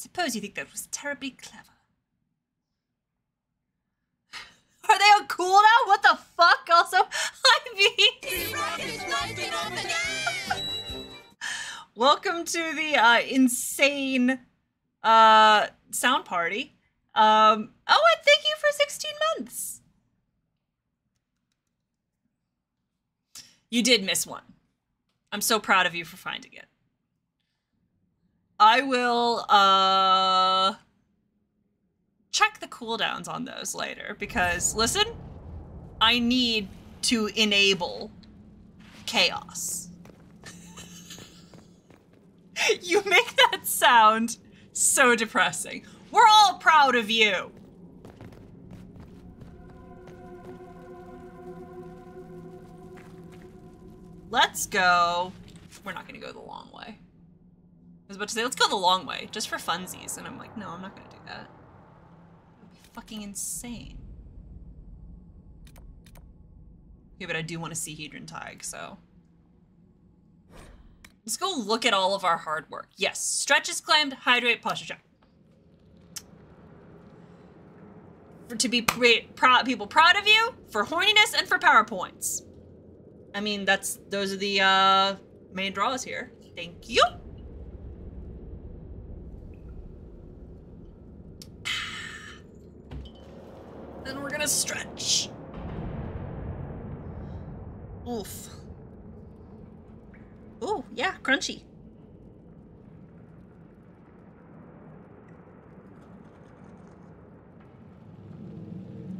Suppose you think that was terribly clever. Are they on cooldown? What the fuck? Also, welcome to the insane sound party. Oh, and thank you for 16 months. You did miss one. I'm so proud of you for finding it. I will check the cooldowns on those later because, listen, I need to enable chaos. You make that sound so depressing. We're all proud of you. Let's go. We're not gonna go the long way. I was about to say, let's go the long way, just for funsies. And I'm like, no, I'm not gonna do that. It would be fucking insane. Okay, but I do want to see Hedron Tig, so. Let's go look at all of our hard work. Yes, stretch is claimed, hydrate, posture check. To be people proud of you, for horniness, and for PowerPoints. I mean, those are the main draws here. Thank you. Then we're gonna stretch. Oof. Ooh, yeah, crunchy.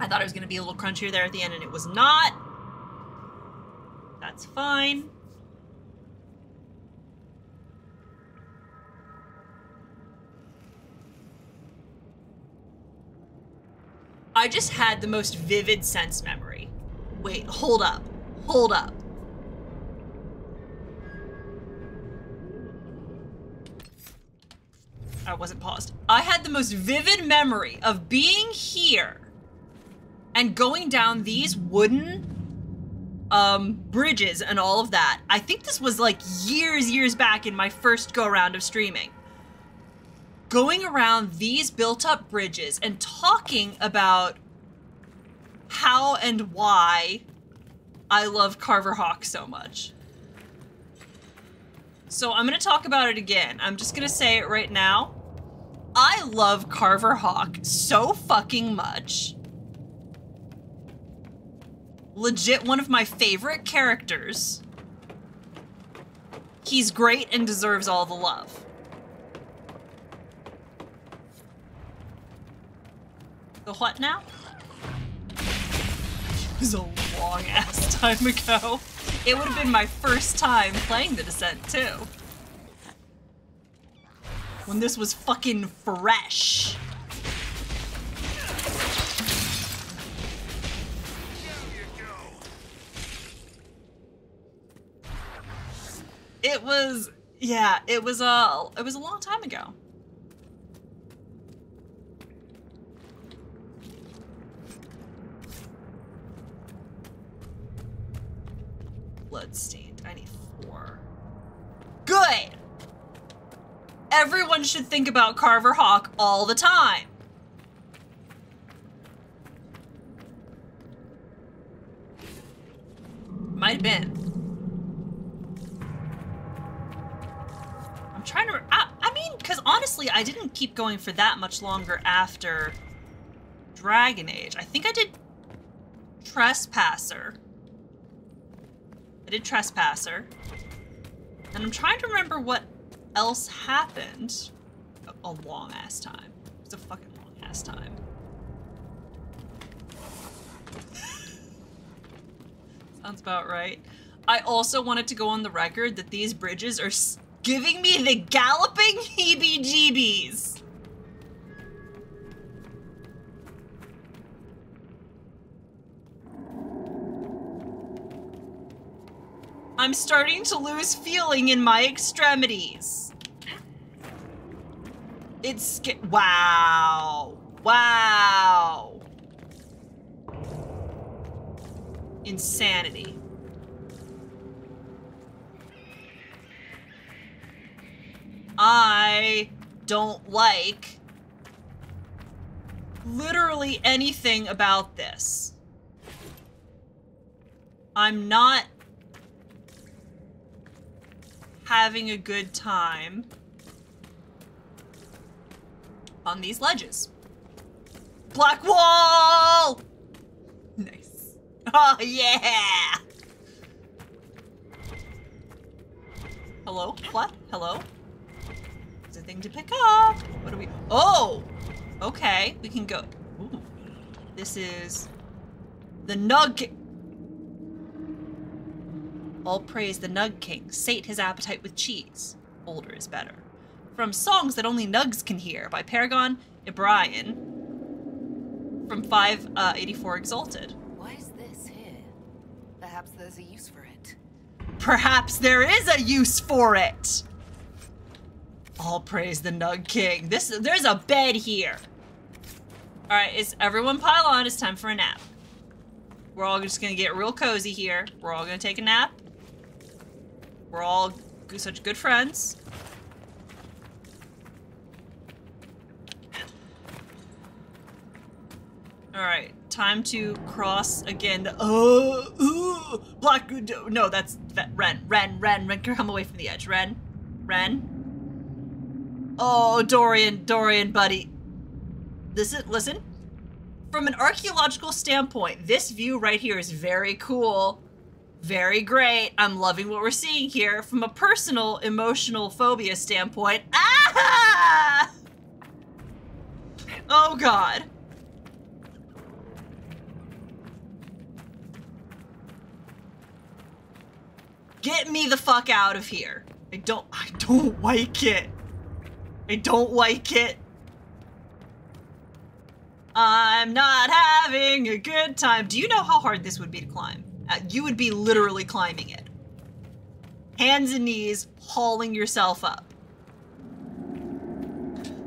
I thought it was gonna be a little crunchier there at the end, and it was not. That's fine. I just had the most vivid sense memory. Wait, hold up. Hold up. I wasn't paused. I had the most vivid memory of being here and going down these wooden bridges and all of that. I think this was like years back in my first go round of streaming. Going around these built up bridges and talking about how and why I love Carver Hawk so much. So I'm gonna talk about it again. I'm just gonna say it right now. I love Carver Hawk so fucking much. Legit one of my favorite characters. He's great and deserves all the love. The what now? It was a long ass time ago. It would have been my first time playing the Descent too. When this was fucking fresh. It was, yeah, it was a long time ago. Bloodstained. I need 4. Good! Everyone should think about Carver Hawk all the time. Might have been. I'm trying to, I mean, because honestly, I didn't keep going for that much longer after Dragon Age. I think I did Trespasser. I did Trespasser. And I'm trying to remember what else happened. A long ass time. It's a fucking long ass time. Sounds about right. I also wanted to go on the record that these bridges are giving me the galloping heebie-jeebies. I'm starting to lose feeling in my extremities. It's wow. Wow. Insanity. I don't like literally anything about this. I'm not having a good time on these ledges. Black wall! Nice. Oh, yeah! Hello? What? Hello? There's a thing to pick up. What do we... Oh! Okay, we can go... Ooh. This is... the Nug... All praise the Nug King. Sate his appetite with cheese. Older is better. From Songs That Only Nugs Can Hear by Paragon Ibrahim. From 584 Exalted. Why is this here? Perhaps there's a use for it. Perhaps there is a use for it! All praise the Nug King. There's a bed here. Alright, is everyone pile on? It's time for a nap. We're all just gonna get real cozy here. We're all gonna take a nap. We're all such good friends. Alright, time to cross again. Black, no, that's Ren, come away from the edge. Ren. Oh, Dorian, buddy. Listen. From an archaeological standpoint, this view right here is very cool. Very great. I'm loving what we're seeing here. From a personal, emotional phobia standpoint, ah! Oh, God. Get me the fuck out of here. I don't like it. I don't like it. I'm not having a good time. Do you know how hard this would be to climb? You would be literally climbing it. Hands and knees, hauling yourself up.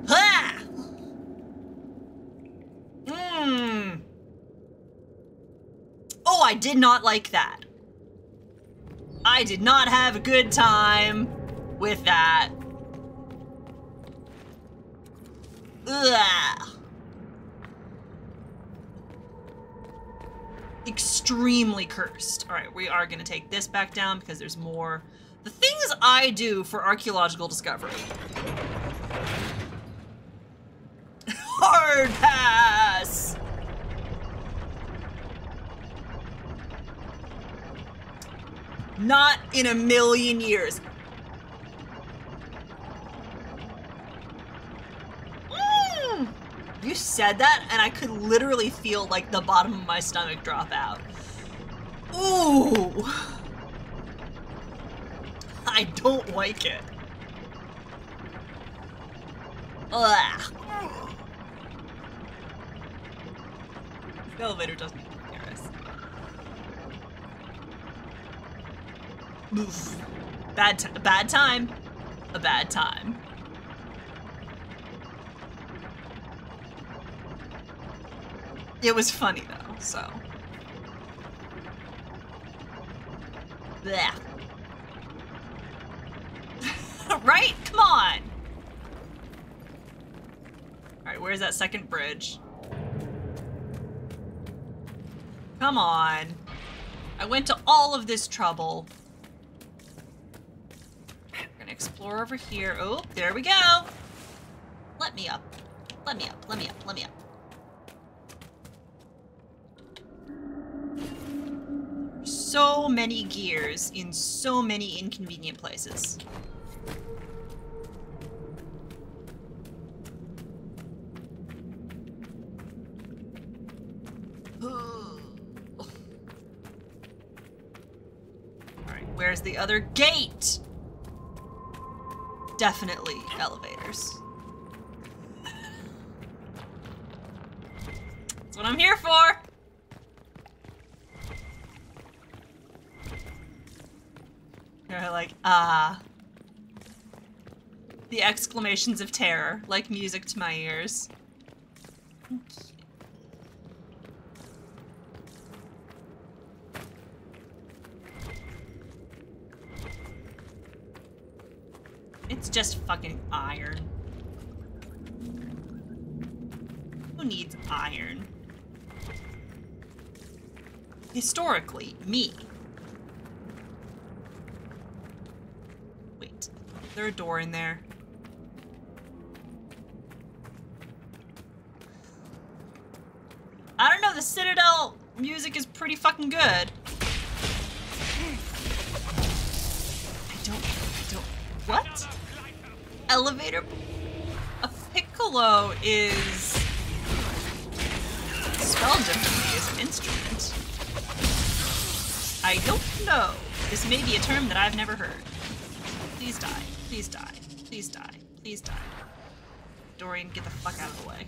Ha! Oh, I did not like that. I did not have a good time with that. Ugh. Extremely cursed. All right, we are gonna take this back down because there's more. The things I do for archaeological discovery. Hard pass. Not in a million years. You said that, and I could literally feel, like, the bottom of my stomach drop out. Ooh! I don't like it. Ugh. The elevator doesn't even care us. Oof. Bad time. A bad time. It was funny though, so. Blech. Right? Come on! Alright, where's that second bridge? Come on. I went to all of this trouble. We're gonna explore over here. Oh, there we go! Let me up. Let me up, let me up, let me up. So many gears in so many inconvenient places. Alright, where's the other gate? Definitely elevators. That's what I'm here for! They're like, ah. The exclamations of terror, like music to my ears. It's just fucking iron. Who needs iron? Historically, me. Wait, is there a door in there? I don't know, the Citadel music is pretty fucking good. I don't, what? Elevator? A piccolo is spelled differently as an instrument. I don't know. This may be a term that I've never heard. Please die. Please die. Please die. Please die. Dorian, get the fuck out of the way.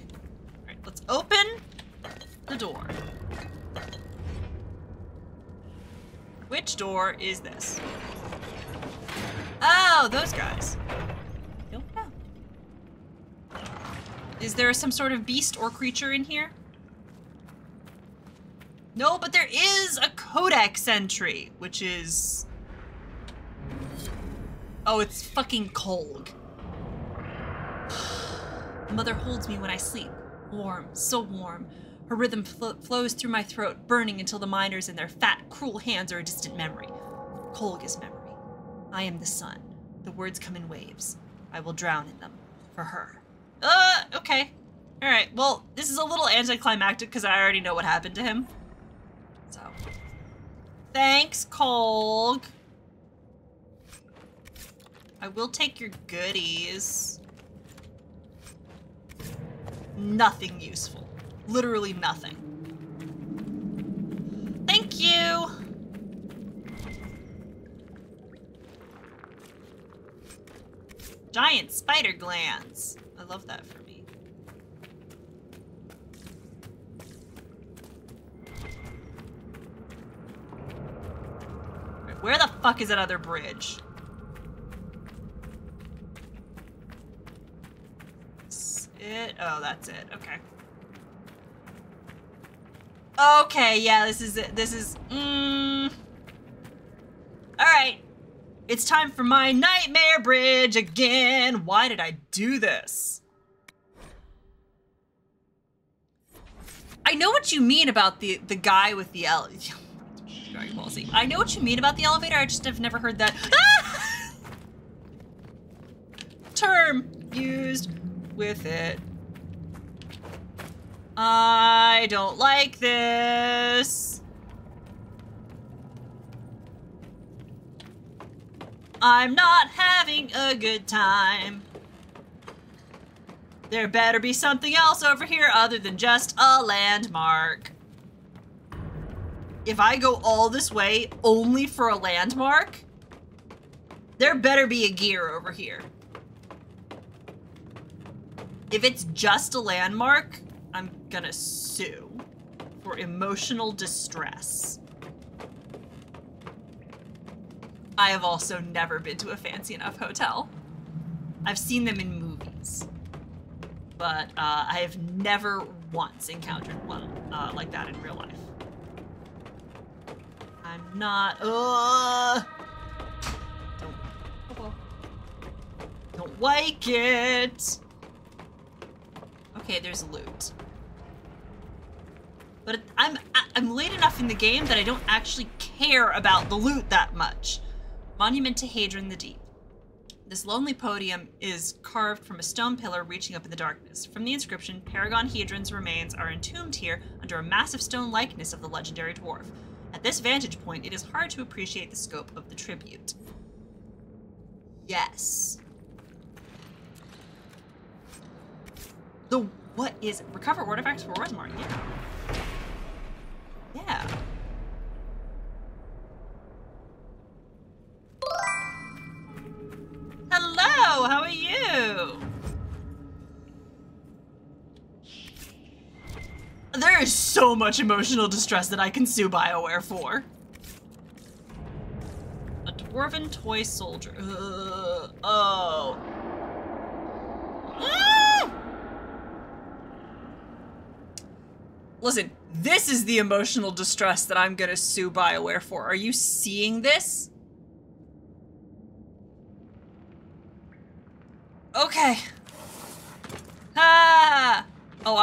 Alright, let's open the door. Which door is this? Oh, those guys. I don't know. Is there some sort of beast or creature in here? No, but there is a codex entry, which is... Oh, it's fucking Kolg. Mother holds me when I sleep. Warm, so warm. Her rhythm flows through my throat, burning until the miners in their fat, cruel hands are a distant memory. Kolg is memory. I am the sun. The words come in waves. I will drown in them. For her. Okay. Alright, well, this is a little anticlimactic because I already know what happened to him. So. Thanks, Kolg. I will take your goodies. Nothing useful. Literally nothing. Thank you! Giant spider glands. I love that for me. Where the fuck is that other bridge? Is it? Oh, that's it. Okay. Okay, yeah, this is it. This is... Alright. It's time for my nightmare bridge again. Why did I do this? I know what you mean about the guy with the Dragon Ball Z. I know what you mean about the elevator. I just have never heard that term used with it. I don't like this. I'm not having a good time. There better be something else over here other than just a landmark. If I go all this way only for a landmark, there better be a gear over here. If it's just a landmark, I'm gonna sue for emotional distress. I have also never been to a fancy enough hotel. I've seen them in movies, but I have never once encountered one like that in real life. I'm not, don't like it. Okay, there's loot. But I'm late enough in the game that I don't actually care about the loot that much. Monument to Hadron the Deep. This lonely podium is carved from a stone pillar reaching up in the darkness. From the inscription, Paragon Hadron's remains are entombed here under a massive stone likeness of the legendary dwarf. At this vantage point, it is hard to appreciate the scope of the tribute. Yes. What is it? Recover artifacts for Rosemary, yeah. Yeah. Hello, how are you? There is so much emotional distress that I can sue BioWare for. A dwarven toy soldier. Oh. Ah! Listen, this is the emotional distress that I'm gonna sue BioWare for. Are you seeing this? Okay. Ah! Oh,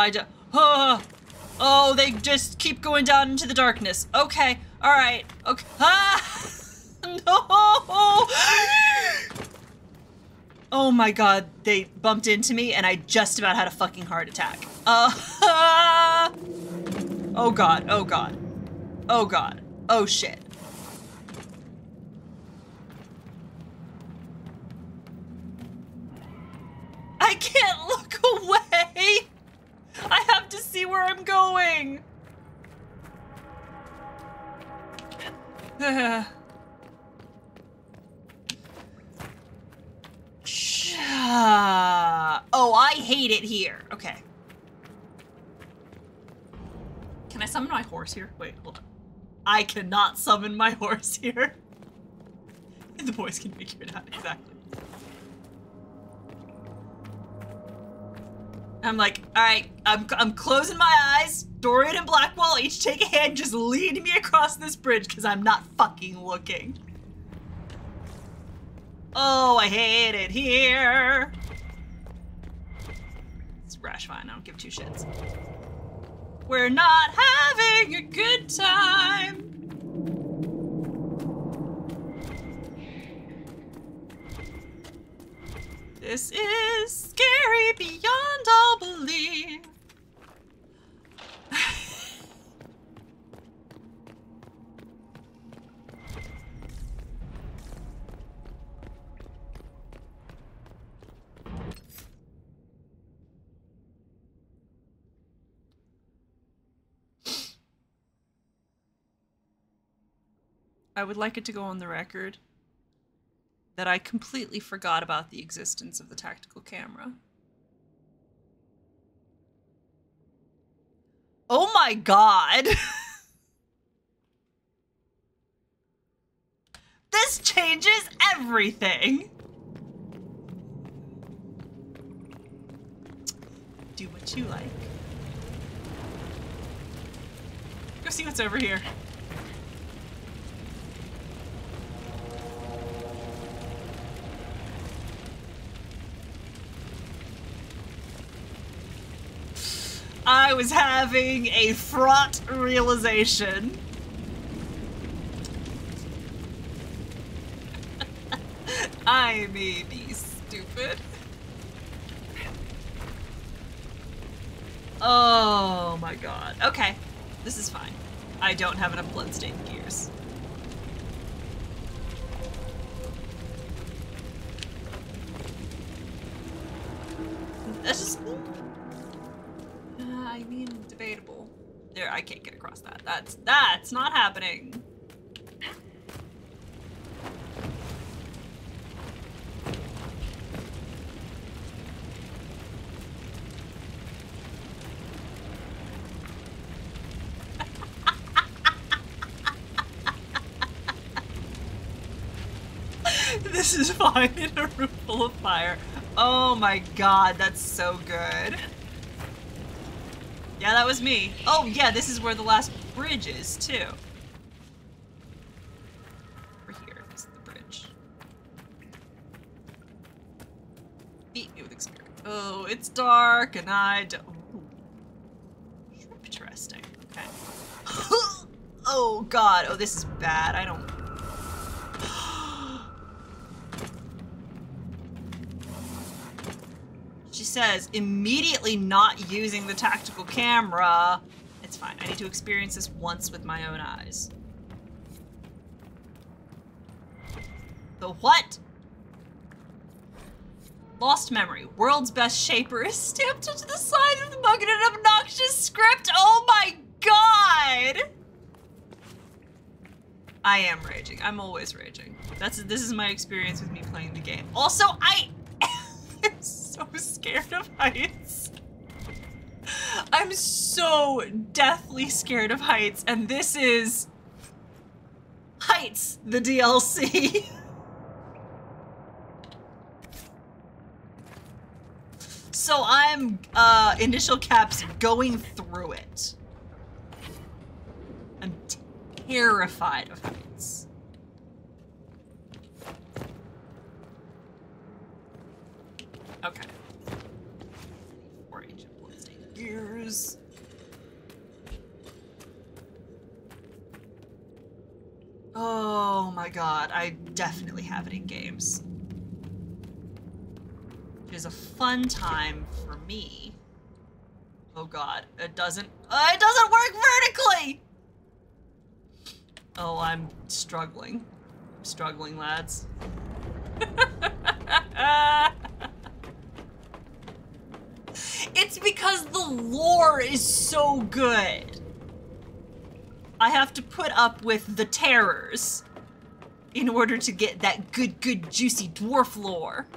Oh, they just keep going down into the darkness. Okay, alright, okay. Ah! No! Oh my god, they bumped into me and I just about had a fucking heart attack. Oh god, oh god. Oh god. Oh shit. I can't look away! I have to see where I'm going! Oh, I hate it here. Okay. Can I summon my horse here? Wait, hold on. I cannot summon my horse here. The boys can figure it out, exactly. I'm like, alright, I'm closing my eyes. Dorian and Blackwall each take a hand, just lead me across this bridge, because I'm not fucking looking. Oh, I hate it here. It's Rash fine, I don't give two shits. We're not having a good time. This is scary beyond all belief. I would like it to go on the record that I completely forgot about the existence of the tactical camera. Oh my god! This changes everything! Do what you like. Go see what's over here. I was having a fraught realization. I may be stupid. Oh my god. Okay, this is fine. I don't have enough bloodstained gears. That's just... I mean, debatable. There, I can't get across that. That's not happening. This is fine in a room full of fire. Oh my god, that's so good. Yeah, that was me. Oh yeah, this is where the last bridge is, too. Over here is the bridge. Beat me with experience. Oh, it's dark and I don't... Ooh. Interesting. Okay. Oh god, oh this is bad. I don't... She says, immediately not using the tactical camera. It's fine. I need to experience this once with my own eyes. The what? Lost memory. World's best shaper is stamped into the side of the mug in an obnoxious script. Oh my god! I am raging. I'm always raging. This is my experience with me playing the game. Also, I am so scared of heights. I'm so deathly scared of heights, and this is Heights, the DLC. So I'm, initial caps going through it. I'm terrified of heights. Okay. 4 ancient bloodstained gears. Oh my god, I definitely have it in games. It is a fun time for me. Oh god, it doesn't work vertically! Oh, I'm struggling. I'm struggling, lads. It's because the lore is so good. I have to put up with the terrors in order to get that good, juicy dwarf lore.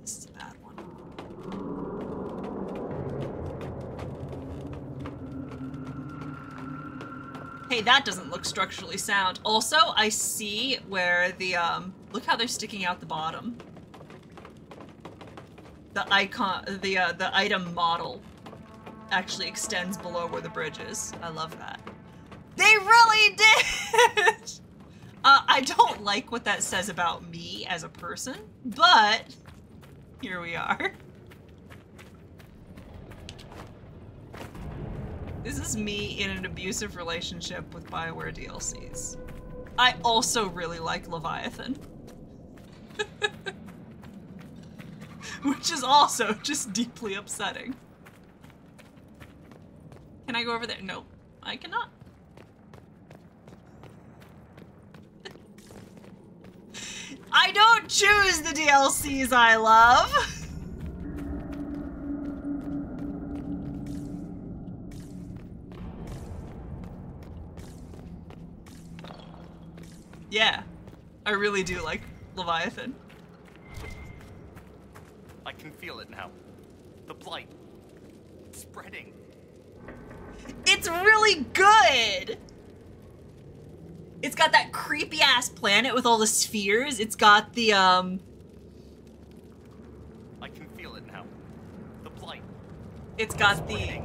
This is a bad one. Hey, that doesn't look structurally sound. Also, I see where the, look how they're sticking out the bottom. The icon, the item model actually extends below where the bridge is. I love that. They really did! I don't like what that says about me as a person, but here we are. This is me in an abusive relationship with BioWare DLCs. I also really like Leviathan. Which is also just deeply upsetting. Can I go over there? No, I cannot. I don't choose the DLCs I love. Yeah, I really do like Leviathan. I can feel it now. The blight. It's spreading. It's really good! It's got that creepy ass planet with all the spheres. It's got the I can feel it now. The blight. It's got the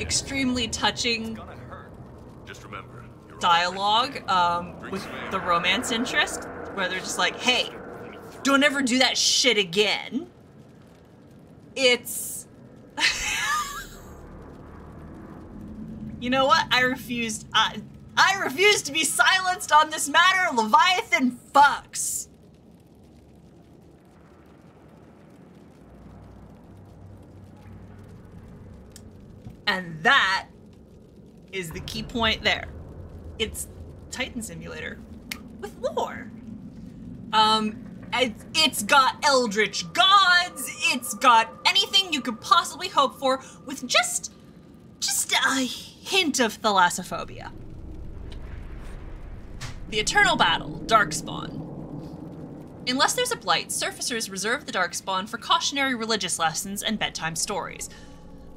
extremely touching It's gonna hurt. Just remember, you're dialogue with the romance interest, where they're just like, hey, don't ever do that shit again. It's... You know what? I refused to be silenced on this matter. Leviathan fucks. And that is the key point there. It's Titan Simulator with lore. It's got eldritch gods, it's got anything you could possibly hope for with just a hint of thalassophobia. The Eternal Battle, Darkspawn. Unless there's a blight, surfacers reserve the Darkspawn for cautionary religious lessons and bedtime stories.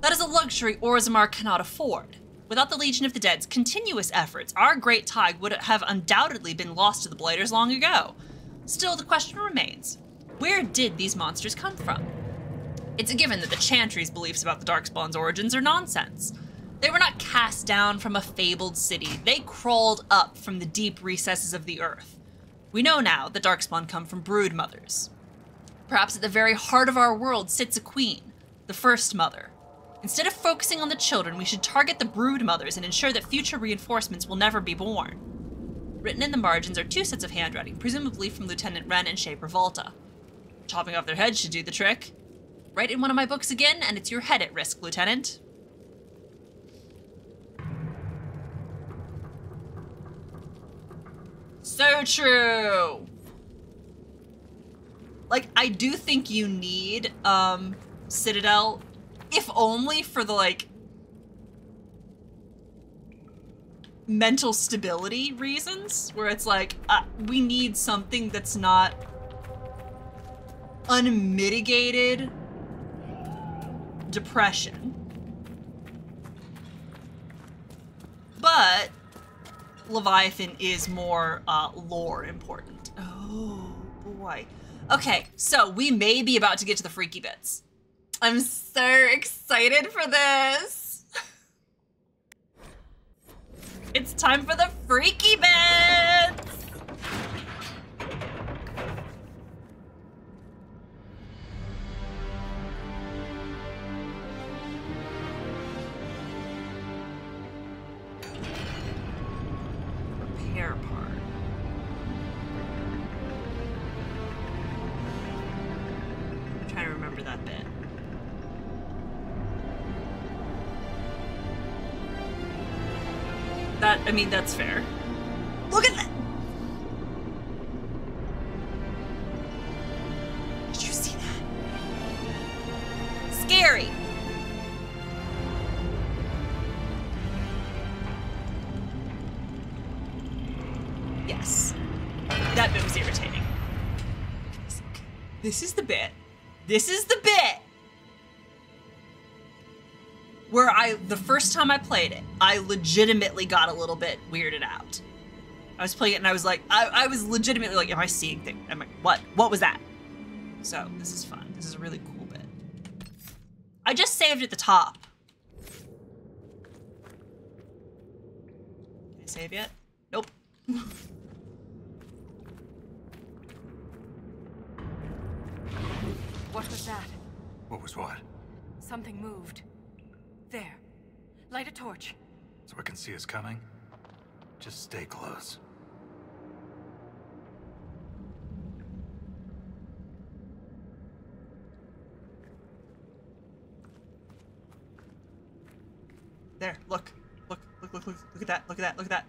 That is a luxury Orzammar cannot afford. Without the Legion of the Dead's continuous efforts, our great tide would have undoubtedly been lost to the blighters long ago. Still, the question remains, where did these monsters come from? It's a given that the Chantry's beliefs about the Darkspawn's origins are nonsense. They were not cast down from a fabled city. They crawled up from the deep recesses of the earth. We know now the Darkspawn come from brood mothers. Perhaps at the very heart of our world sits a queen, the First Mother. Instead of focusing on the children, we should target the brood mothers and ensure that future reinforcements will never be born. Written in the margins are 2 sets of handwriting, presumably from Lieutenant Wren and Shaper Volta. Chopping off their heads should do the trick. Write in one of my books again, and it's your head at risk, Lieutenant. So true! Like, I do think you need, Citadel, if only for the, like, mental stability reasons, where it's like, we need something that's not unmitigated depression. But Leviathan is more lore important. Oh boy. Okay, so we may be about to get to the freaky bits. I'm so excited for this. It's time for the freaky bits. remember that bit. I mean, that's fair. Look at that! Did you see that? Scary! Yes. That bit was irritating. This is the bit. This is the bit where the first time I played it, I legitimately got a little bit weirded out. I was playing it and I was like, I was legitimately like, am I seeing things? Am I, what was that? So this is fun. This is a really cool bit. I just saved at the top. Can I save yet? Nope. What was that? What was what? Something moved. There. Light a torch. So I can see us coming? Just stay close. There, look at that, look at that, look at that.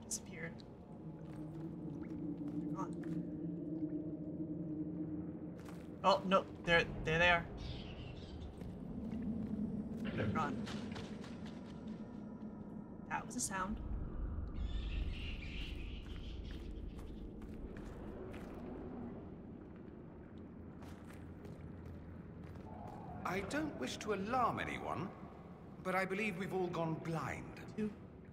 Disappeared. They're gone. Oh, no, there they are. They're gone. That was a sound. I don't wish to alarm anyone, but I believe we've all gone blind.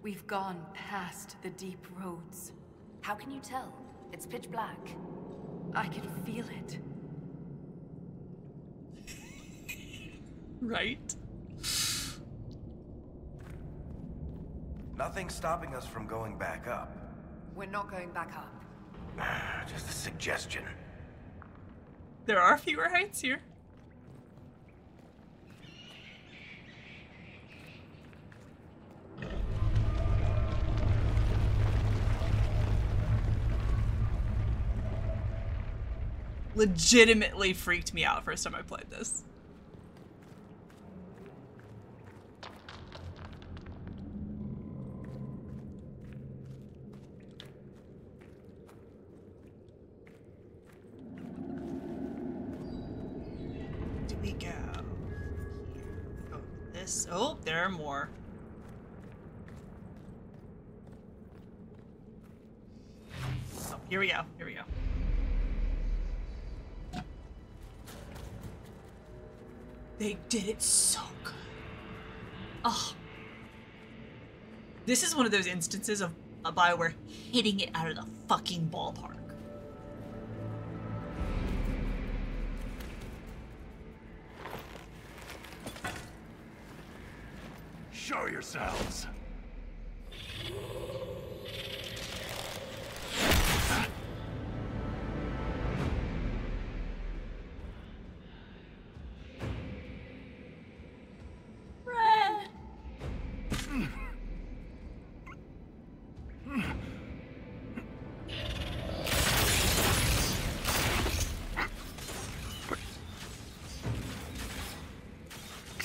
We've gone past the deep roads. How can you tell? It's pitch black. I can feel it. Right? Nothing's stopping us from going back up. We're not going back up. Just a suggestion. There are fewer heights here. Legitimately freaked me out first time I played this. Do we go here? Go this. Oh, there are more. Oh, here we go. Here we go. They did it so good. Oh. This is one of those instances of a BioWare hitting it out of the fucking ballpark. Show yourselves.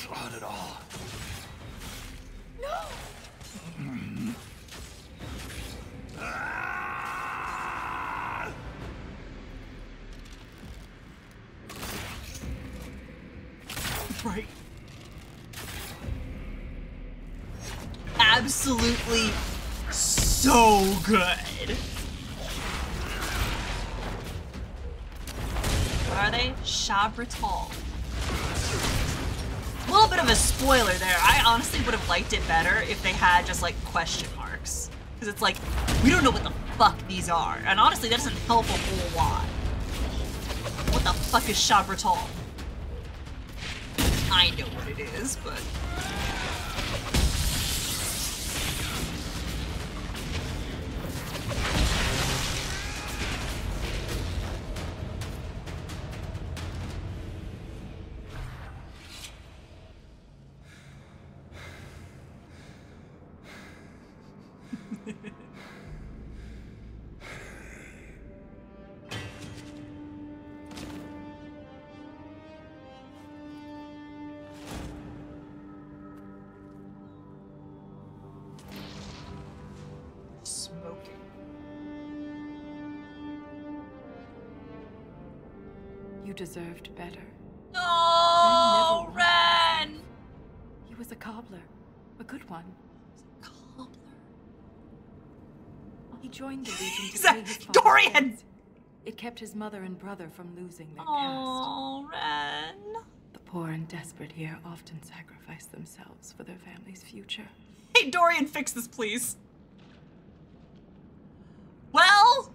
Not at all. Right. Absolutely so good. What are they? Shabratol. A little bit of a spoiler there. I honestly would have liked it better if they had just like question marks. Because it's like, we don't know what the fuck these are. And honestly, that doesn't help a whole lot. What the fuck is Shabratol? I know what it is, but... You deserved better. No, Ren! He was a cobbler. A good one. Cobbler. He joined the Legion to Is pay that his father's Dorian? debts. It kept his mother and brother from losing their caste. Oh, Ren. The poor and desperate here often sacrifice themselves for their family's future. Hey, Dorian, fix this, please. Well...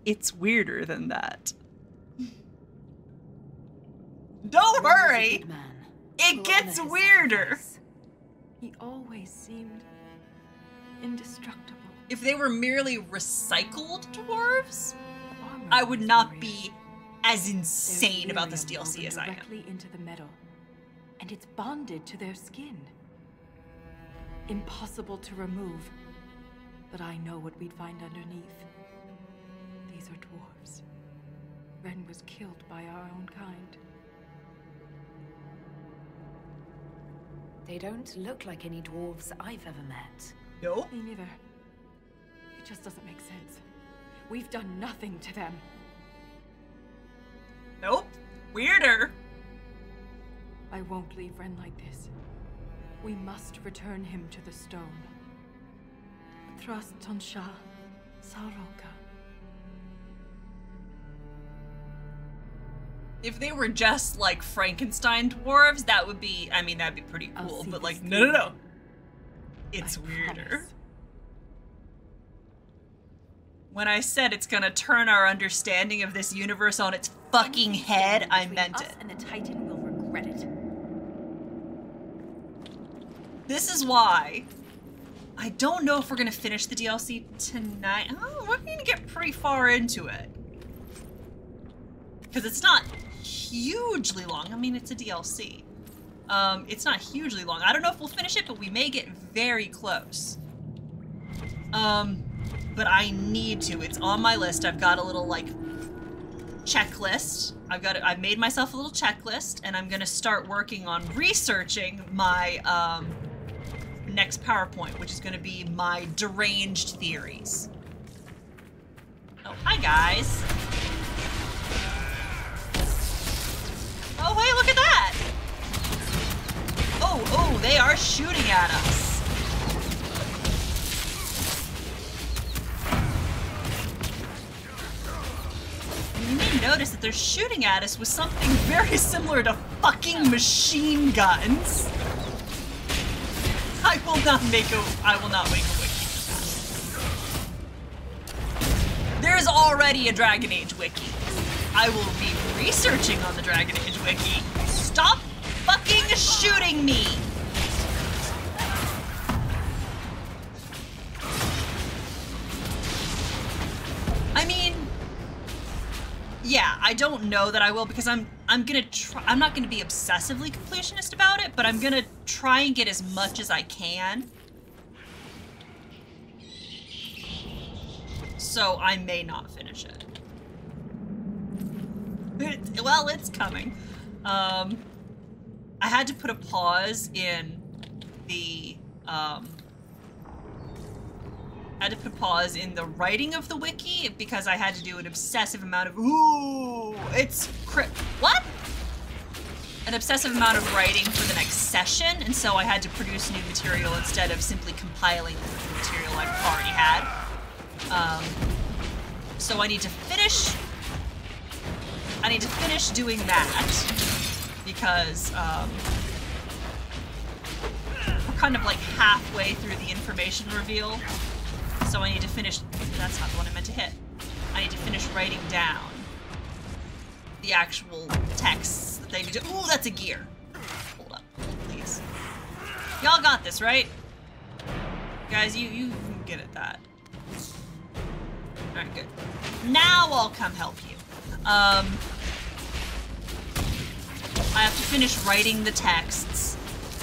it's weirder than that. Don't worry. Good man. It We'll gets honor his weirder. sacrifice. He always seemed indestructible. If they were merely recycled dwarves, The armor I would was not glorious. be as There's insane about this lyrium DLC woven as I am. directly into the metal, and it's bonded to their skin. Impossible to remove, but I know what we'd find underneath. These are dwarves. Ren was killed by our own kind. They don't look like any dwarves I've ever met. Nope. Me neither. It just doesn't make sense. We've done nothing to them. Nope. Weirder. I won't leave Ren like this. We must return him to the stone. Thrust Tonsha Saroka. If they were just like Frankenstein dwarves, that would be, I mean, that'd be pretty I'll cool. see But this like, through. no. It's I weirder. promise. When I said it's gonna turn our understanding of this universe on its fucking head, I meant it. And the Titan will regret it. This is why I don't know if we're gonna finish the DLC tonight. Oh, we're gonna get pretty far into it. Because it's not hugely long. I mean, it's a DLC. It's not hugely long. I don't know if we'll finish it, but we may get very close. But I need to. It's on my list. I've got a little, like, checklist. I've made myself a little checklist, and I'm gonna start working on researching my, next PowerPoint, which is gonna be my deranged theories. Oh, hi, guys. Oh, hey, look at that! Oh, they are shooting at us. You may notice that they're shooting at us with something very similar to fucking machine guns. I will not make a wiki for that. There's already a Dragon Age wiki. I will be researching on the Dragon Age wiki. Stop fucking shooting me! I mean, yeah, I don't know that I will because I'm not gonna be obsessively completionist about it, but I'm gonna try and get as much as I can. So I may not finish it. Well, it's coming. I had to put a pause in the, writing of the wiki because I had to do an obsessive amount of, an obsessive amount of writing for the next session, and so I had to produce new material instead of simply compiling the material I've already had. So I need to finish doing that because we're kind of like halfway through the information reveal. So I need to finish, that's not the one I meant to hit. I need to finish writing down the actual texts that they need to, ooh, that's a gear. Hold up, please. Y'all got this, right? Guys, you can get at that. Alright, good. Now I'll come help you. I have to finish writing the texts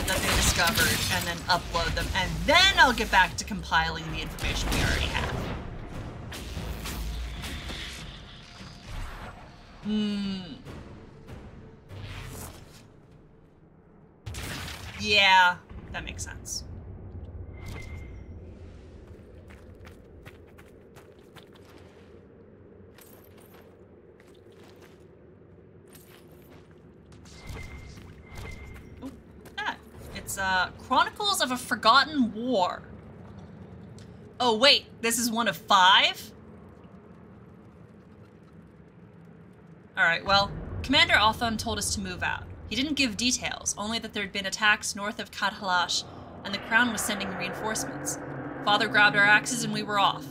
that they discovered and then upload them, and then I'll get back to compiling the information we already have. Yeah, that makes sense. It's Chronicles of a Forgotten War. Oh wait, this is one of 5? Alright, well, Commander Althon told us to move out. He didn't give details, only that there'd been attacks north of Kathalash, and the Crown was sending reinforcements. Father grabbed our axes and we were off.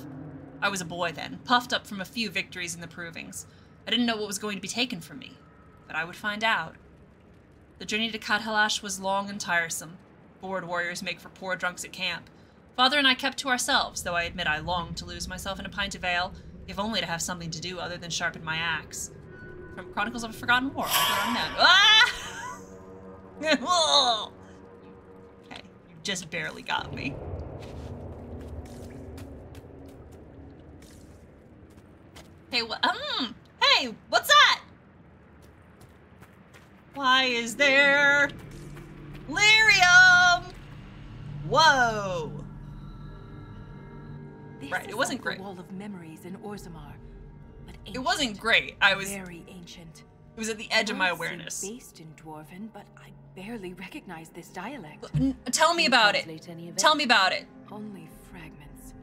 I was a boy then, puffed up from a few victories in the provings. I didn't know what was going to be taken from me, but I would find out. The journey to Kathalash was long and tiresome. Bored warriors make for poor drunks at camp. Father and I kept to ourselves, though I admit I longed to lose myself in a pint of ale, if only to have something to do other than sharpen my axe. From Chronicles of a Forgotten War, Unknown. Ah! Okay, you just barely got me. Hey, hey, what's that? Why is there lyrium? Whoa. This right, it wasn't great. The wall of memories in Orzammar, but ancient, it wasn't great. I was very ancient. It was at the edge of my awareness. Based in Dwarven, but I barely recognize this dialect. Tell me about it. Tell me about it. Only fragments.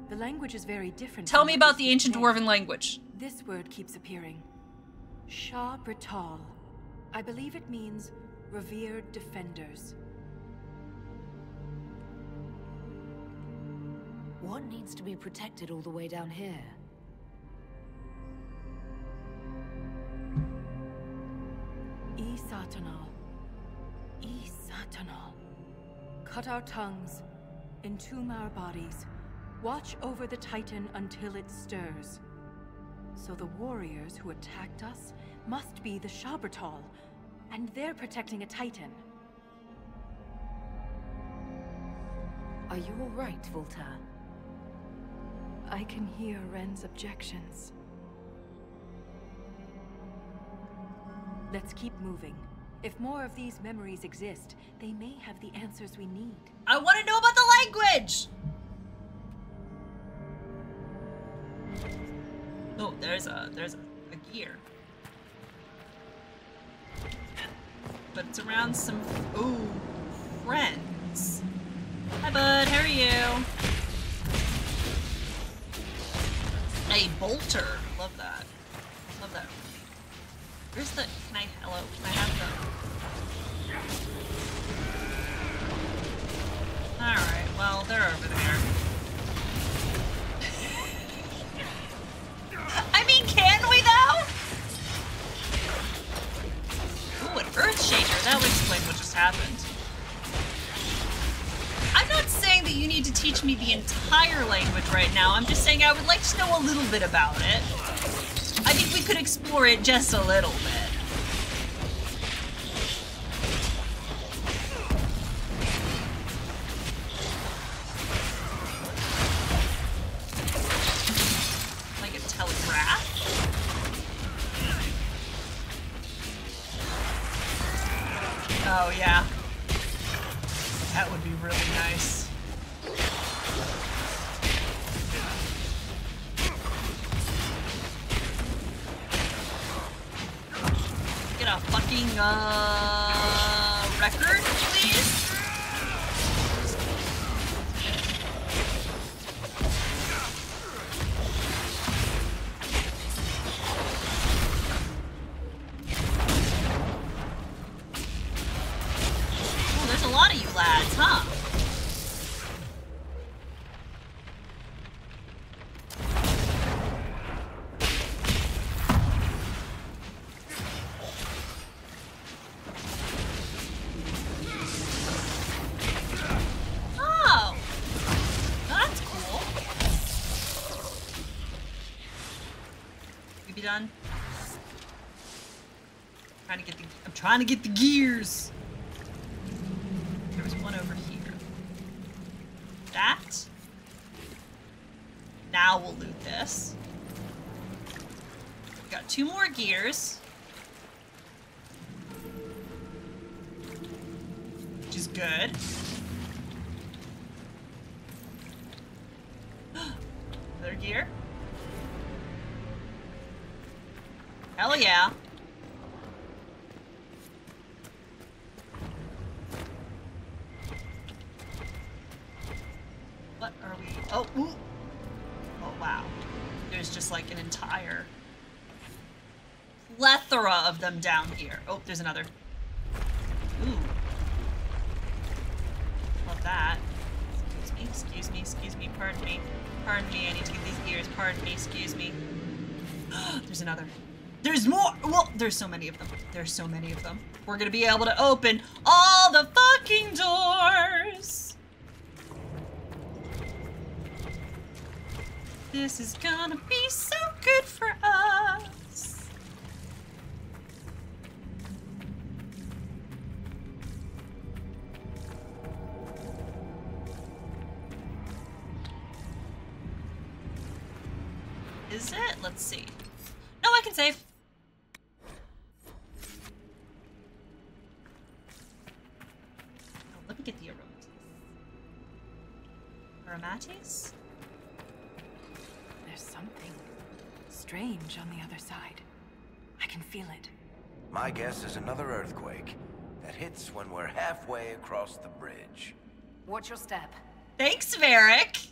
The language is very different. Tell me about the ancient Dwarven language. This word keeps appearing. Shah Brital. I believe it means revered defenders. What needs to be protected all the way down here? Satanal. Satanal. Cut our tongues, entomb our bodies, watch over the Titan until it stirs. So the warriors who attacked us must be the Shabratal, and they're protecting a Titan. Are you all right, Voltaire? I can hear Ren's objections. Let's keep moving. If more of these memories exist, they may have the answers we need. I want to know about the language! Oh, there's a gear. But it's around some, ooh, friends. Hi bud, how are you? A bolter, love that. Love that. Where's the, hello, can I have the... Alright, well, they're over there. I mean, can we though? Ooh, an earth shaker, that would explain what just happened. I'm not saying that you need to teach me the entire language right now, I'm just saying I would like to know a little bit about it. I think we could explore it just a little bit. Like a telegraph? Oh yeah. That would be really nice. Get a fucking, record, please? Oh, there's a lot of you lads, huh? Done. I'm trying to get the gears. There was one over here. That. Now we'll loot this. We got 2 more gears. Which is good. Another gear. Hell yeah. Oh, ooh. Oh, wow. There's just like an entire plethora of them down here. Oh, there's another. Ooh. Love that. Excuse me, pardon me. Pardon me, I need to get these gears. Pardon me, excuse me. There's another. There's more! Well, there's so many of them. There's so many of them. We're gonna be able to open all the fucking doors! This is gonna be so good for us! Is it? Let's see. No, I can save. Oh, let me get the aromatis. There's something strange on the other side. I can feel it. My guess is another earthquake that hits when we're halfway across the bridge. Watch your step. Thanks, Varric.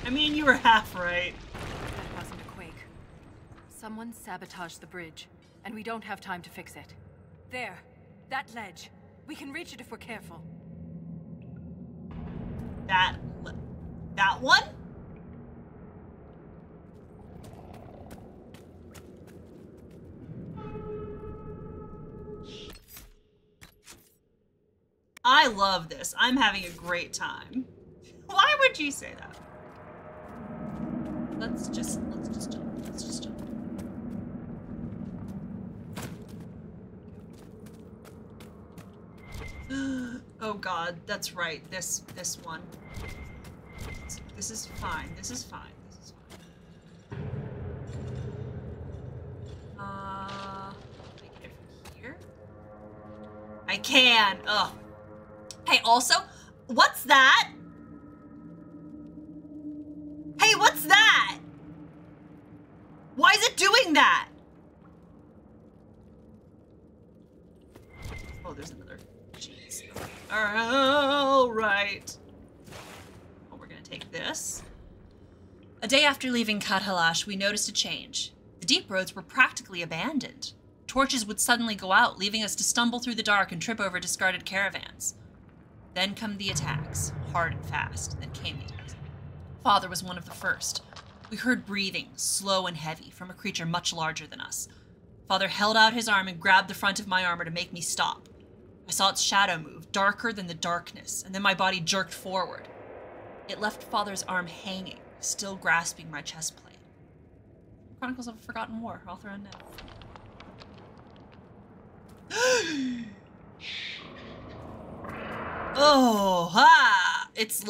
I mean, you were half right. That wasn't a quake. Someone sabotaged the bridge, and we don't have time to fix it. There, that ledge. We can reach it if we're careful. That one? I love this. I'm having a great time. Why would you say that? Let's just jump. Let's just jump. Oh god, that's right. This one. This is fine. This is fine. This is fine. Can I get it from here? I can. Ugh. Hey, also, what's that? Hey, what's that? Why is it doing that? Oh, there's another. Jeez. All right. Oh, we're gonna take this. A day after leaving Khat-Halash, we noticed a change. The deep roads were practically abandoned. Torches would suddenly go out, leaving us to stumble through the dark and trip over discarded caravans. Then come the attacks, hard and fast. Then came the attacks. Father was one of the first. We heard breathing, slow and heavy, from a creature much larger than us. Father held out his arm and grabbed the front of my armor to make me stop. I saw its shadow move, darker than the darkness, and then my body jerked forward. It left Father's arm hanging, still grasping my chest plate. Chronicles of a Forgotten War, author unknown. Oh, ha! It's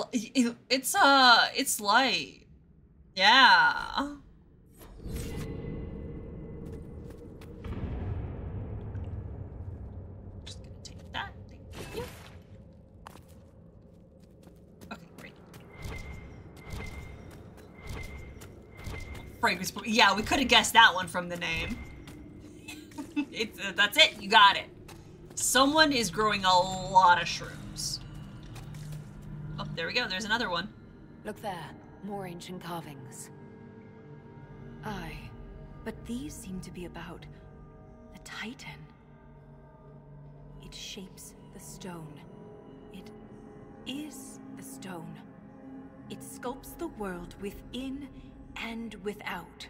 light. Yeah. Just gonna take that. Thank you. Okay, great. Fragrance. Yeah, we could have guessed that one from the name. That's it. You got it. Someone is growing a lot of shrooms. Oh, there we go. There's another one. Look there. More ancient carvings. Aye, but these seem to be about the Titan. It shapes the stone. It is the stone. It sculpts the world within and without.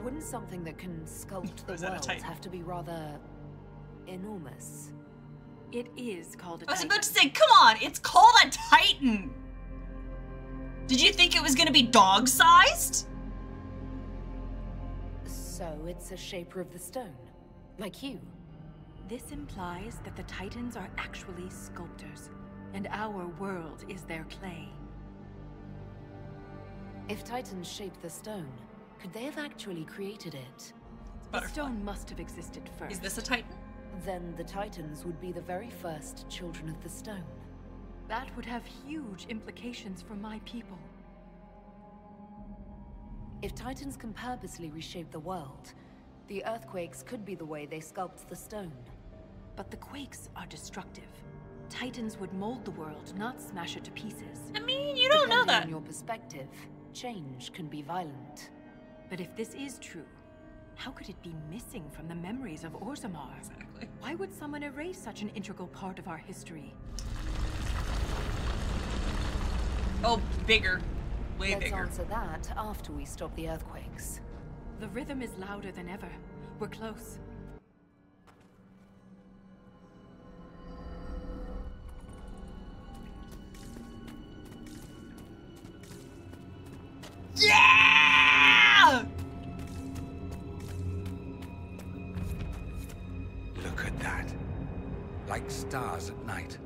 Wouldn't something that can sculpt the world have to be rather enormous? It is called a I was Titan. about to say, come on, it's called a Titan! Did you think it was gonna be dog-sized? So it's a shaper of the stone, like you. This implies that the Titans are actually sculptors, and our world is their clay. If Titans shaped the stone, could they have actually created it? The stone must have existed first. Is this a Titan? Then the Titans would be the very first children of the stone. That would have huge implications for my people. If Titans can purposely reshape the world, the earthquakes could be the way they sculpt the stone. But the quakes are destructive. Titans would mold the world, not smash it to pieces. I mean, you don't know that. Depending on your perspective, change can be violent. But if this is true, how could it be missing from the memories of Orzammar? Exactly. Why would someone erase such an integral part of our history? Oh, bigger. Way Let's bigger. answer that after we stop the earthquakes. The rhythm is louder than ever. We're close. Yeah! Look at that. Like stars at night.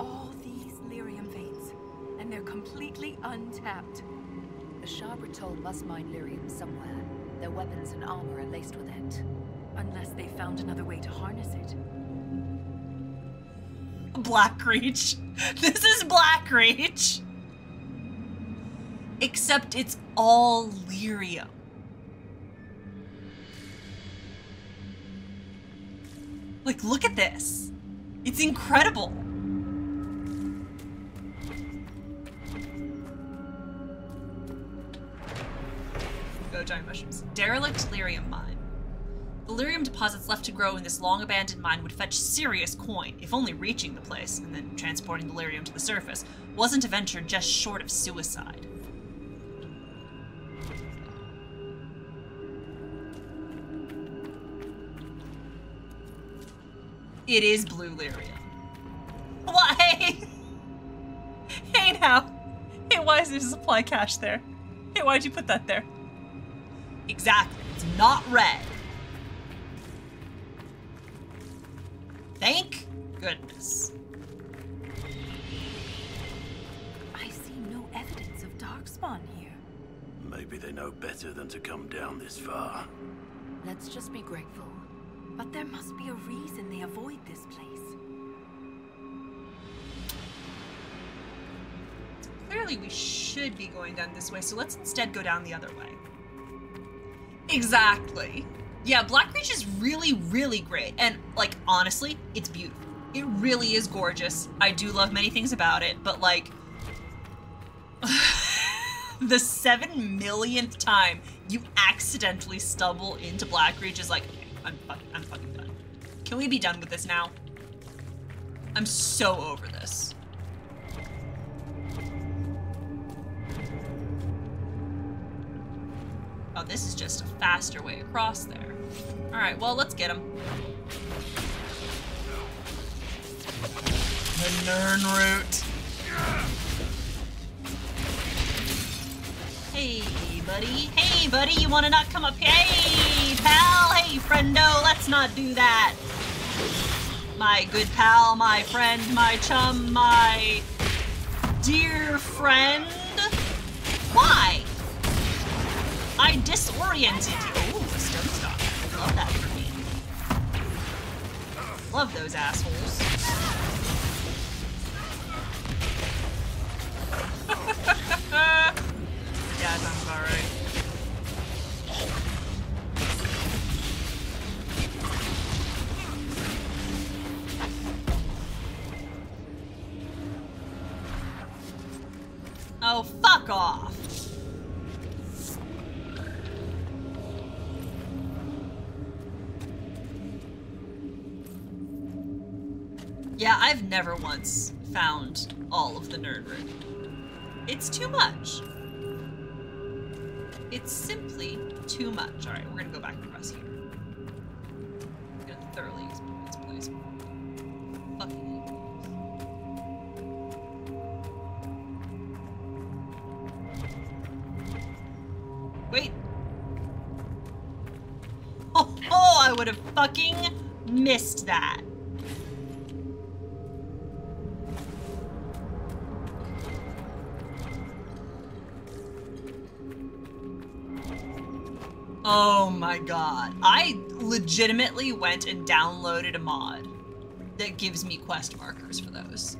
All these lyrium veins, and they're completely untapped. The Shah Bratol must mine lyrium somewhere. Their weapons and armor are laced with it. Unless they found another way to harness it. Blackreach. This is Blackreach. Except it's all lyrium. Like, look at this. It's incredible. Go giant mushrooms. Derelict lyrium mine. The lyrium deposits left to grow in this long-abandoned mine would fetch serious coin, if only reaching the place, and then transporting the lyrium to the surface, wasn't a venture just short of suicide. It is blue lyrium. Why? Hey now. Hey, why is there supply cache there? Hey, why'd you put that there? Exactly. It's not red. Thank goodness. I see no evidence of Darkspawn here. Maybe they know better than to come down this far. Let's just be grateful. But there must be a reason they avoid this place. Clearly we should be going down this way, so let's instead go down the other way. Exactly. Yeah, Blackreach is really, really great. And, like, honestly, it's beautiful. It really is gorgeous. I do love many things about it, but, like, the 7 millionth time you accidentally stumble into Blackreach is like, okay, I'm fucking done. Can we be done with this now? I'm so over this. Oh, this is just a faster way across there. All right, well, let's get him. The Nirn route. Hey, buddy. Hey, buddy, you want to not come up here? Hey, pal. Hey, friendo, let's not do that. My good pal, my friend, my chum, my dear friend. Why? I disoriented you. Ooh, a stone stock. Love that for me. Love those assholes. Yeah, sounds about right. Oh, fuck off. Yeah, I've never once found all of the Nirn route. It's too much. It's simply too much. Alright, we're gonna go back across here. I'm gonna thoroughly explore this place. Fucking wait. Oh, I would have fucking missed that. Oh my god. I legitimately went and downloaded a mod that gives me quest markers for those.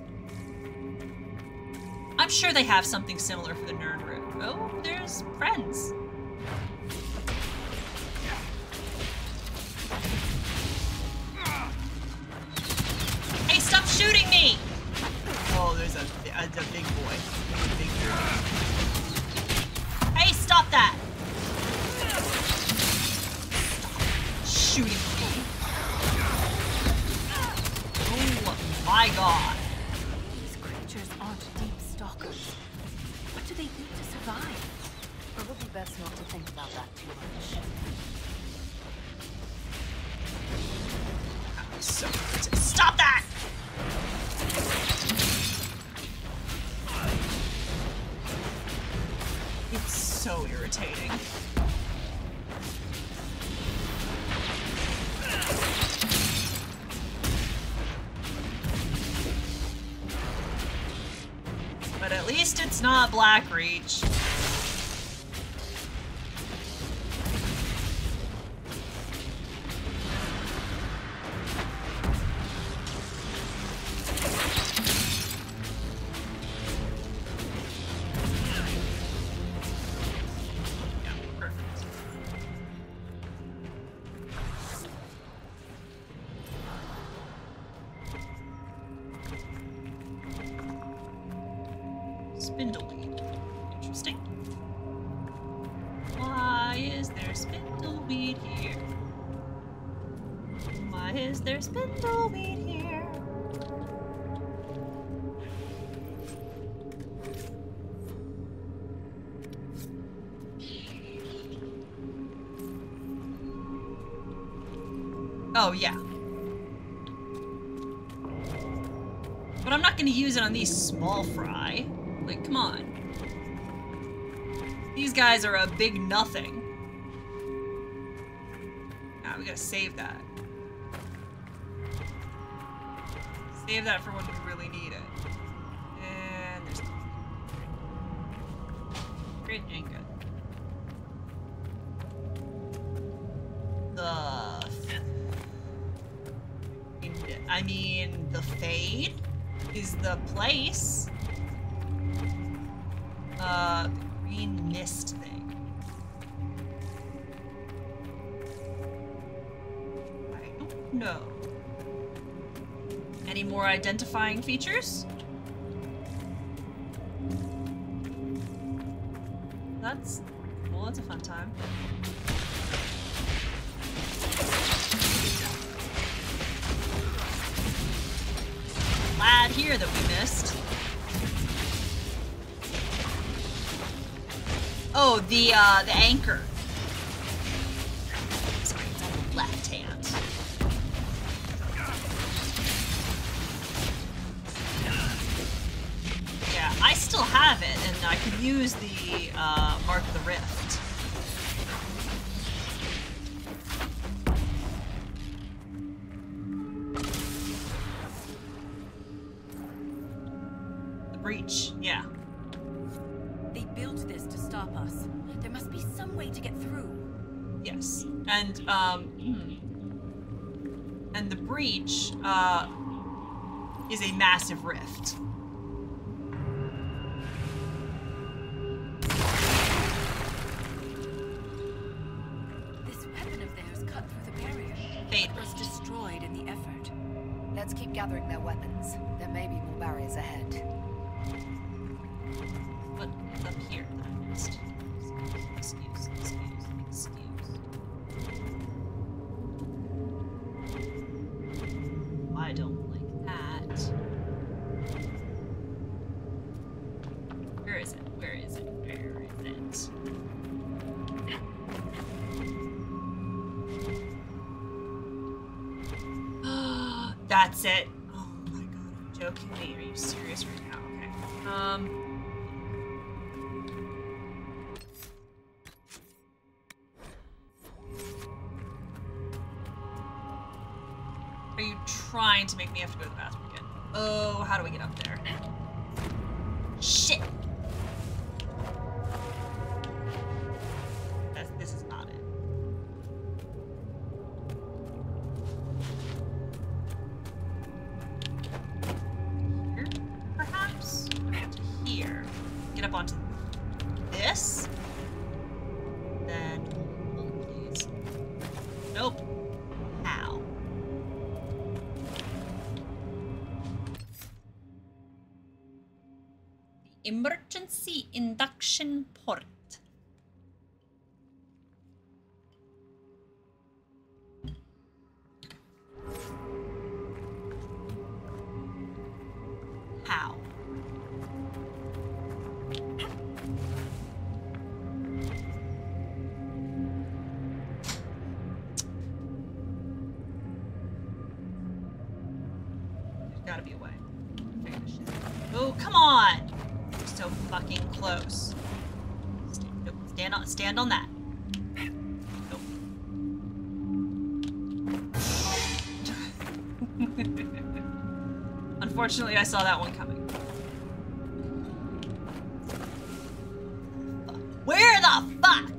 I'm sure they have something similar for the Nirnroot. Oh, there's friends. Hey, stop shooting me! Oh, there's a big boy. Big boy. Hey, stop that! Stop shooting me. Oh my god. These creatures aren't deep stalkers. What do they eat to survive? Probably best not to think about that too much. So stop that! It's so irritating. But at least it's not Blackreach. Spindleweed. Interesting. Why is there spindleweed here? Why is there spindleweed here? Oh, yeah. But I'm not gonna use it on these small fry. Like, come on. These guys are a big nothing. Ah, we gotta save that. Save that for when we really need it. And there's great ain't good. I mean, the Fade is the place. The green mist thing. I don't know. Any more identifying features? That's cool, that's a fun time. Glad here that we missed. Oh, the anchor. Sorry, it's on the left hand. Yeah, I still have it, and I could use the Mark of the Rift. The breach, yeah. They built this to stop us. There must be some way to get through. Yes, and the breach is a massive rift. This weapon of theirs cut through the barrier. Fade was destroyed in the effort. Let's keep gathering their weapons. There may be more barriers ahead. What is up here? Excuse. I don't like that. Where is it? Where is it? Where is it? That's it. Oh my god, are you joking me? Are you serious right now? Okay. Are you trying to make me have to go to the bathroom again? Oh, how do we get up there? Shit! This is not it. Here, perhaps? To here. up onto this. Then, please. Nope. How? The emergency induction port. How? There's gotta be a way. Figure this shit out. Oh, come on! You're so fucking close. Nope. Stand on that. Nope. Unfortunately, I saw that one coming. Where the fuck?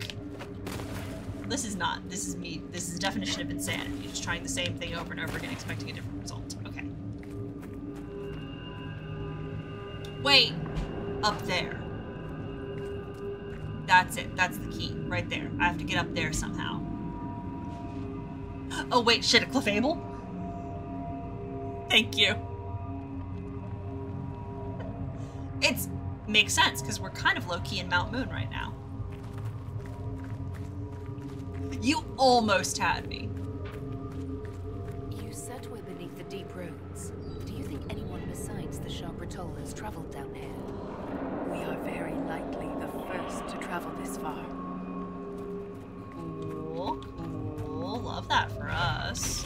This is not. This is me. This is the definition of insanity. You're just trying the same thing over and over again, expecting a different result. Okay. Wait. Up there. That's it. That's the key. Right there. I have to get up there somehow. Oh, wait. Shit, a Clefable? Thank you. It makes sense, because we're kind of low-key in Mount Moon right now. You almost had me. You said we're beneath the deep roads. Do you think anyone besides the Sharper Toll has traveled down here? We are very likely the first to travel this far. Cool, cool. Love that for us.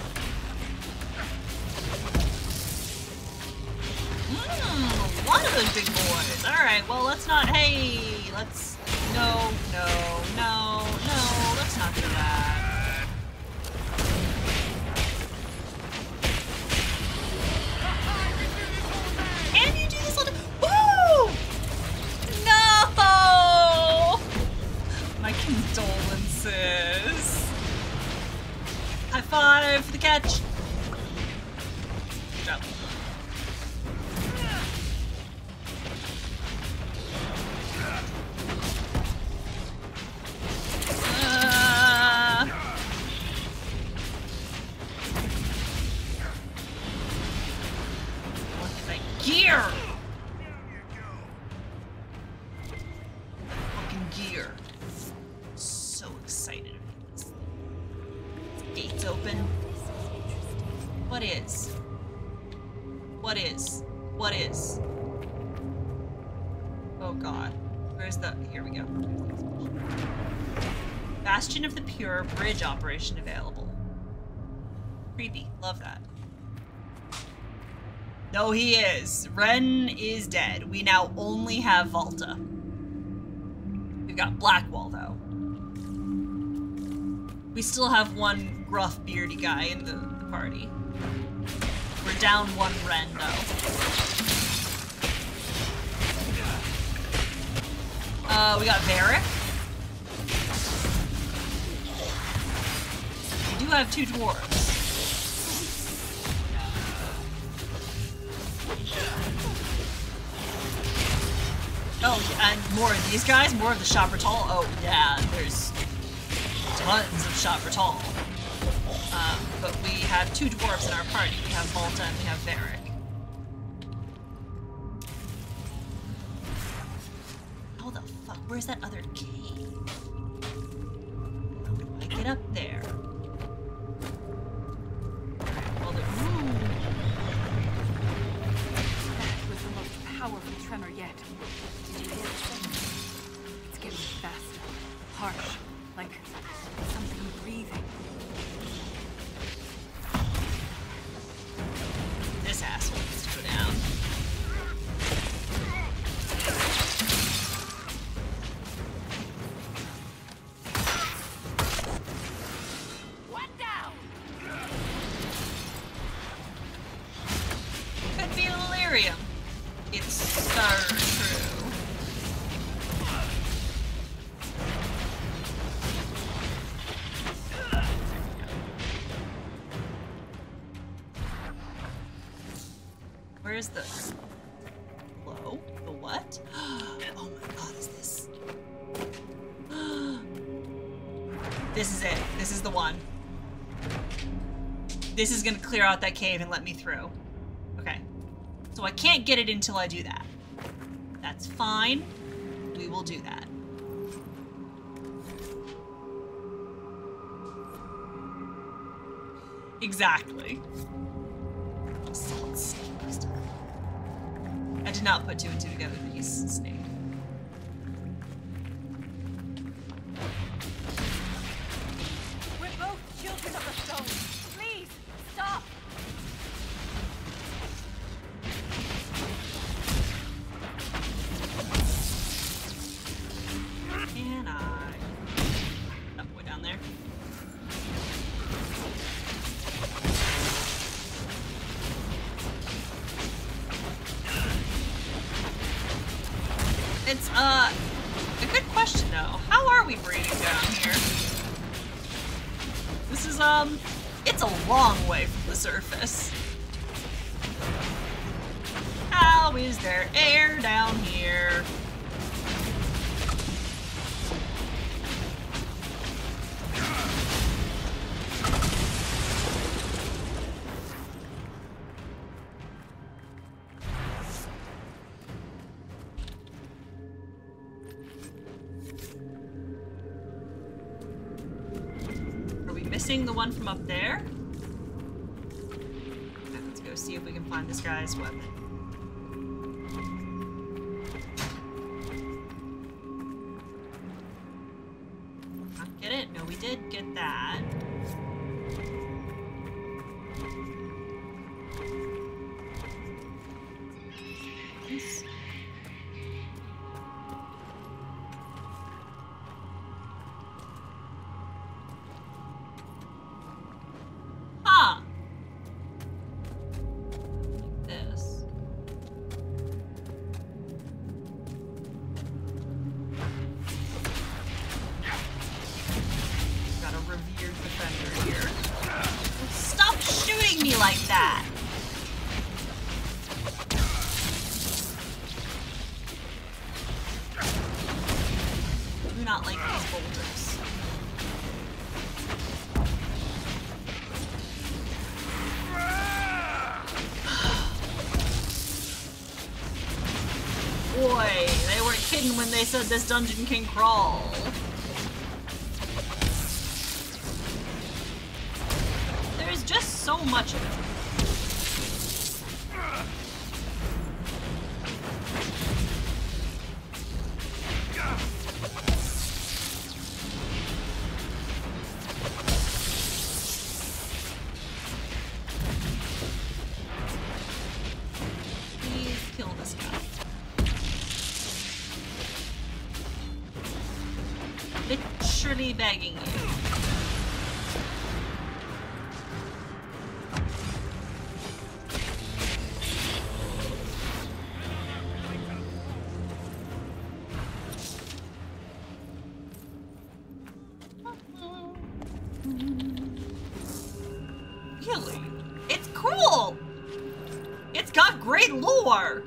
A lot of those big boys. Alright, well, let's not, hey, let's, no, let's not do that. Can you do this little, woo! No! My condolences. High five for the catch. Good job. Gear! Fucking gear. So excited about this. Gates open. What is? What is? What is? Oh god. Where's the... Here we go. Bastion of the Pure bridge operation available. Creepy. Love that. No, he is. Ren is dead. We now only have Volta. We've got Blackwall, though. We still have one gruff, beardy guy in the party. We're down one Ren, though. We got Varric. We do have two dwarves. Oh, and more of these guys? More of the Sharper Toll? Oh, yeah, there's tons of Sharper Toll. But we have two dwarves in our party. We have Volta and we have Varric. How the fuck? Where's that other cave? How do I get up there? Well, That was the most powerful tremor yet. Did you hear it? It's getting faster, harsh, like something breathing. This asshole needs to go down. One down! Could be Delirium. It's so true. Where's the... Hello? The what? Oh my god, is this? This is it. This is the one. This is gonna clear out that cave and let me through. Okay. So I can't get it until I do that. That's fine. We will do that. Exactly. Salt snake. I did not put two and two together that he's a snake. We're both children of the stone. Please, stop! Can I? Oh, way down there. It's, a good question, though. How are we breathing down here? This is, it's a long way from the surface. How is there air down here? The one from up there. Okay, let's go see if we can find this guy's weapon. Not get it? No, we did get that. Nice. When they said this dungeon can crawl. There's just so much of it. Please kill this guy. Literally begging you. Really? It's cool! It's got great lore!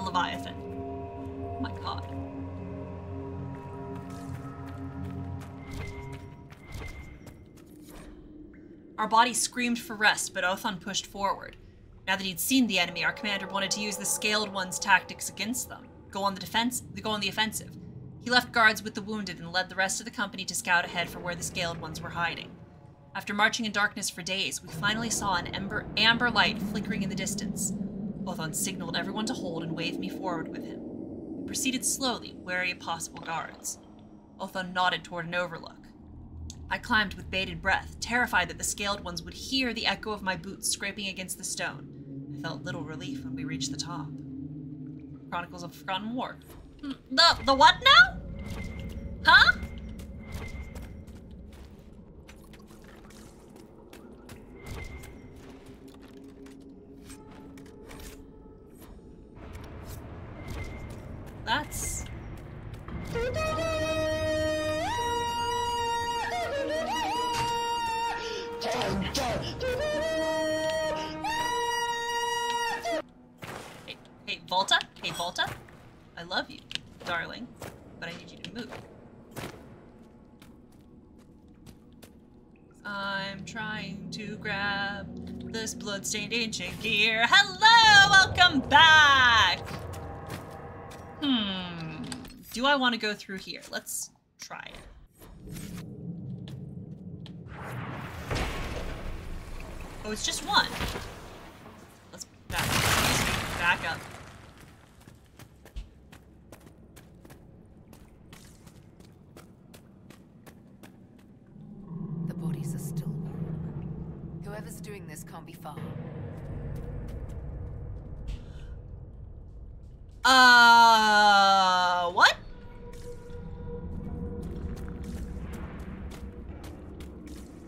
Leviathan. Oh my god. Our bodies screamed for rest, but Othon pushed forward. Now that he'd seen the enemy, our commander wanted to use the Scaled One's tactics against them. Go on the offensive. He left guards with the wounded and led the rest of the company to scout ahead for where the Scaled Ones were hiding. After marching in darkness for days, we finally saw an amber light flickering in the distance. Othon signaled everyone to hold and waved me forward with him. We proceeded slowly, wary of possible guards. Othon nodded toward an overlook. I climbed with bated breath, terrified that the Scaled Ones would hear the echo of my boots scraping against the stone. I felt little relief when we reached the top. Chronicles of Forgotten War. The what now? Huh? That's... Hey, Volta? Hey, Volta? I love you, darling, but I need you to move. I'm trying to grab this bloodstained ancient gear. Hello! Welcome back! Do I want to go through here? Let's try it. Oh, it's just one. Let's back up. The bodies are still warm. Whoever's doing this can't be far. What?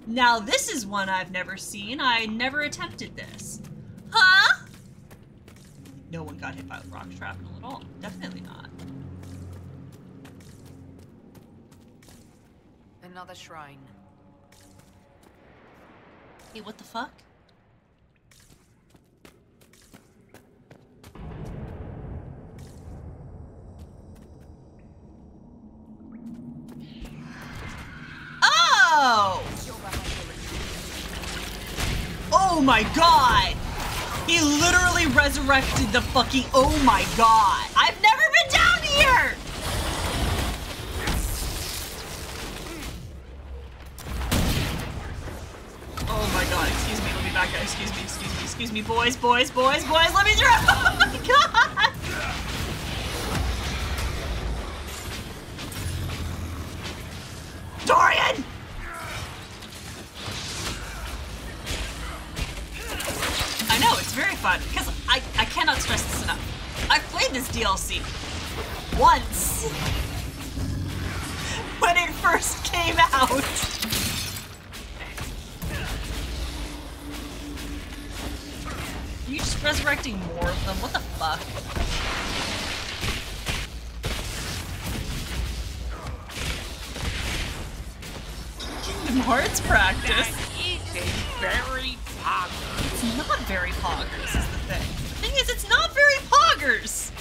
Now this is one I've never seen. I never attempted this. Huh? No one got hit by rock shrapnel at all. Definitely not. Another shrine. Hey, what the fuck? Oh! Oh my god! He literally resurrected the fucking— oh my god! I've never been down here! Oh my god, excuse me, let me back up, excuse me, boys, let me through! Oh my god! Dorian! I know, it's very fun, because I cannot stress this enough. I've played this DLC once when it first came out. Are you just resurrecting more of them? What the fuck? Kingdom Hearts practice. Very poggers. It's not very poggers, is the thing. The thing is, it's not very poggers!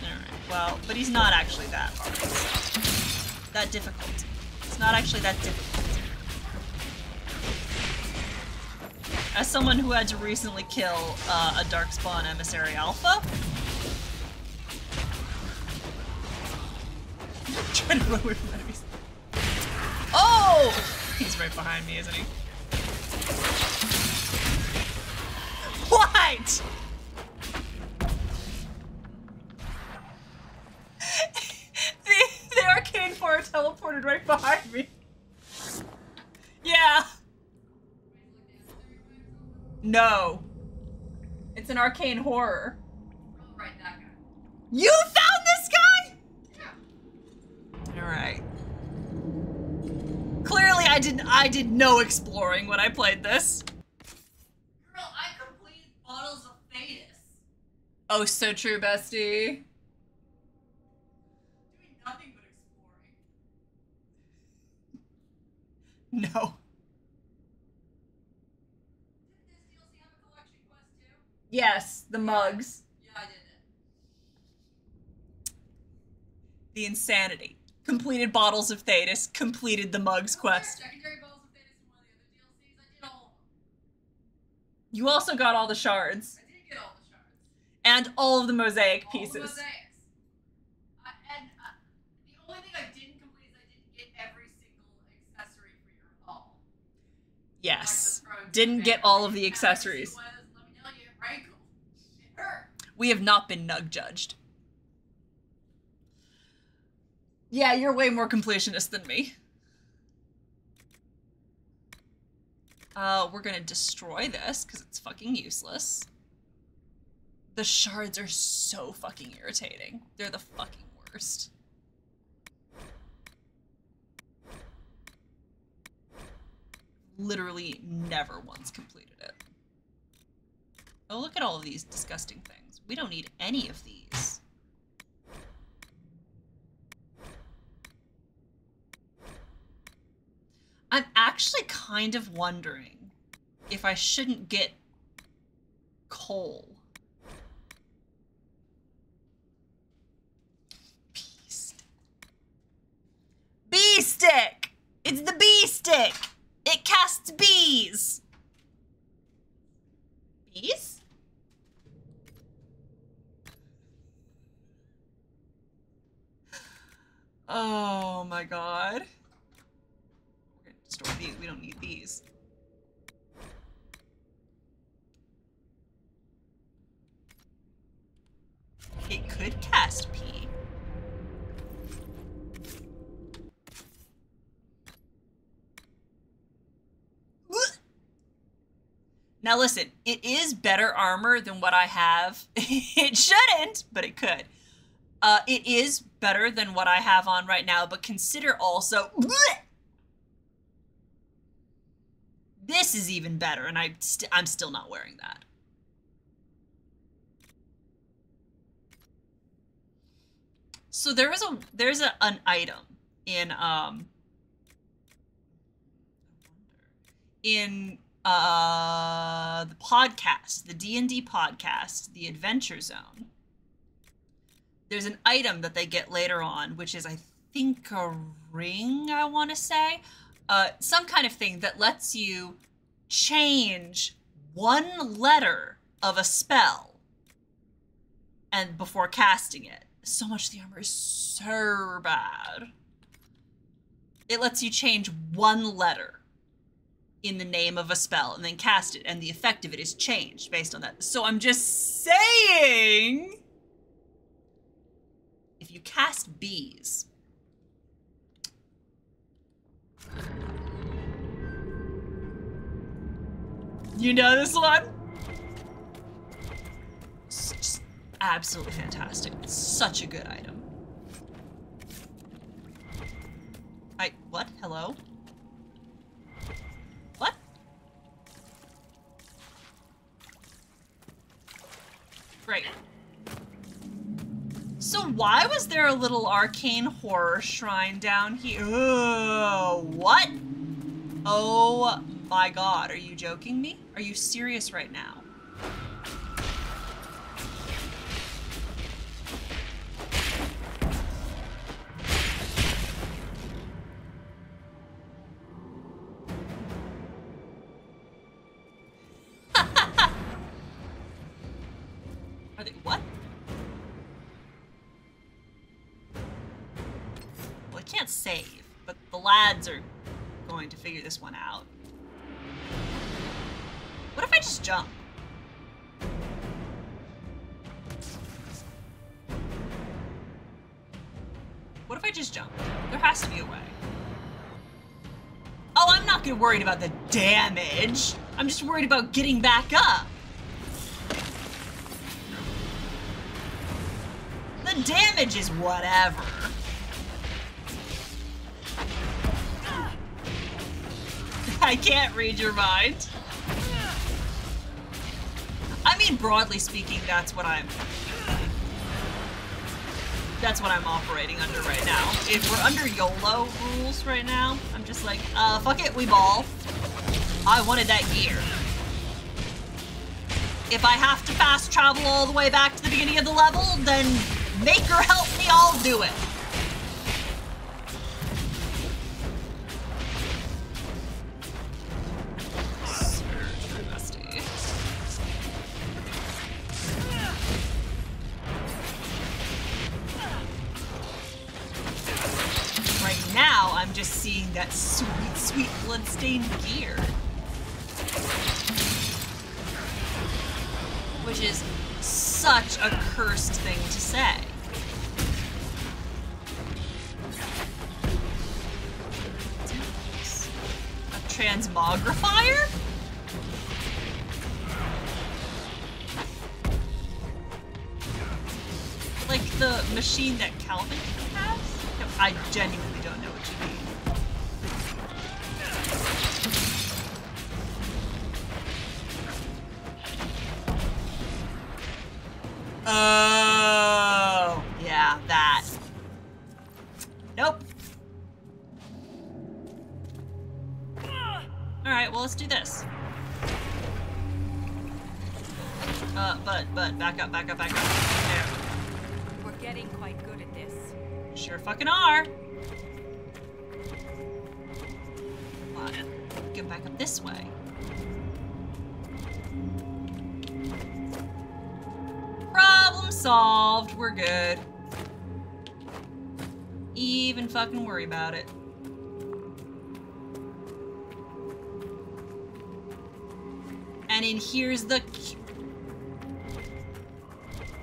Alright, well, but he's not actually that hard. That difficult. It's not actually that difficult. As someone who had to recently kill a Darkspawn Emissary Alpha, trying to run away from enemies. Oh! He's right behind me, isn't he? What? the arcane four teleported right behind me. Yeah. No. It's an arcane horror. Right, that guy. You found this guy? Yeah. Alright. Clearly I did no exploring when I played this. Girl, I completed Bottles of Thetis. Oh, so true, bestie. Doing nothing but exploring. No. Didn't this DLC have a collection quest too? Yes, the mugs. Yeah, I did it. The insanity. Completed Bottles of Thetis, completed the mugs quest. Secondary Bottles of Thetis in one of the other DLCs. I did all of them. You also got all the shards. I did get all the shards. And all of the mosaic All pieces. the mosaics. The only thing I didn't complete is I didn't get every single accessory for your hull. Yes. Didn't get all of the accessories. Let me tell you, it rankled. It hurt. We have not been nug judged. Yeah, you're way more completionist than me. We're gonna destroy this, because it's fucking useless. The shards are so fucking irritating. They're the fucking worst. Literally never once completed it. Oh, look at all of these disgusting things. We don't need any of these. actually kind of wondering if I shouldn't get coal. Bee stick. Bee stick! It's the bee stick! It casts bees! Bees? Oh my god. We're gonna store these. We don't need these. It could cast pee. Now listen, it is better armor than what I have. It shouldn't, but it could. It is better than what I have on right now, but consider also... This is even better, and I'm still not wearing that. So there's an item in the podcast, the D&D podcast, the Adventure Zone. There's an item that they get later on, which is, I think, a ring, I want to say. Some kind of thing that lets you change one letter of a spell and before casting it. So much of the armor is so bad. It lets you change one letter in the name of a spell and then cast it, and the effect of it is changed based on that. So I'm just saying, if you cast bees, you know this one? It's just absolutely fantastic. It's such a good item. What? Hello? What? Great. So why was there a little arcane horror shrine down here? Oh, what? Oh my god, are you joking me? Are you serious right now? Are they what? Well, I can't save, but the lads are going to figure this one out. What if I just jump? What if I just jump? There has to be a way. Oh, I'm not gonna worried about the damage. I'm just worried about getting back up. The damage is whatever. I can't read your mind. I mean, broadly speaking, that's what I'm operating under right now. If we're under YOLO rules right now, I'm just like, fuck it, we ball. I wanted that gear. If I have to fast travel all the way back to the beginning of the level, then make her help me, I'll do it. Now, I'm just seeing that sweet, sweet bloodstained gear. Which is such a cursed thing to say. A transmogrifier? Like the machine that Calvin has? I genuinely don't know what you mean. Oh, yeah, that. Nope. Alright, well, let's do this. But, back up. There. We're getting quite good at this. Sure fucking are. Come on, go back up this way. Problem solved. We're good. Even fucking worry about it. And in here's the...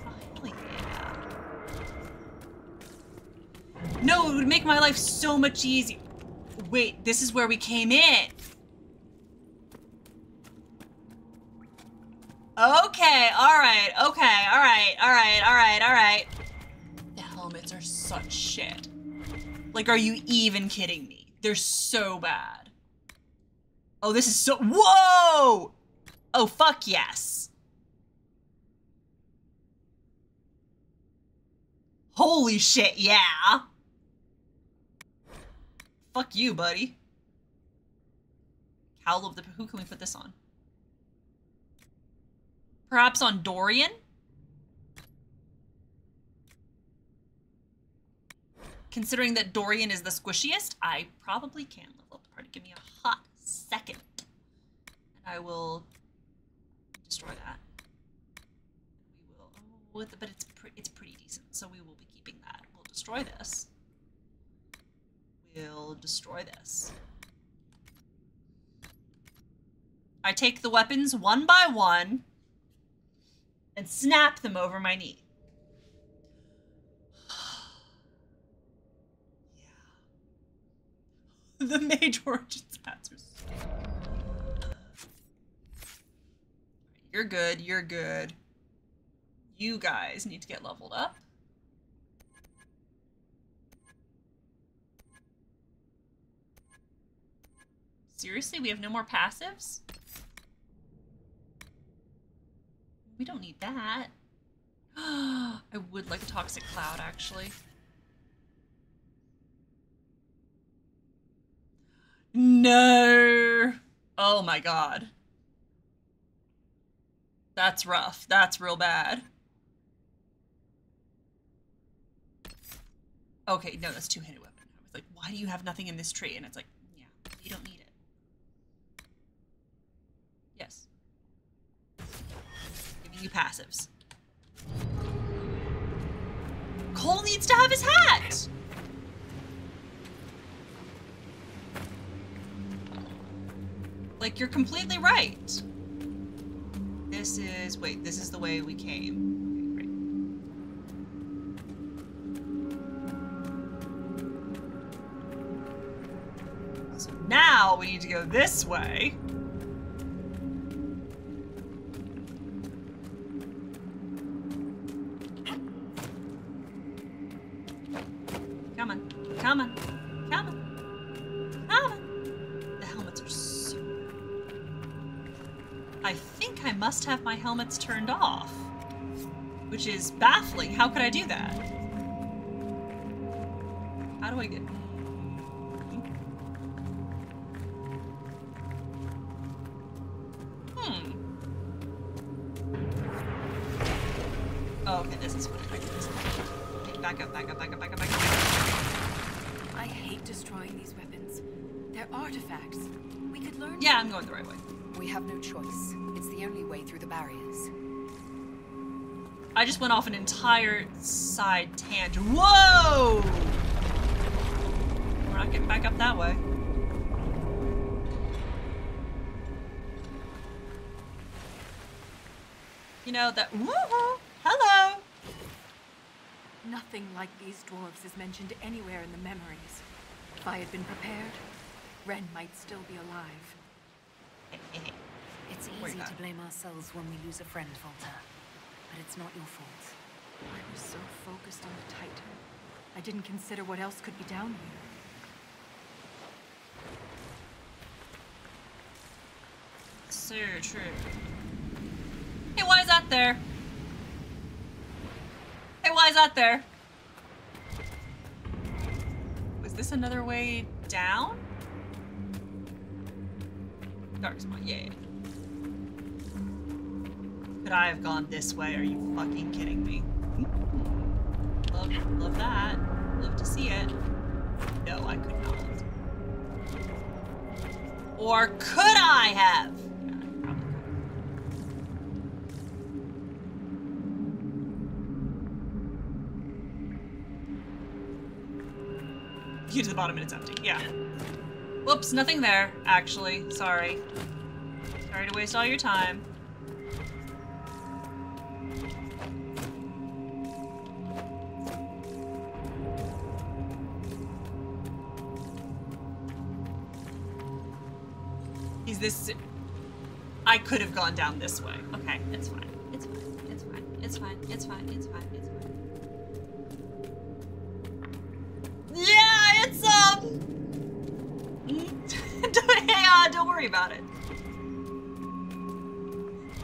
Finally. No, it would make my life so much easier. Wait, this is where we came in. Okay, alright, okay, alright. The helmets are such shit. Like, are you even kidding me? They're so bad. Oh, this is so- Whoa! Oh, fuck yes. Holy shit, yeah. Fuck you, buddy. Cowl of the- Who can we put this on? Perhaps on Dorian? Considering that Dorian is the squishiest, I probably can level up the party. Give me a hot second. And I will destroy that. We will, but it's pretty decent, so we will be keeping that. We'll destroy this. We'll destroy this. I take the weapons one by one and snap them over my knee. Yeah. The Mage Origin stats are so... You're good, you're good. You guys need to get leveled up. Seriously, we have no more passives? We don't need that. I would like a toxic cloud, actually. No! Oh my god. That's rough. That's real bad. Okay, no, that's two-handed weapon. I was like, why do you have nothing in this tree? And it's like, yeah, you don't need it. Yes. Giving you passives. Cole needs to have his hat! Like, you're completely right. This is... Wait, this is the way we came. Okay, great. So now we need to go this way. Come on. Come on. Come on. Come on. The helmets are so... I think I must have my helmets turned off. Which is baffling. How could I do that? How do I get... Oh, okay, this is what I do. Okay, back up, back up, back up, back up, back up. I hate destroying these weapons. They're artifacts. We could learn... Yeah, I'm going the right way. We have no choice. It's the only way through the barriers. I just went off an entire side tangent. Whoa! We're not getting back up that way. You know, that... Woohoo! Hello! Nothing like these dwarves is mentioned anywhere in the memories. If I had been prepared, Ren might still be alive. It's easy to blame ourselves when we lose a friend, Volta. But it's not your fault. I was so focused on the Titan. I didn't consider what else could be down here. So true. Hey, why is that there? Hey, why is that there? Was this another way down? Dark spot, yeah. Could I have gone this way? Are you fucking kidding me? Love that. Love to see it. No, I could not. Or could I have? Yeah, I probably could. You to the bottom and it's empty. Yeah. Whoops, nothing there, actually. Sorry. Sorry to waste all your time. Is this... I could have gone down this way. Okay, it's fine. It's fine. It's fine. It's fine. It's fine. It's fine. It's fine. Yeah, it's, hey, don't worry about it.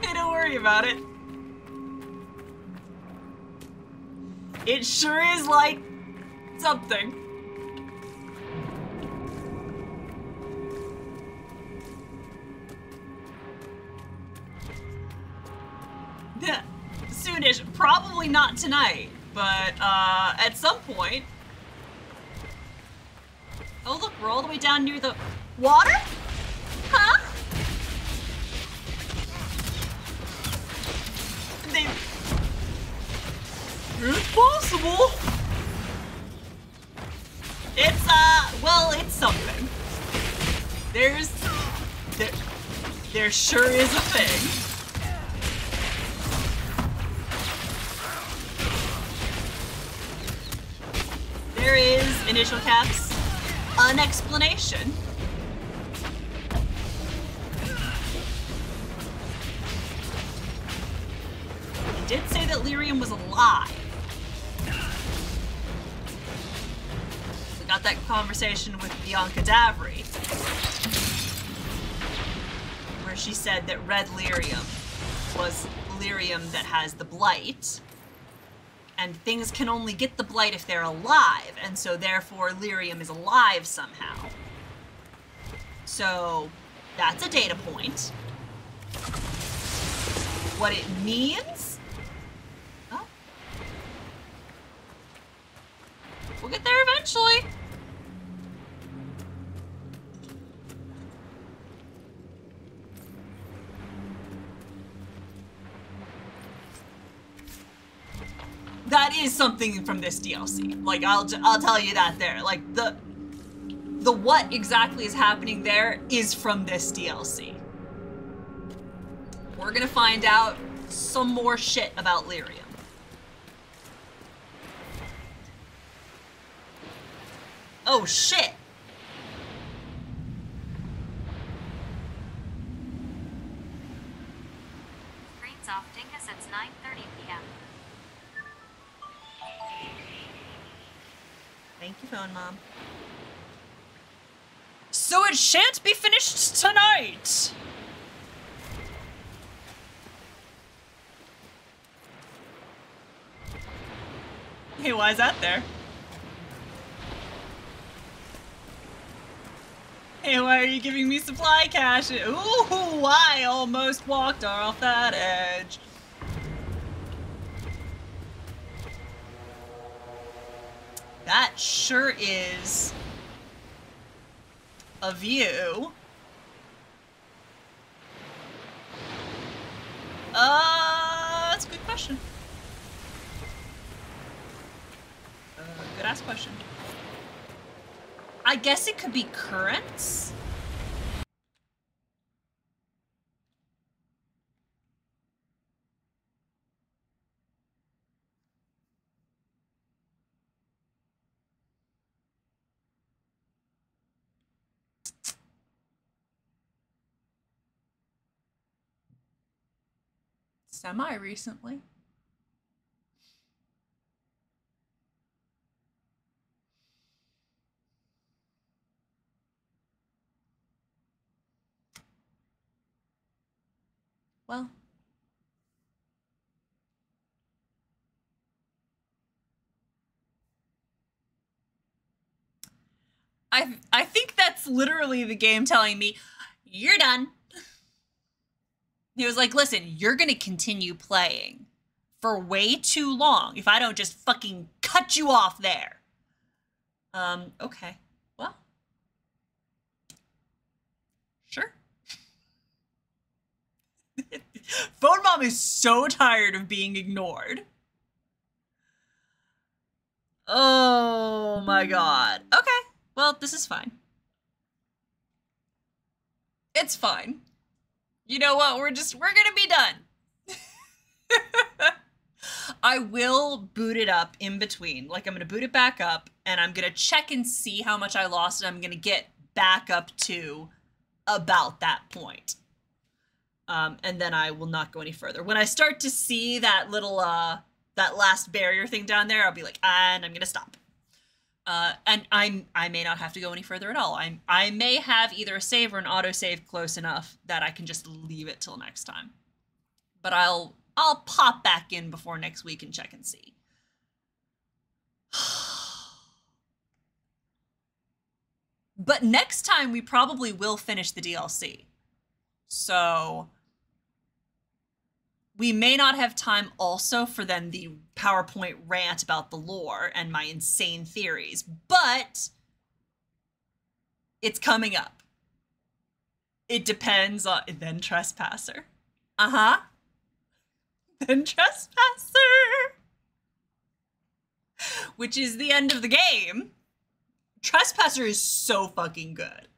Hey, don't worry about it. It sure is like something. Yeah, soonish. Probably not tonight, but at some point. Oh look, we're all the way down near the water? Huh? It's possible. It's, well, it's something. There sure is a thing. There is, initial caps, an explanation. He did say that lyrium was alive. We got that conversation with Bianca Davry, where she said that red lyrium was lyrium that has the blight. And things can only get the blight if they're alive, and so therefore lyrium is alive somehow. So that's a data point. What it means? Oh. We'll get there eventually. That is something from this DLC. Like, I'll tell you that there. Like, the what exactly is happening there is from this DLC. We're gonna find out some more shit about lyrium. Oh, shit. Screen's off. Dingus, it's 9:30 p.m. Thank you, phone mom. So it shan't be finished tonight! Hey, why is that there? Hey, why are you giving me supply cache? Ooh, I almost walked off that edge. That sure is a view. That's a good question. Good ass question. I guess it could be currents. Semi-recently. Well. I think that's literally the game telling me, you're done. He was like, listen, you're going to continue playing for way too long if I don't just fucking cut you off there. Okay. Well. Sure. Phone Mom is so tired of being ignored. Oh my god. Okay. Well, this is fine. It's fine. You know what? We're gonna be done. I will boot it up in between. Like, I'm gonna boot it back up and I'm gonna check and see how much I lost, and I'm gonna get back up to about that point. And then I will not go any further. When I start to see that little, that last barrier thing down there, I'll be like, and I'm gonna stop. And I may not have to go any further at all. I may have either a save or an autosave close enough that I can just leave it till next time. But I'll pop back in before next week and check and see. But next time we probably will finish the DLC. So we may not have time also for then the PowerPoint rant about the lore and my insane theories, but it's coming up. It depends on, then Trespasser. Uh-huh. Then Trespasser. Which is the end of the game. Trespasser is so fucking good.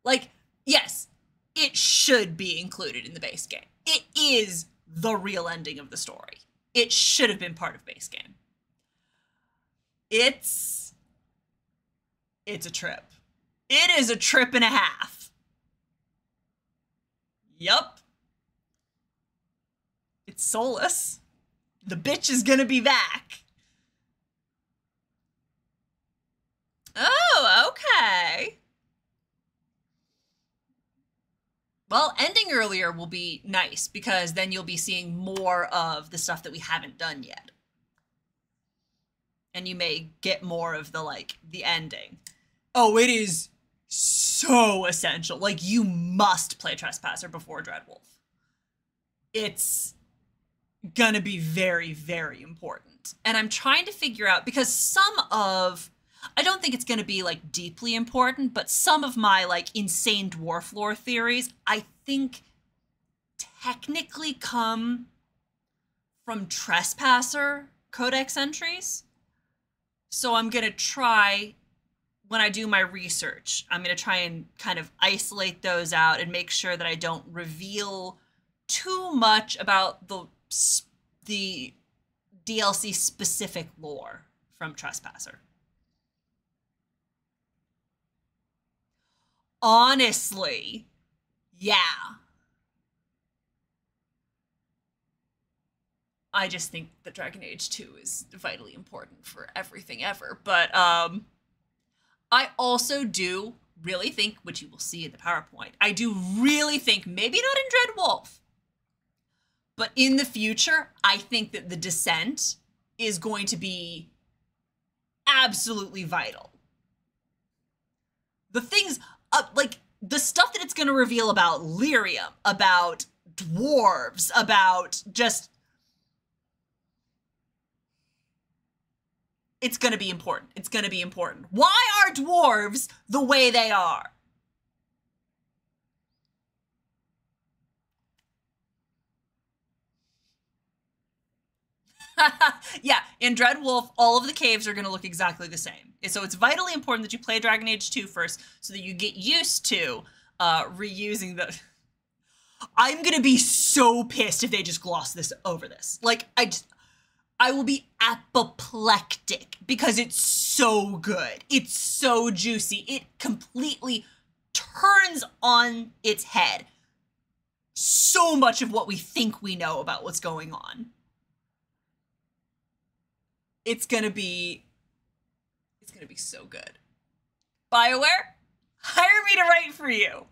Like, yes, it should be included in the base game. It is the real ending of the story. It should have been part of base game. It's a trip. It is a trip and a half. Yup. It's Solus. The bitch is gonna be back. Oh, okay. Well, ending earlier will be nice because then you'll be seeing more of the stuff that we haven't done yet. And you may get more of the, like, the ending. Oh, it is so essential. Like, you must play Trespasser before Dreadwolf. It's gonna be very, very important. And I'm trying to figure out, because some of, I don't think it's going to be, like, deeply important, but some of my, like, insane dwarf lore theories, I think, technically come from Trespasser codex entries. So I'm going to try, when I do my research, I'm going to try and kind of isolate those out and make sure that I don't reveal too much about the DLC-specific lore from Trespasser. Honestly, yeah. I just think that Dragon Age 2 is vitally important for everything ever. But I also do really think, which you will see in the PowerPoint, I do really think, maybe not in Dreadwolf, but in the future, I think that the Descent is going to be absolutely vital. The things... like, the stuff that it's going to reveal about lyrium, about dwarves, about just... It's going to be important. It's going to be important. Why are dwarves the way they are? Yeah, in Dreadwolf, all of the caves are going to look exactly the same. So it's vitally important that you play Dragon Age 2 first so that you get used to reusing the... I'm going to be so pissed if they just gloss this over this. Like, I will be apoplectic because it's so good. It's so juicy. It completely turns on its head so much of what we think we know about what's going on. It's gonna be so good. BioWare, hire me to write for you.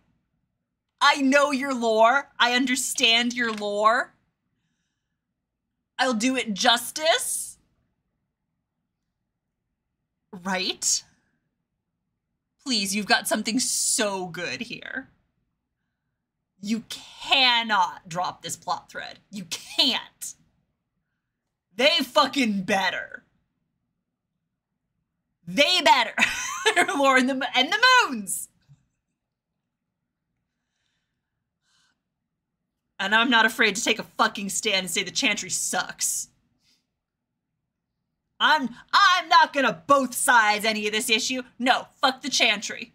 I know your lore. I understand your lore. I'll do it justice. Right? Please, you've got something so good here. You cannot drop this plot thread. You can't. They fucking better. They better. Lore and the Moons. And I'm not afraid to take a fucking stand and say the Chantry sucks. I'm not gonna both sides any of this issue. No, fuck the Chantry.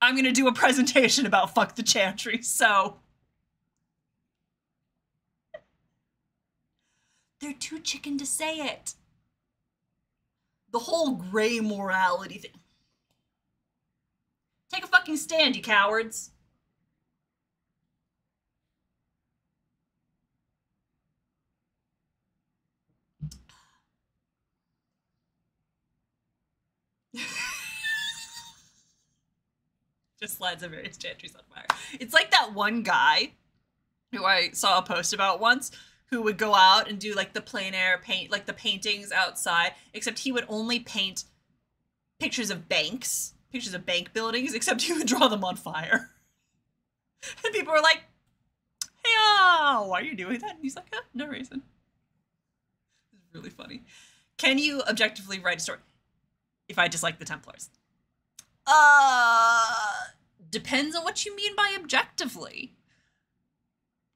I'm gonna do a presentation about fuck the Chantry, so. They're too chicken to say it. The whole gray morality thing. Take a fucking stand, you cowards. Just slides of various Chantries on fire. It's like that one guy who I saw a post about once who would go out and do like the plein air paint, like the paintings outside, except he would only paint pictures of banks, pictures of bank buildings, except he would draw them on fire. And people were like, hey, why are you doing that? And he's like, no reason. It's really funny. Can you objectively write a story? If I dislike the Templars. Depends on what you mean by objectively.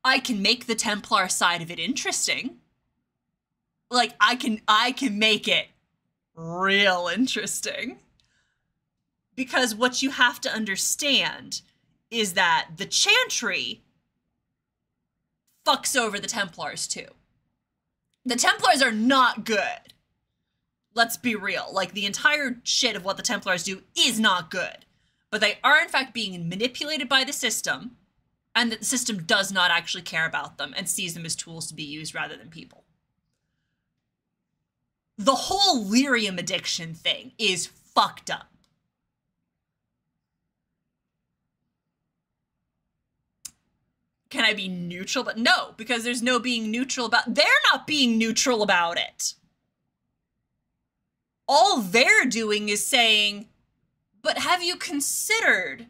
I can make the Templar side of it interesting. Like, I can make it real interesting. Because what you have to understand is that the Chantry fucks over the Templars too. The Templars are not good. Let's be real. Like, the entire shit of what the Templars do is not good. But they are, in fact, being manipulated by the system, and that the system does not actually care about them and sees them as tools to be used rather than people. The whole lyrium addiction thing is fucked up. Can I be neutral? But no, because there's no being neutral about... They're not being neutral about it. All they're doing is saying, but have you considered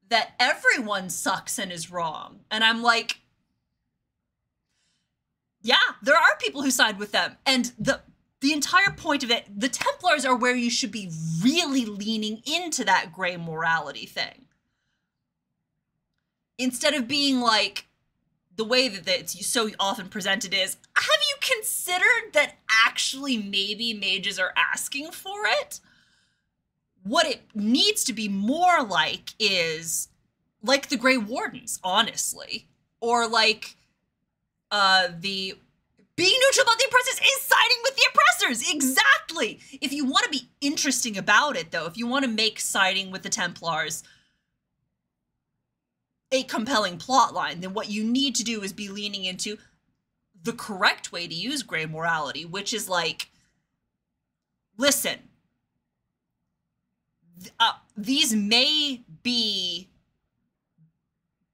that everyone sucks and is wrong? And I'm like, yeah, there are people who side with them. And the entire point of it, the Templars are where you should be really leaning into that gray morality thing. Instead of being like, the way that it's so often presented is, have you considered that actually maybe mages are asking for it? What it needs to be more like is like the Grey Wardens, honestly. Or like the being neutral about the oppressors is siding with the oppressors. Exactly. If you want to be interesting about it, though, if you want to make siding with the Templars a compelling plot line, then what you need to do is be leaning into the correct way to use gray morality, which is like, listen, these may be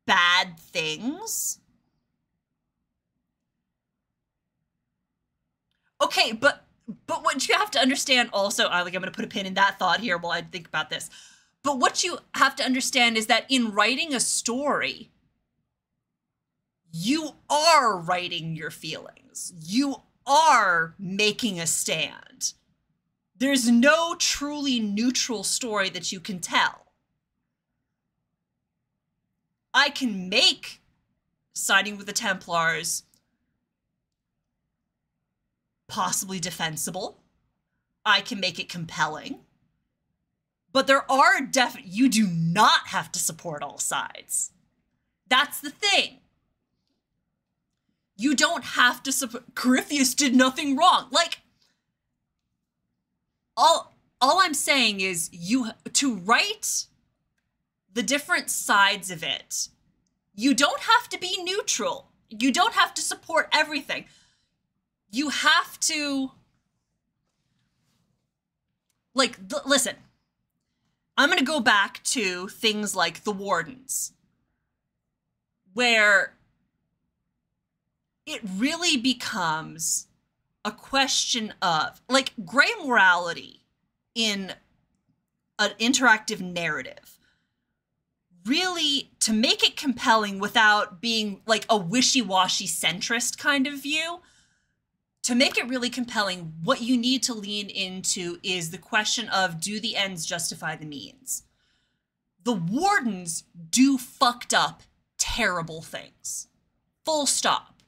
bad things. Okay, but what you have to understand also, I'm going to put a pin in that thought here while I think about this. But what you have to understand is that in writing a story, you are writing your feelings. You are making a stand. There's no truly neutral story that you can tell. I can make siding with the Templars possibly defensible. I can make it compelling. But there are you do not have to support all sides. That's the thing. You don't have to support. Corypheus did nothing wrong. Like, all I'm saying is to write the different sides of it, you don't have to be neutral. You don't have to support everything. You have to, like, listen. I'm going to go back to things like the Wardens, where it really becomes a question of, like, gray morality in an interactive narrative. really, to make it compelling without being like a wishy-washy centrist kind of view, to make it really compelling, what you need to lean into is the question of, do the ends justify the means? The Wardens do fucked up, terrible things. Full stop.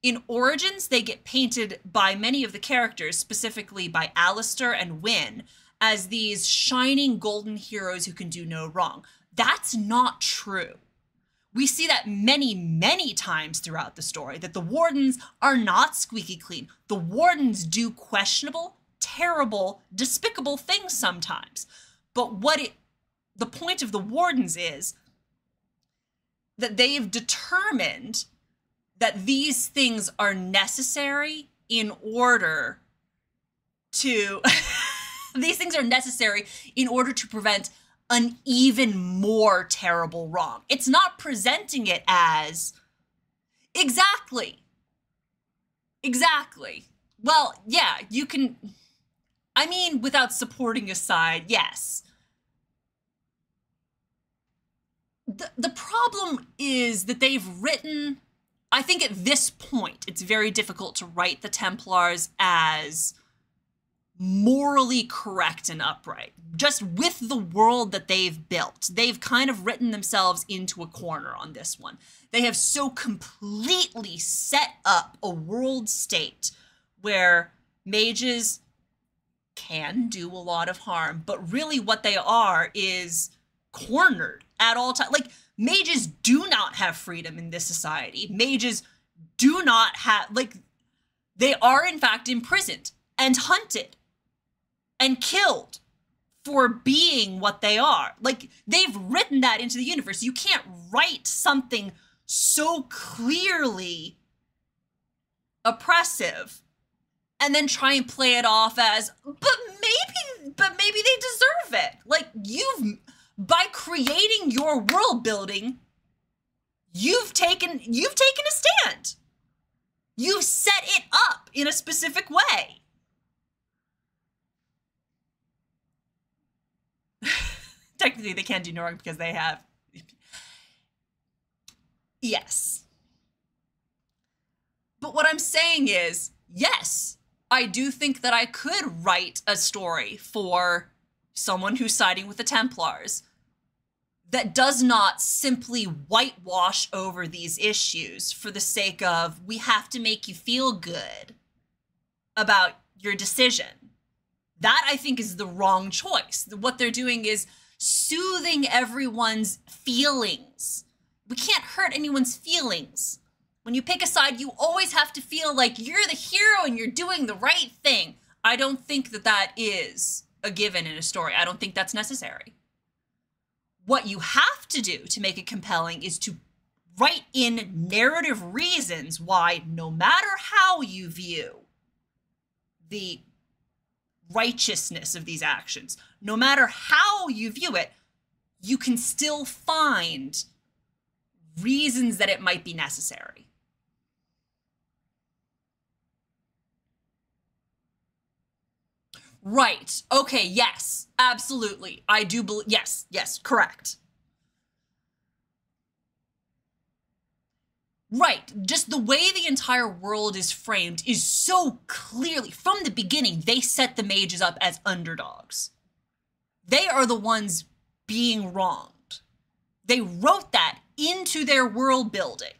In Origins, they get painted by many of the characters, specifically by Alistair and Wynne, as these shining golden heroes who can do no wrong. That's not true. We see that many, many times throughout the story, that the Wardens are not squeaky clean. The Wardens do questionable, terrible, despicable things sometimes. But the point of the Wardens is that they've determined that these things are necessary in order to these things are necessary in order to prevent an even more terrible wrong. It's not presenting it as exactly. Well, yeah, you can, I mean, without supporting a side, yes. The problem is that they've written, I think at this point, it's very difficult to write the Templars as morally correct and upright. Just with the world that they've built, they've kind of written themselves into a corner on this one. They have so completely set up a world state where mages can do a lot of harm, but really what they are is cornered at all times. Like, mages do not have freedom in this society. Mages do not have, like, they are in fact imprisoned and hunted and killed for being what they are. Like, they've written that into the universe. You can't write something so clearly oppressive and then try and play it off as, but maybe they deserve it. Like, by creating your world building, you've taken a stand. You've set it up in a specific way. Technically, they can't do no wrong because they have. Yes. But what I'm saying is, yes, I do think that I could write a story for someone who's siding with the Templars that does not simply whitewash over these issues for the sake of, we have to make you feel good about your decision. That, I think, is the wrong choice. What they're doing is soothing everyone's feelings. We can't hurt anyone's feelings. When you pick a side, you always have to feel like you're the hero and you're doing the right thing. I don't think that that is a given in a story. I don't think that's necessary. What you have to do to make it compelling is to write in narrative reasons why, no matter how you view the righteousness of these actions, no matter how you view it, you can still find reasons that it might be necessary. Right. Okay, yes, absolutely. I do believe, yes, correct. Right, just the way the entire world is framed is so clearly, from the beginning, they set the mages up as underdogs. They are the ones being wronged. They wrote that into their world building.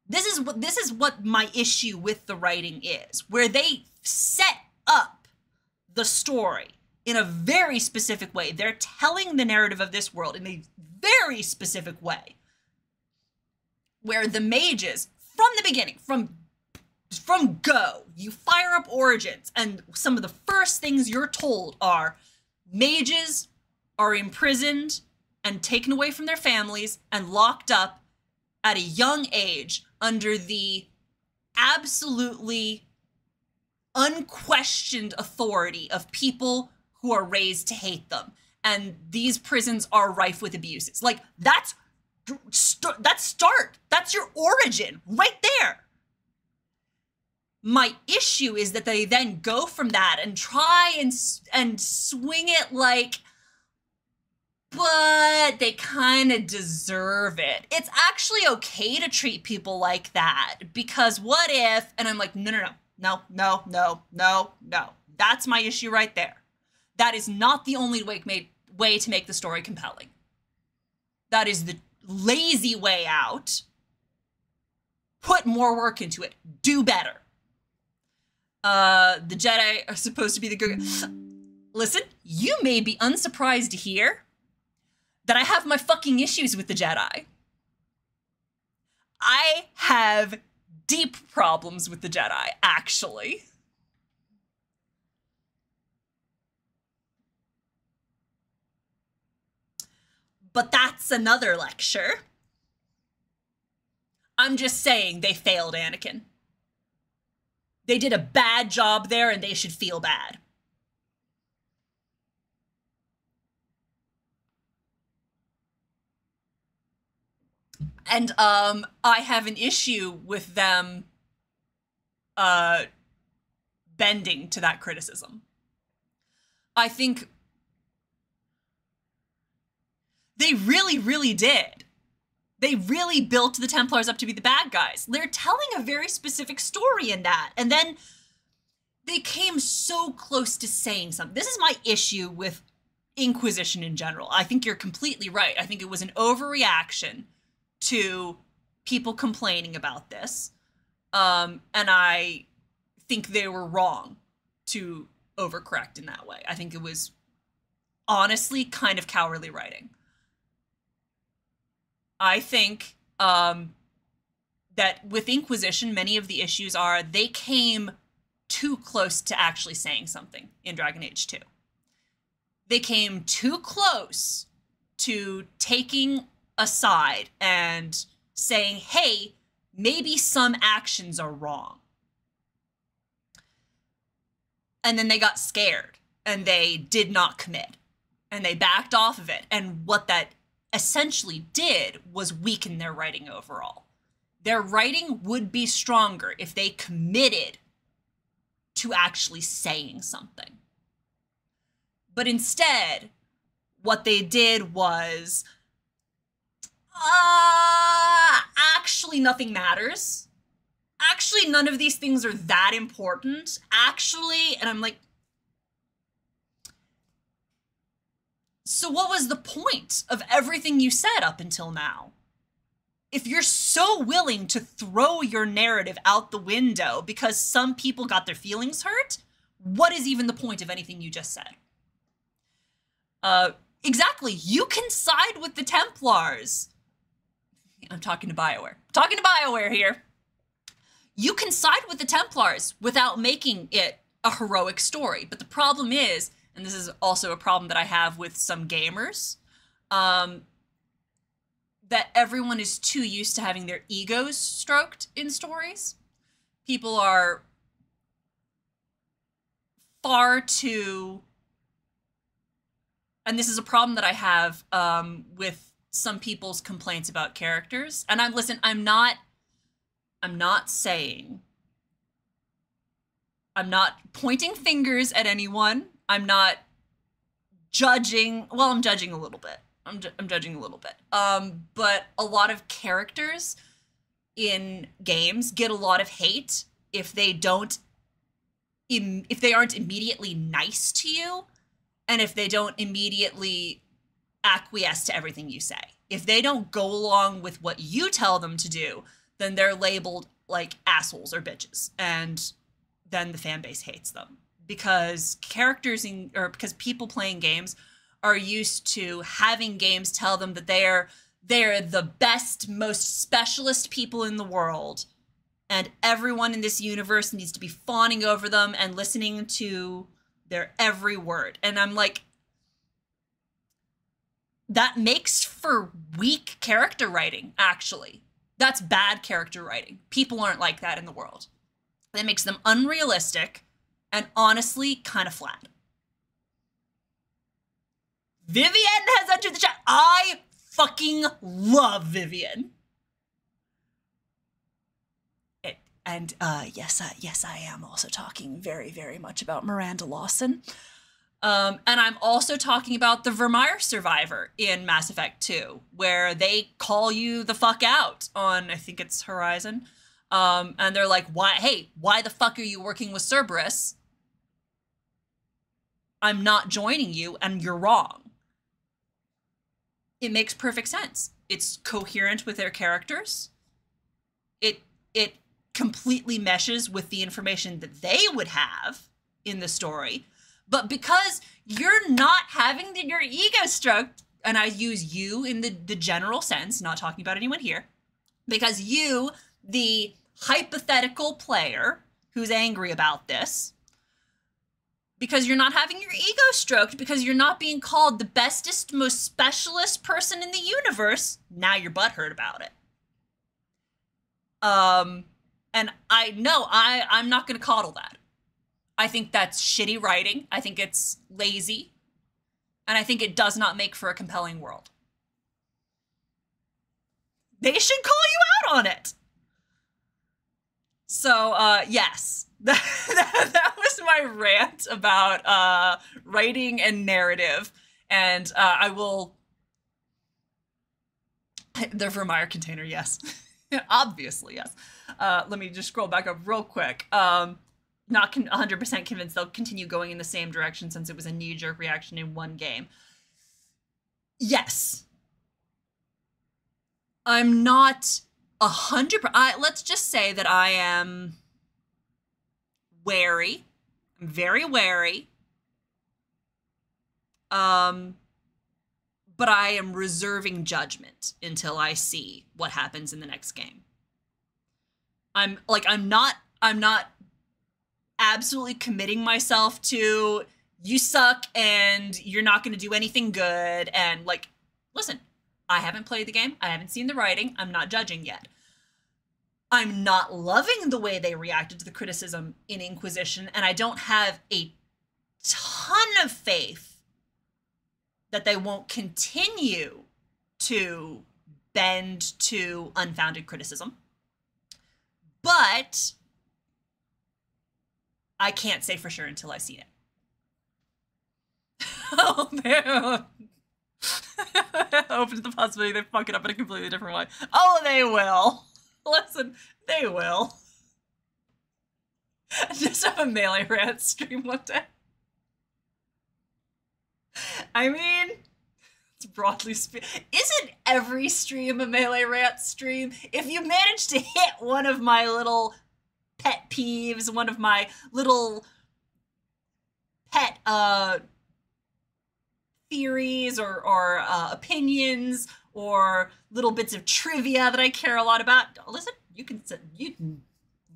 This is what my issue with the writing is, where they set up the story in a very specific way. They're telling the narrative of this world in a very specific way, where the mages, from the beginning, from go, you fire up Origins, and some of the first things you're told are mages are imprisoned and taken away from their families and locked up at a young age under the absolutely unquestioned authority of people who are raised to hate them. And these prisons are rife with abuses. Like, that's your origin right there. My issue is that they then go from that and try and swing it like, but they kind of deserve it. It's actually okay to treat people like that, because what if, and I'm like, no. That's my issue right there. That is not the only way to make the story compelling. That is the lazy way out. Put more work into it. Do better. The Jedi are supposed to be the good. Listen, you may be unsurprised to hear that I have my fucking issues with the Jedi. I have deep problems with the Jedi, actually. But that's another lecture. I'm just saying they failed Anakin. They did a bad job there and they should feel bad. And I have an issue with them bending to that criticism. I think they really, really did. They really built the Templars up to be the bad guys. They're telling a very specific story in that. And then they came so close to saying something. This is my issue with Inquisition in general. I think you're completely right. I think it was an overreaction to people complaining about this. And I think they were wrong to overcorrect in that way. I think it was honestly kind of cowardly writing. I think that with Inquisition, many of the issues are they came too close to actually saying something in Dragon Age 2. They came too close to taking a side and saying, hey, maybe some actions are wrong. And then they got scared and they did not commit and they backed off of it. And what that essentially did was weaken their writing overall. Their writing would be stronger if they committed to actually saying something. But instead, what they did was, actually nothing matters. Actually, none of these things are that important. Actually, and I'm like, so what was the point of everything you said up until now? If you're so willing to throw your narrative out the window because some people got their feelings hurt, what is even the point of anything you just said? Exactly. You can side with the Templars. I'm talking to BioWare. I'm talking to BioWare here. You can side with the Templars without making it a heroic story. But the problem is, and this is also a problem that I have with some gamers, that everyone is too used to having their egos stroked in stories. People are far too, and this is a problem that I have with some people's complaints about characters. And I'm not pointing fingers at anyone. I'm not judging. Well, I'm judging a little bit. I'm judging a little bit. But a lot of characters in games get a lot of hate if they aren't immediately nice to you, and if they don't immediately acquiesce to everything you say. If they don't go along with what you tell them to do, then they're labeled like assholes or bitches, and then the fan base hates them because because people playing games are used to having games tell them that they're the best, most specialist people in the world, and everyone in this universe needs to be fawning over them and listening to their every word. And I'm like, that makes for weak character writing, actually. That's bad character writing. People aren't like that in the world. That makes them unrealistic and honestly kind of flat. Vivian has entered the chat. I fucking love Vivian. Yes, I am also talking very, very much about Miranda Lawson. And I'm also talking about the Vermeer survivor in Mass Effect 2, where they call you the fuck out on, I think it's Horizon. And they're like, why the fuck are you working with Cerberus? I'm not joining you, and you're wrong. It makes perfect sense. It's coherent with their characters. It completely meshes with the information that they would have in the story. But because you're not having your ego stroked, and I use you in the general sense, not talking about anyone here, because you, the hypothetical player who's angry about this, because you're not having your ego stroked, because you're not being called the bestest, most specialist person in the universe, now you're butthurt about it. And I'm not going to coddle that. I think that's shitty writing. I think it's lazy. And I think it does not make for a compelling world. They should call you out on it. So, yes. That was my rant about writing and narrative. And I will... The Vermeer container, yes. Obviously, yes. Let me just scroll back up real quick. Not 100% convinced they'll continue going in the same direction since it was a knee-jerk reaction in one game. Yes. I'm not 100%. Let's just say that I am wary. I'm very wary. But I am reserving judgment until I see what happens in the next game. I'm not absolutely committing myself to you suck and you're not going to do anything good. And like, listen, I haven't played the game. I haven't seen the writing. I'm not judging yet. I'm not loving the way they reacted to the criticism in Inquisition. And I don't have a ton of faith that they won't continue to bend to unfounded criticism. But I can't say for sure until I see it. Oh, man. Open to the possibility they fuck it up in a completely different way. Oh, they will. Listen, they will. Just have a Melee Rant stream one day. I mean, it's broadly speaking. Isn't every stream a Melee Rant stream? If you manage to hit one of my little pet peeves, one of my little pet theories or opinions or little bits of trivia that I care a lot about, listen, you can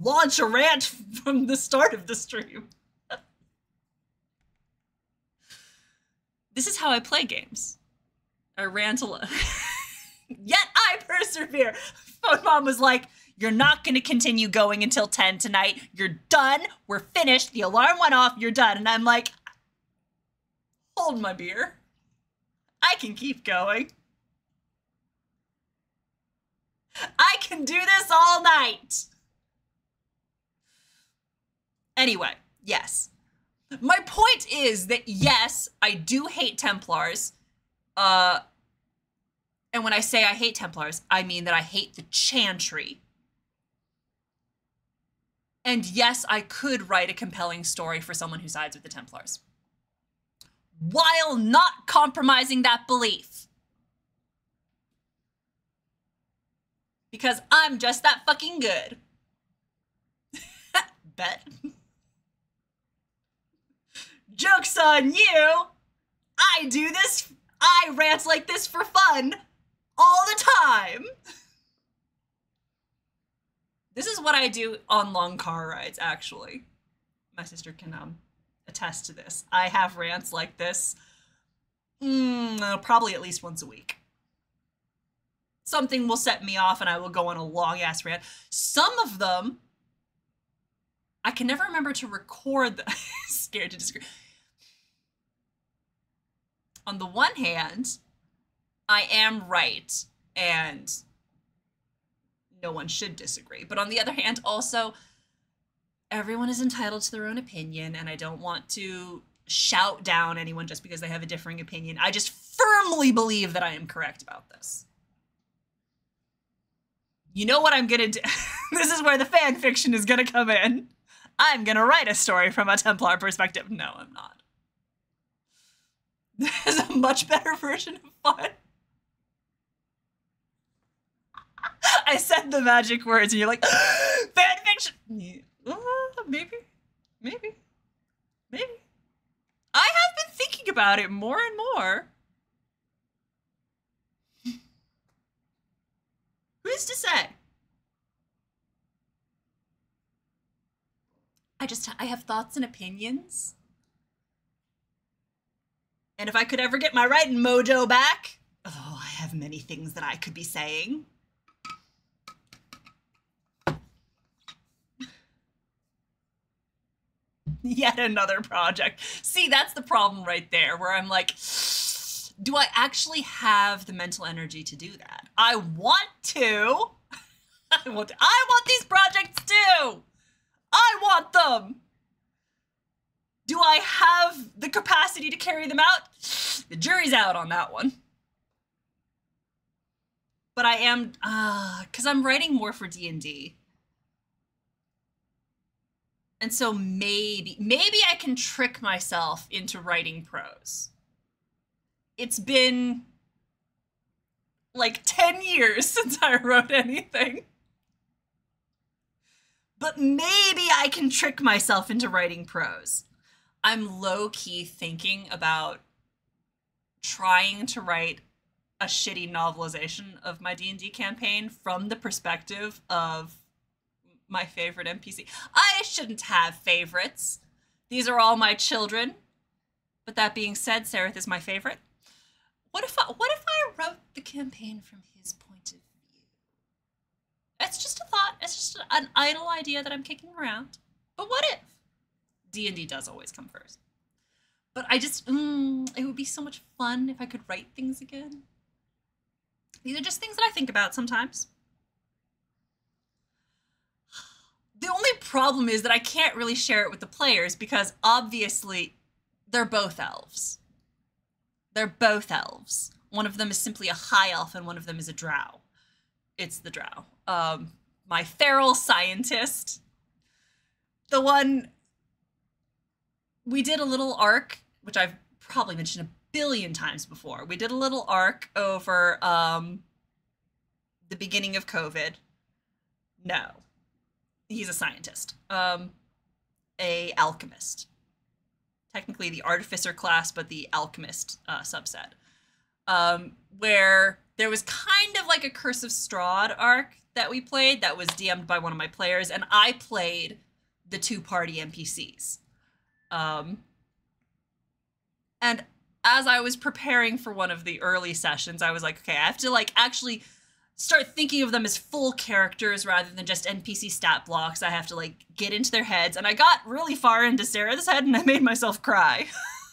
launch a rant from the start of the stream. This is how I play games. I rant a lot. Yet I persevere. Phone Mom was like, you're not going to continue going until 10 tonight. You're done. We're finished. The alarm went off. You're done. And I'm like, hold my beer. I can keep going. I can do this all night. Anyway, yes. My point is that, yes, I do hate Templars. And when I say I hate Templars, I mean that I hate the Chantry. And yes, I could write a compelling story for someone who sides with the Templars, while not compromising that belief. Because I'm just that fucking good. Bet. Joke's on you! I rant like this for fun all the time. This is what I do on long car rides, actually. My sister can attest to this. I have rants like this probably at least once a week. Something will set me off and I will go on a long-ass rant. Some of them, I can never remember to record them. Scared to disagree. On the one hand, I am right, and no one should disagree. But on the other hand, also, everyone is entitled to their own opinion, and I don't want to shout down anyone just because they have a differing opinion. I just firmly believe that I am correct about this. You know what I'm gonna do? This is where the fan fiction is gonna come in. I'm gonna write a story from a Templar perspective. No, I'm not. There's a much better version of fun. I said the magic words and you're like, fan fiction. Maybe. I have been thinking about it more and more. Who's to say? I have thoughts and opinions. And if I could ever get my writing mojo back, oh, I have many things that I could be saying. Yet another project. See, that's the problem right there, where I'm like, do I actually have the mental energy to do that? I want to. I want these projects too. I want them. Do I have the capacity to carry them out? The jury's out on that one. But I am, because I'm writing more for D&D. And so maybe I can trick myself into writing prose. It's been like 10 years since I wrote anything. But maybe I can trick myself into writing prose. I'm low-key thinking about trying to write a shitty novelization of my D&D campaign from the perspective of my favorite NPC. I shouldn't have favorites. These are all my children. But that being said, Sereth is my favorite. What if I wrote the campaign from his point of view? It's just a thought. It's just an idle idea that I'm kicking around. But what if? D&D does always come first. But I just, it would be so much fun if I could write things again. These are just things that I think about sometimes. The only problem is that I can't really share it with the players because obviously they're both elves. They're both elves. One of them is simply a high elf and one of them is a drow. It's the drow. My feral scientist. The one... We did a little arc, which I've probably mentioned a billion times before. We did a little arc over the beginning of COVID. No. He's a scientist. A alchemist. Technically the artificer class, but the alchemist subset. Where there was kind of like a Curse of Strahd arc that we played that was DM'd by one of my players, and I played the two-party NPCs. And as I was preparing for one of the early sessions, I was like, okay, I have to like actually start thinking of them as full characters rather than just NPC stat blocks. I have to like get into their heads, and I got really far into Sarah's head and I made myself cry.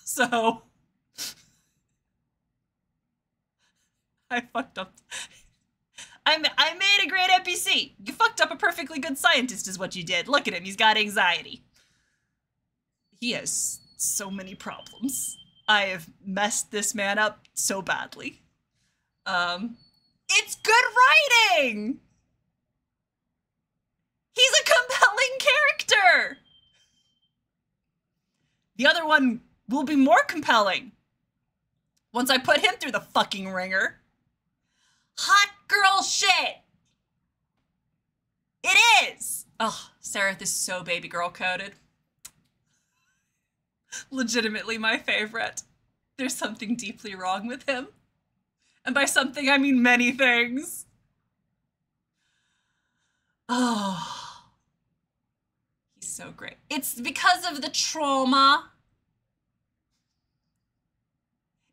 So I fucked up. I made a great NPC. You fucked up a perfectly good scientist is what you did. Look at him, he's got anxiety. He has so many problems. I have messed this man up so badly. It's good writing! He's a compelling character! The other one will be more compelling once I put him through the fucking ringer. Hot girl shit! It is! Oh, Sereth is so baby girl coded. Legitimately my favorite. There's something deeply wrong with him. And by something, I mean many things. Oh. He's so great. It's because of the trauma.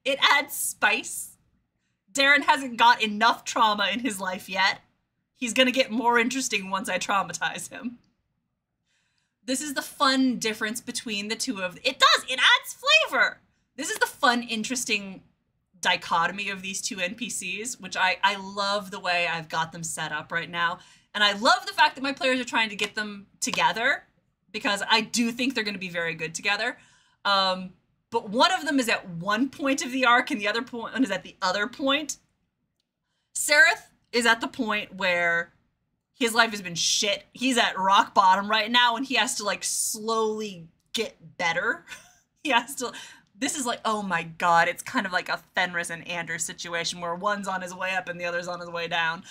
It adds spice. Darren hasn't got enough trauma in his life yet. He's gonna get more interesting once I traumatize him. This is the fun difference between the two of... It adds flavor! This is the fun, interesting dichotomy of these two NPCs, which I love the way I've got them set up right now. And I love the fact that my players are trying to get them together, because I do think they're going to be very good together. but one of them is at one point of the arc and the other point is at the other point. Sereth is at the point where his life has been shit. He's at rock bottom right now and he has to like slowly get better. He has to, this is like, oh my God, it's kind of like a Fenris and Anders situation where one's on his way up and the other's on his way down.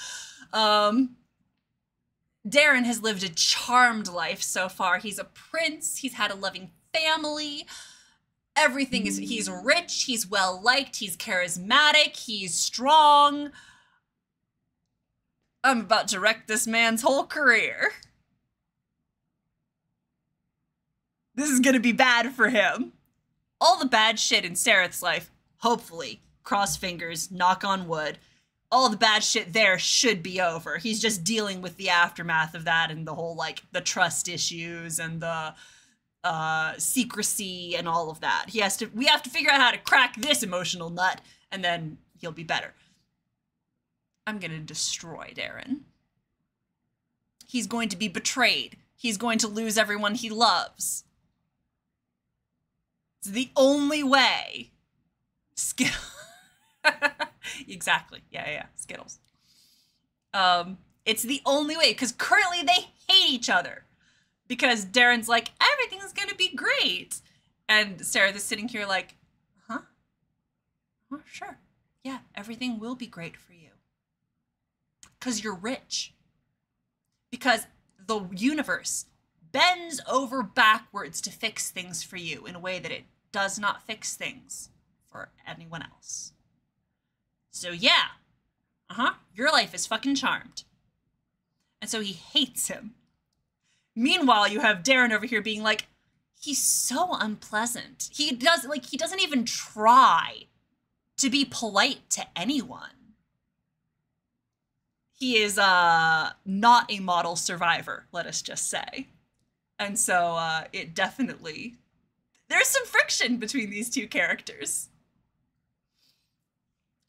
Darren has lived a charmed life so far. He's a prince. He's had a loving family. Everything is, he's rich. He's well liked. He's charismatic. He's strong. I'm about to wreck this man's whole career. This is gonna be bad for him. All the bad shit in Sereth's life, hopefully, cross fingers, knock on wood, all the bad shit there should be over. He's just dealing with the aftermath of that and the whole, like, the trust issues and the secrecy and all of that. We have to figure out how to crack this emotional nut, and then he'll be better. I'm gonna destroy Darren. He's going to be betrayed. He's going to lose everyone he loves. It's the only way. Exactly. Yeah. Skittles. It's the only way, because currently they hate each other. Because Darren's like, everything's gonna be great. And Sereth is sitting here like, huh? Oh, sure. Yeah, everything will be great for you. Because you're rich. Because the universe bends over backwards to fix things for you in a way that it does not fix things for anyone else. So yeah, your life is fucking charmed. And so he hates him. Meanwhile, you have Darren over here being like, he's so unpleasant. He doesn't even try to be polite to anyone. He is not a model survivor, let us just say. And so it definitely, there's some friction between these two characters.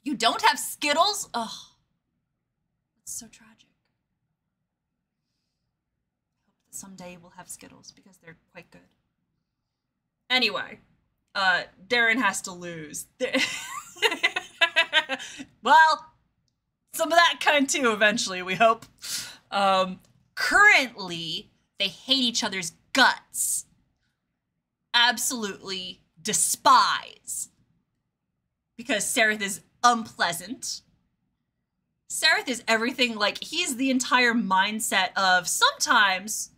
You don't have Skittles? Oh, it's so tragic. I hope that someday we'll have Skittles because they're quite good. Anyway, Darren has to lose. Well, some of that kind too, eventually, we hope. Currently, they hate each other's guts. Absolutely despise. Because Sereth is unpleasant. Sereth is everything, like, he's the entire mindset of sometimes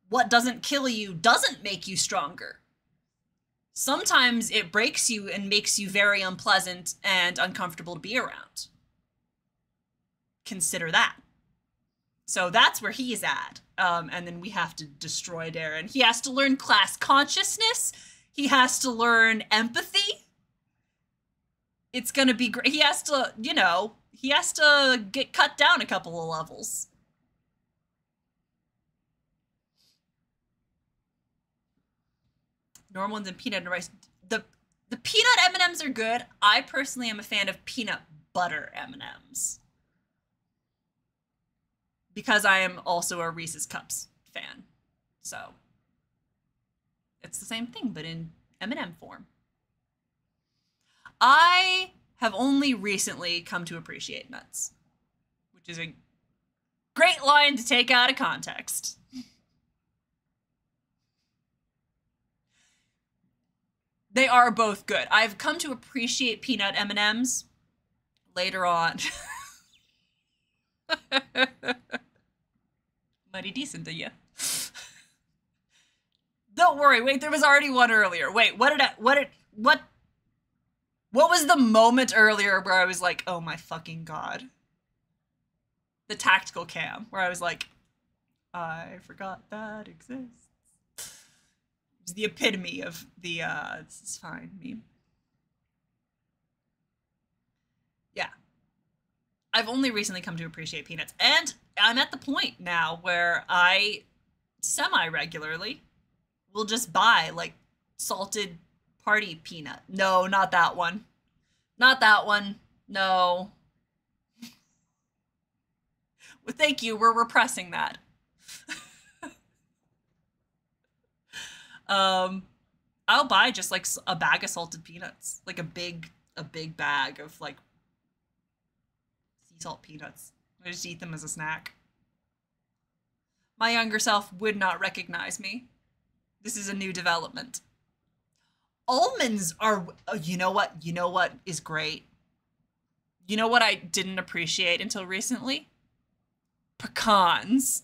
what doesn't kill you doesn't make you stronger. Sometimes it breaks you and makes you very unpleasant and uncomfortable to be around. Consider that. So that's where he's at. And then we have to destroy Darren. He has to learn class consciousness. He has to learn empathy. It's gonna be great. He has to, he has to get cut down a couple of levels. Normal ones and peanut and rice. The peanut M&Ms are good. I personally am a fan of peanut butter M&Ms. Because I am also a Reese's Cups fan. So, it's the same thing, but in M&M form. I have only recently come to appreciate nuts, which is a great line to take out of context. They are both good. I've come to appreciate peanut M&Ms later on. Mighty decent of you. Don't worry, wait, there was already one earlier. Wait, what was the moment earlier where I was like, oh my fucking God? The tactical cam, where I was like, I forgot that exists. It was the epitome of the, this is fine meme. Yeah. I've only recently come to appreciate peanuts, and I'm at the point now where I semi-regularly will just buy, like, salted party peanut. No, not that one. Not that one. No. Well, thank you. We're repressing that. I'll buy just like a bag of salted peanuts, like a big bag of like sea salt peanuts. I just eat them as a snack. My younger self would not recognize me. This is a new development. Almonds are, you know what is great? You know what I didn't appreciate until recently? Pecans.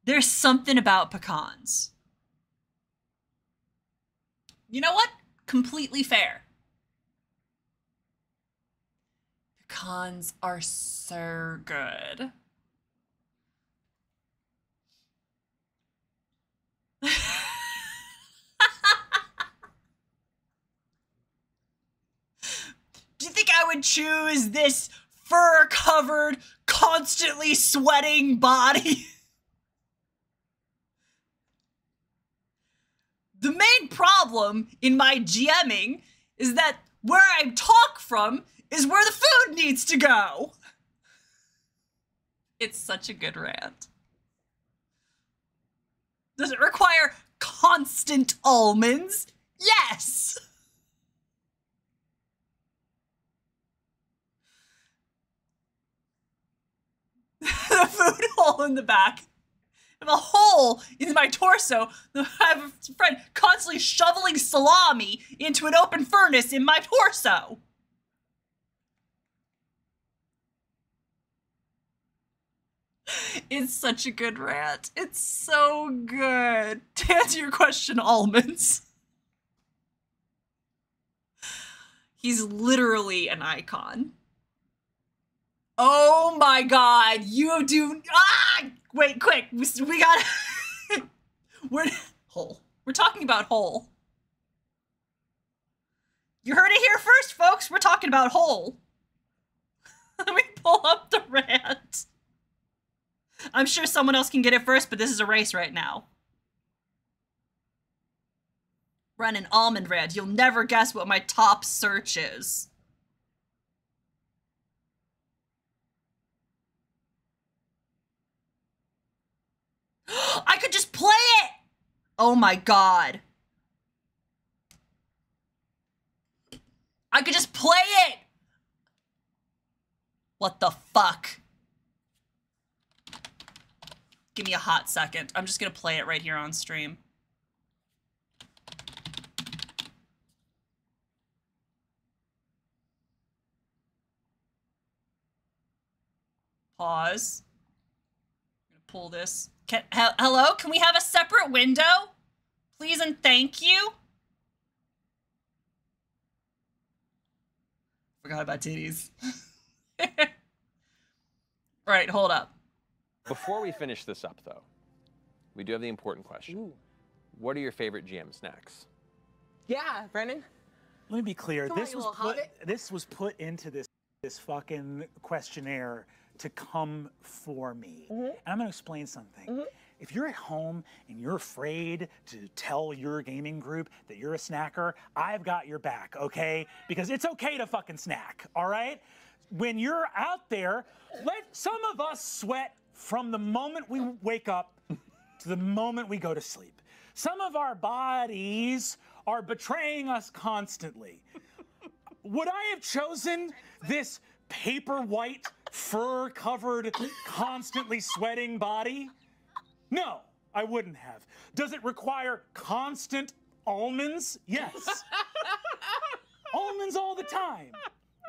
There's something about pecans. You know what? Completely fair. Pecans are so good. Do you think I would choose this fur-covered, constantly sweating body? The main problem in my GMing is that where I talk from is where the food needs to go. It's such a good rant. Does it require constant almonds? Yes! The food hole in the back. I have a hole in my torso. I have a friend constantly shoveling salami into an open furnace in my torso. It's such a good rant. It's so good. To answer your question, almonds. He's literally an icon. Oh my god, you do... Ah! Wait, quick. We gotta... Hole. We're talking about Hole. You heard it here first, folks. We're talking about Hole. Let me pull up the rant. I'm sure someone else can get it first, but this is a race right now. Run an almond rant. You'll never guess what my top search is. I could just play it! Oh my god. I could just play it! What the fuck? Give me a hot second. I'm just gonna play it right here on stream. Pause. I'm gonna pull this. Hello? Can we have a separate window? Please and thank you. Forgot about titties. Right, hold up. Before we finish this up, though, we do have the important question. Ooh. What are your favorite GM snacks? Yeah, Brennan. Let me be clear. This was put into this fucking questionnaire to come for me. Mm-hmm. And I'm gonna explain something. Mm-hmm. If you're at home and you're afraid to tell your gaming group that you're a snacker, I've got your back, okay? Because it's okay to fucking snack, all right? When you're out there, let some of us sweat from the moment we wake up to the moment we go to sleep. Some of our bodies are betraying us constantly. Would I have chosen this paper white, fur-covered, constantly sweating body? No, I wouldn't have. Does it require constant almonds? Yes. Almonds all the time,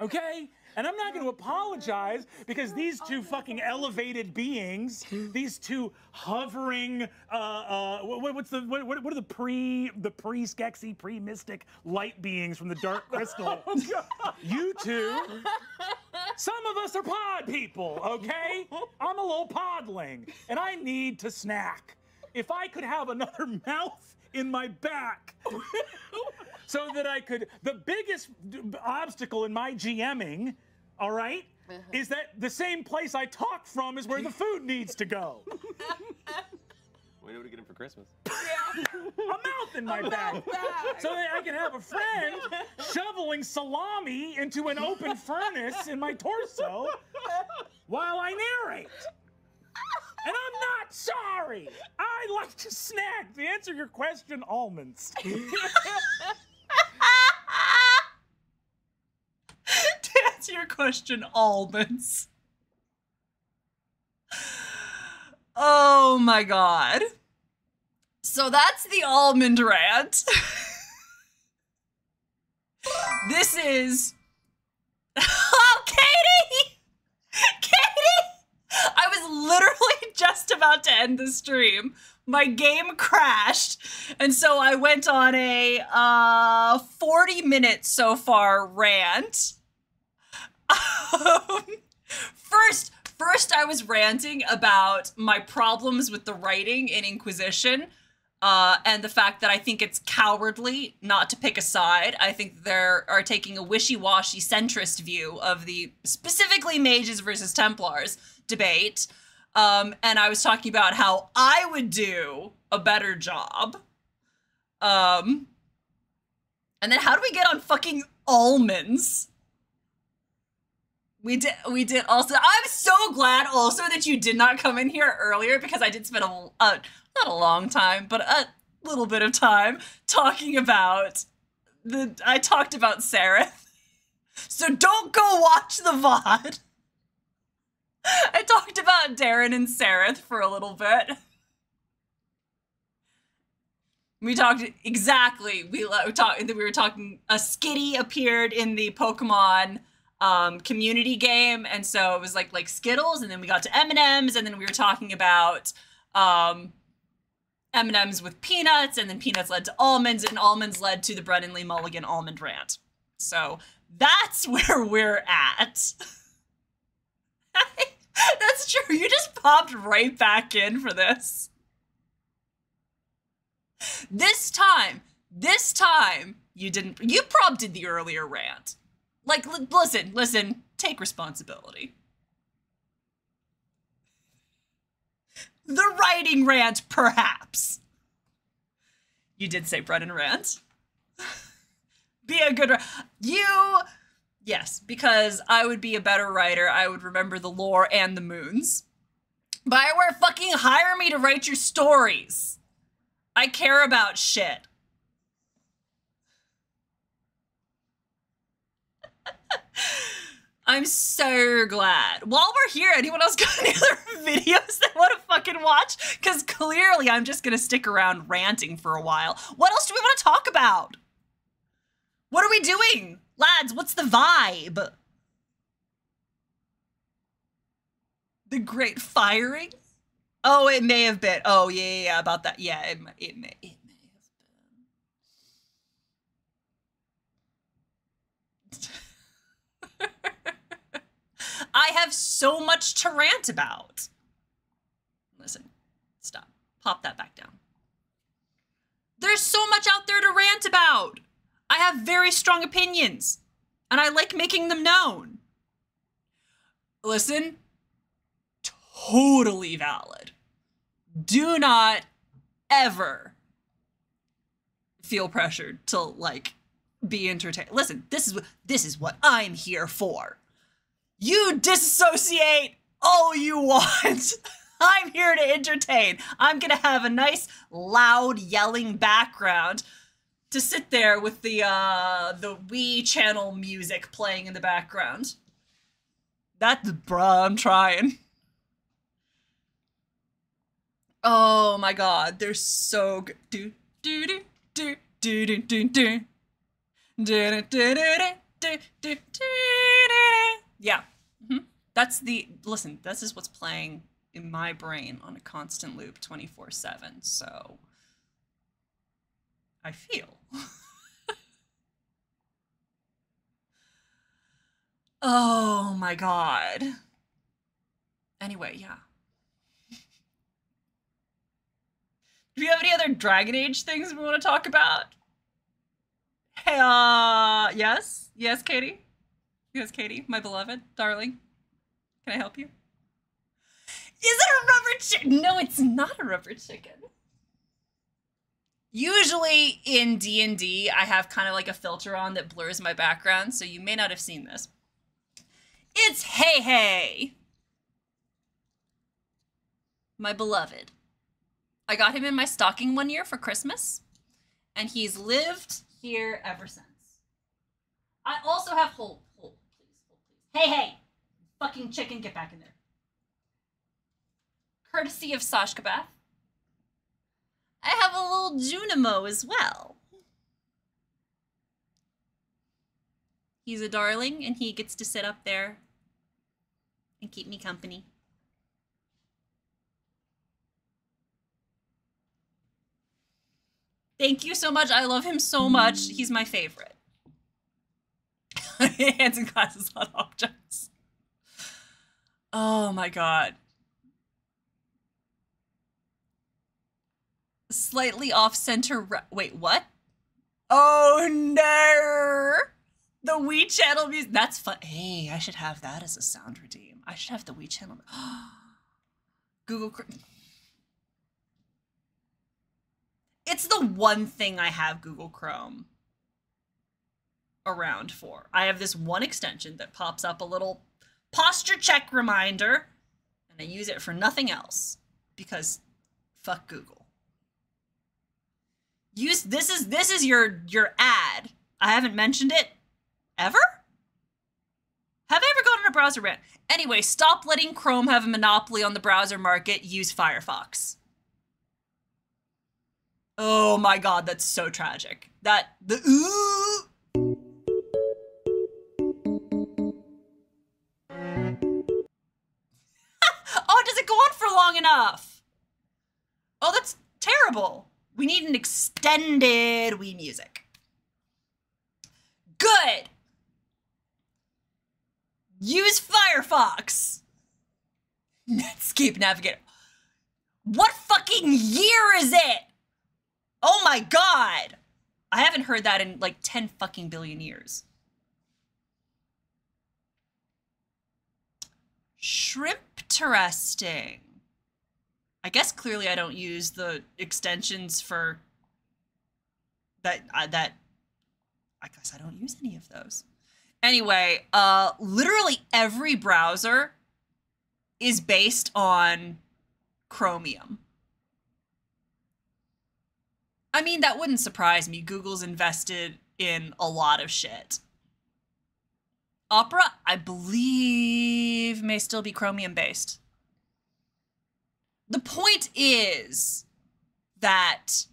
okay? And I'm not going to apologize because these two fucking elevated beings, these two hovering, what are the pre-Skeksis, pre-mystic light beings from the Dark Crystal? You two, some of us are pod people, okay? I'm a little podling, and I need to snack. If I could have another mouth in my back so that I could, the biggest obstacle in my GMing, all right, is that the same place I talk from is where the food needs to go. We know what to get him for Christmas. Yeah. A mouth in my back. So that I can have a friend shoveling salami into an open furnace in my torso while I narrate. And I'm not sorry. I like to snack. To answer your question, almonds. To answer your question, almonds. Oh my god. So that's the almond rant. This is... Oh, Katie! Katie! I was literally just about to end the stream. My game crashed, and so I went on a 40-minute so far rant. First, I was ranting about my problems with the writing in Inquisition, and the fact that I think it's cowardly not to pick a side. I think they are taking a wishy-washy centrist view of the specifically mages versus Templars debate. And I was talking about how I would do a better job. And then how do we get on fucking almonds? We did also. I'm so glad also that you did not come in here earlier, because I did spend not a long time, but a little bit of time talking about I talked about Sereth. So don't go watch the VOD. I talked about Darren and Sereth for a little bit. We talked exactly. We were talking. A Skitty appeared in the Pokemon community game, and so it was like Skittles, and then we got to M&Ms, and then we were talking about M&Ms with peanuts, and then peanuts led to almonds, and almonds led to the Brennan Lee Mulligan almond rant. So that's where we're at. That's true. You just popped right back in for this. This time, you didn't. You prompted the earlier rant. Like, listen, take responsibility. The writing rant, perhaps. You did say Brennan rant. Be a good yes, because I would be a better writer. I would remember the lore and the moons. BioWare, fucking hire me to write your stories. I care about shit. I'm so glad. While we're here, anyone else got any other videos they want to fucking watch? Because clearly I'm just going to stick around ranting for a while. What else do we want to talk about? What are we doing? Lads, what's the vibe? The Great Firing? Oh, it may have been. Oh, yeah, about that. Yeah, it may have been. I have so much to rant about. Listen, stop. Pop that back down. There's so much out there to rant about. I have very strong opinions, and I like making them known. Listen, totally valid. Do not ever feel pressured to, like, be entertained. Listen, this is what I'm here for. You disassociate all you want. I'm here to entertain. I'm gonna have a nice, loud, yelling background to sit there with the Wii channel music playing in the background. Bruh, I'm trying. Oh my god, they're so good. Do do do do do do do do do do do do do do. Yeah. Listen, this is what's playing in my brain on a constant loop 24/7, so I feel. Oh my god. Anyway, yeah. Do you have any other Dragon Age things we want to talk about? Hey, yes? Yes, Katie? Yes, Katie, my beloved, darling. Can I help you? Is it a rubber chicken? No, it's not a rubber chicken. Usually in D&D, I have kind of like a filter on that blurs my background, so you may not have seen this. It's Hey Hey. my beloved. I got him in my stocking one year for Christmas, and he's lived here ever since. I also have hold, please. Hey, fucking chicken, get back in there. Courtesy of Sashkabath. I have a little Junimo as well. He's a darling, and he gets to sit up there and keep me company. Thank you so much. I love him so much. He's my favorite. Hands and glasses on objects. Oh my god. Slightly off-center. Wait, what? Oh no! The Wii channel music. That's fun. Hey, I should have that as a sound redeem. I should have the Wii channel. Google Chrome. It's the one thing I have Google Chrome around for. I have this one extension that pops up a little posture check reminder, and I use it for nothing else because fuck Google. This is your ad. I haven't mentioned it ever? Have I ever gone on a browser rant? Anyway, stop letting Chrome have a monopoly on the browser market. Use Firefox. Oh my god, that's so tragic. Oh, does it go on for long enough? Oh, that's terrible. We need an extended Wii music. Good. Use Firefox. Netscape Navigator. What fucking year is it? Oh my god! I haven't heard that in like 10 fucking billion years. Shrimp-teresting. I guess clearly I don't use the extensions for that. I guess I don't use any of those. Anyway, literally every browser is based on Chromium. I mean, that wouldn't surprise me. Google's invested in a lot of shit. Opera, I believe, may still be Chromium based. The point is that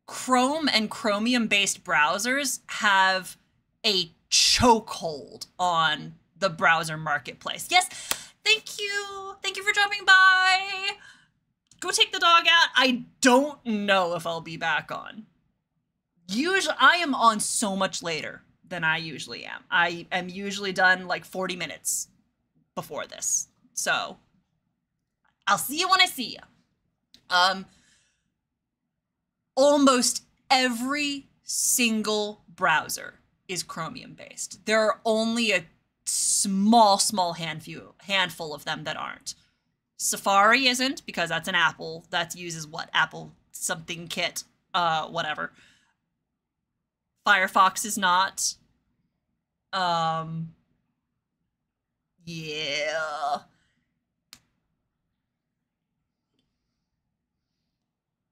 Chrome and Chromium based browsers have a chokehold on the browser marketplace. Yes, thank you. Thank you for dropping by. Go take the dog out. I don't know if I'll be back on. Usually, I am on so much later than I usually am. I am usually done like 40 minutes before this. So, I'll see you when I see you. Almost every single browser is Chromium based. There are only a small handful of them that aren't. Safari isn't, because that's an Apple. That uses what? Apple something kit, whatever. Firefox is not. Yeah.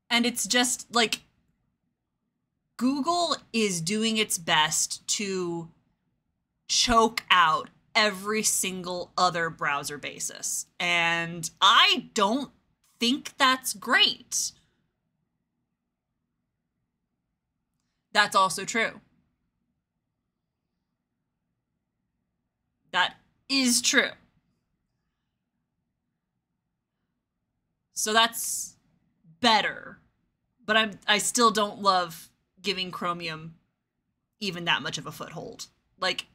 And it's just like Google is doing its best to choke out every single other browser basis. And I don't think that's great. That's also true. That is true. So that's better. But I still don't love giving Chromium even that much of a foothold. Like,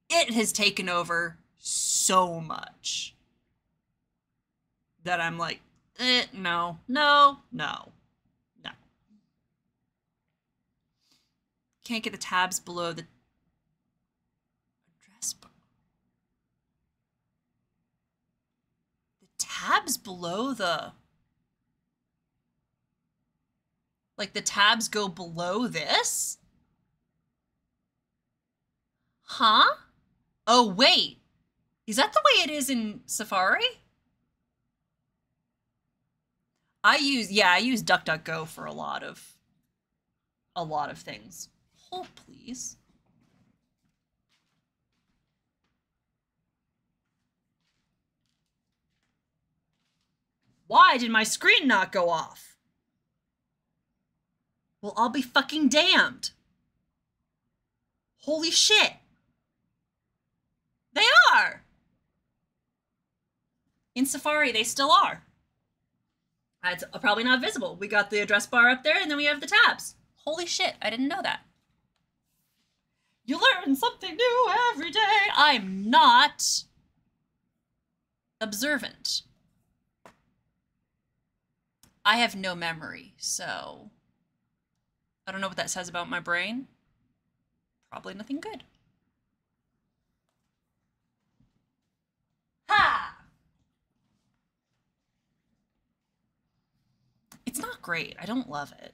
it has taken over so much that I'm like, no. Can't get the tabs below the address bar. The tabs below the... Like, the tabs go below this? Huh? Oh, wait. Is that the way it is in Safari? I use DuckDuckGo for a lot of things. Hold, please. Why did my screen not go off? Well, I'll be fucking damned. Holy shit. They are. In Safari, they still are. It's probably not visible. We got the address bar up there, and then we have the tabs. Holy shit, I didn't know that. You learn something new every day. I'm not observant. I have no memory, so I don't know what that says about my brain. Probably nothing good. Ha! It's not great. I don't love it.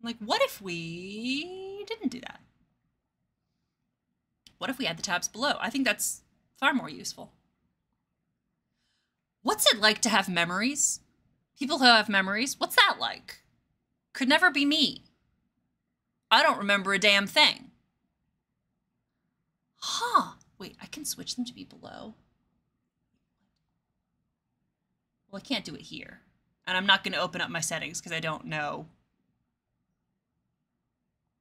Like, what if we didn't do that? What if we had the tabs below? I think that's far more useful. What's it like to have memories? People who have memories, what's that like? Could never be me. I don't remember a damn thing. Huh. Wait, I can switch them to be below. Well, I can't do it here. And I'm not going to open up my settings because I don't know.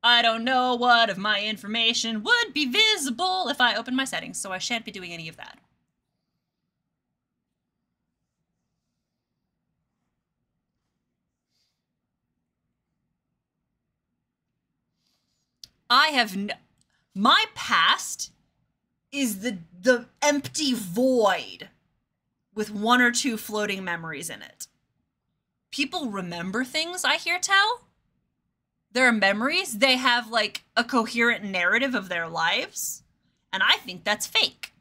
I don't know what of my information would be visible if I open my settings, so I shan't be doing any of that. My past is the empty void with one or two floating memories in it. People remember things, I hear tell. There are memories. They have like a coherent narrative of their lives. And I think that's fake.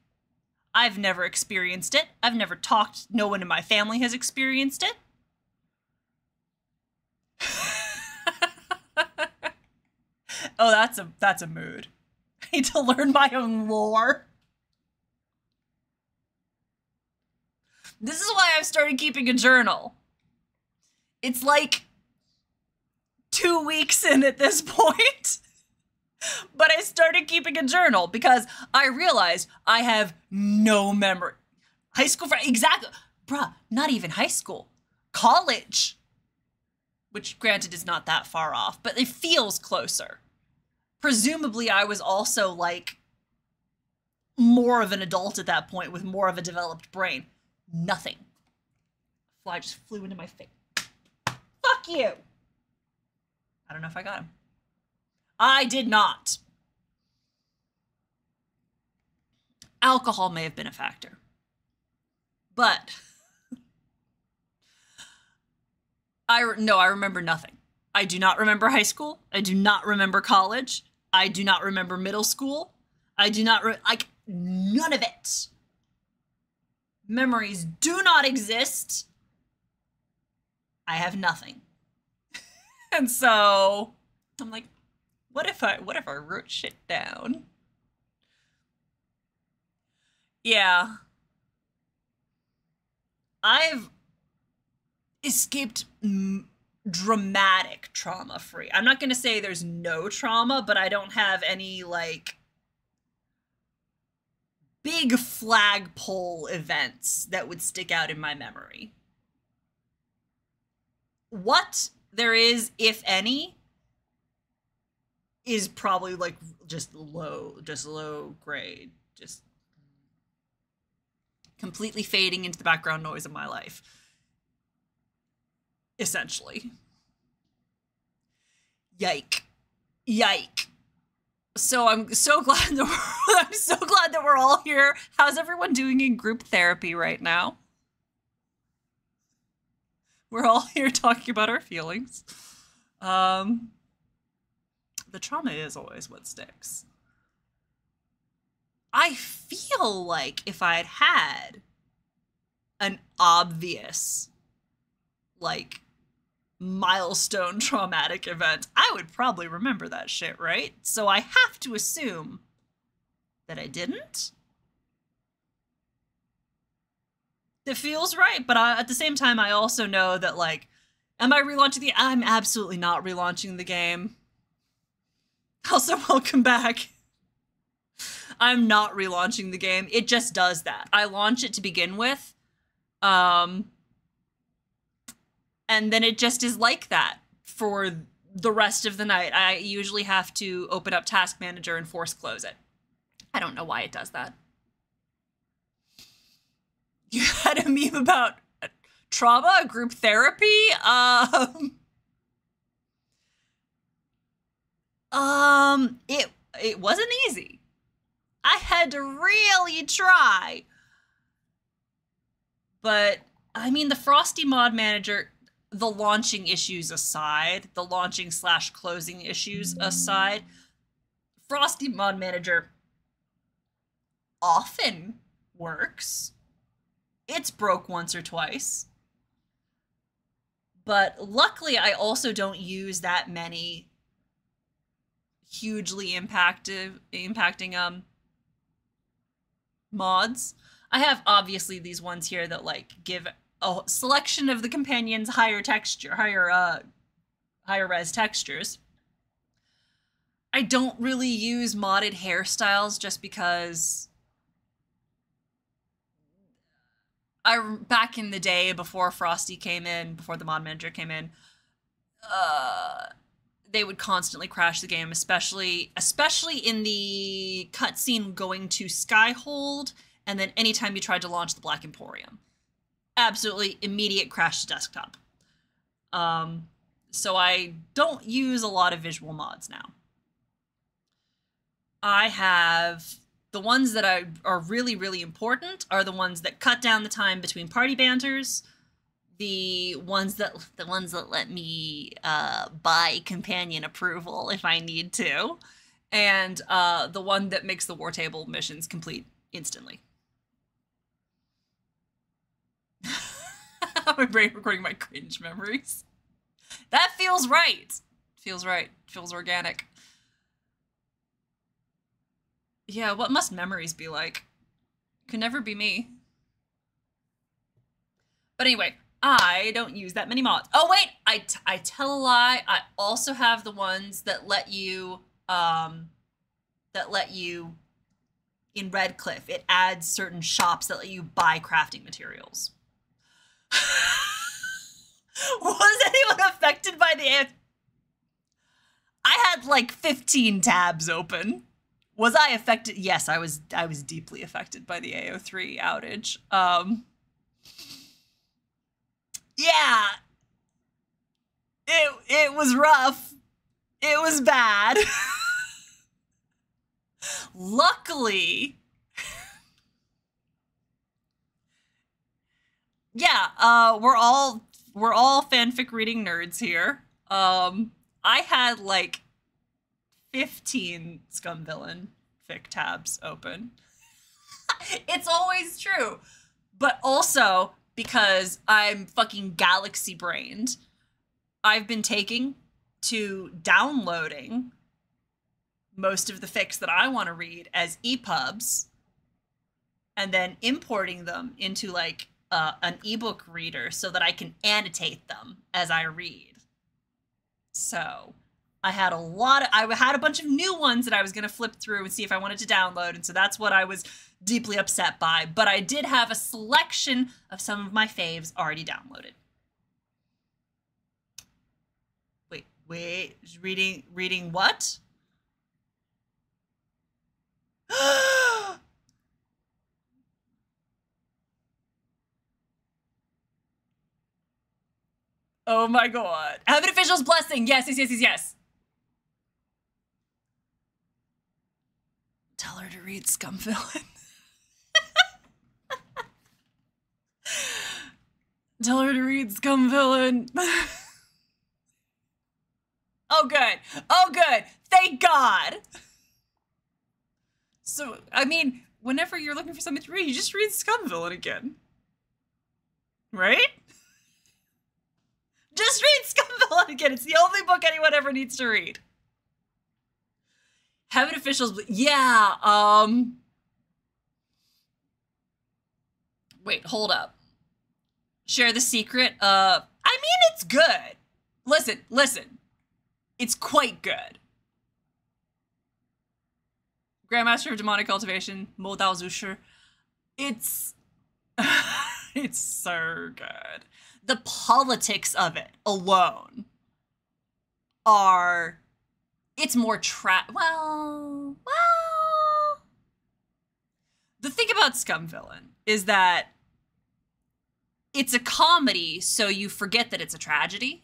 I've never experienced it. I've never talked. No one in my family has experienced it. Oh, that's a mood. I need to learn my own lore. This is why I've started keeping a journal. It's like 2 weeks in at this point. But I started keeping a journal because I realized I have no memory. High school, exactly. Bruh, not even high school. College. Which, granted, is not that far off, but it feels closer. Presumably, I was also, like, more of an adult at that point with more of a developed brain. Nothing. Fly just flew into my face. Fuck you! I don't know if I got him. I did not. Alcohol may have been a factor. But I remember nothing. I do not remember high school. I do not remember college. I do not remember middle school. I do not, like, none of it. Memories do not exist. I have nothing. And so I'm like, what if I wrote shit down? Yeah. I've escaped dramatic trauma free. I'm not going to say there's no trauma, but I don't have any, like, big flagpole events that would stick out in my memory. What there is, if any, is probably, like, just low grade, just completely fading into the background noise of my life. Essentially. Yike. So I'm so glad that we're all here. How's everyone doing in group therapy right now? We're all here talking about our feelings. The trauma is always what sticks. I feel like if I'd had an obvious, like, milestone traumatic event, I would probably remember that shit, right? So I have to assume that I didn't. It feels right, but at the same time, I also know that, like, am I relaunching the... I'm absolutely not relaunching the game. Also, welcome back. I'm not relaunching the game. It just does that. I launch it to begin with. And then it just is like that for the rest of the night. I usually have to open up Task Manager and force close it. I don't know why it does that. You had a meme about trauma, group therapy. It wasn't easy. I had to really try. But I mean, the Frosty Mod Manager, the launching issues aside, the launching/closing issues aside, Frosty Mod Manager often works. It's broke once or twice. But luckily, I also don't use that many hugely impacting mods. I have obviously these ones here that like give a selection of the companions higher texture, higher res textures. I don't really use modded hairstyles just because back in the day before Frosty came in, before the mod manager came in, they would constantly crash the game, especially in the cutscene going to Skyhold, and then anytime you tried to launch the Black Emporium. Absolutely immediate crash to desktop. So I don't use a lot of visual mods now. I have the ones that are really, really important are the ones that cut down the time between party banters, the ones that let me buy companion approval if I need to, and the one that makes the war table missions complete instantly. My brain recording my cringe memories. That feels right. Feels right. Feels organic. Yeah, what must memories be like? Could never be me. But anyway, I don't use that many mods. Oh wait, I tell a lie. I also have the ones that let you in Redcliffe. It adds certain shops that let you buy crafting materials. Was anyone affected by the AO? I had like 15 tabs open. Was I affected? Yes, I was deeply affected by the AO3 outage. Yeah. It was rough. It was bad. Luckily, yeah, we're all fanfic reading nerds here. I had like 15 Scum Villain fic tabs open. It's always true. But also, because I'm fucking galaxy brained, I've been taking to downloading most of the fics that I want to read as EPUBs and then importing them into like an ebook reader so that I can annotate them as I read. So I had I had a bunch of new ones that I was going to flip through and see if I wanted to download. And so that's what I was deeply upset by. But I did have a selection of some of my faves already downloaded. Wait, reading what? Oh my god. Heaven Official's blessing. Yes. Tell her to read Scum Villain. Tell her to read Scum Villain. Oh, good. Oh, good. Thank God. So, I mean, whenever you're looking for something to read, you just read Scum Villain again. Right? Just read Scum Villain again. It's the only book anyone ever needs to read. Heaven Officials, yeah, wait, hold up. share the secret of, I mean, it's good. Listen. It's quite good. Grandmaster of Demonic Cultivation, Mo Dao Zusher. It's so good. The politics of it alone are, it's more well. The thing about Scum Villain is that it's a comedy, so you forget that it's a tragedy.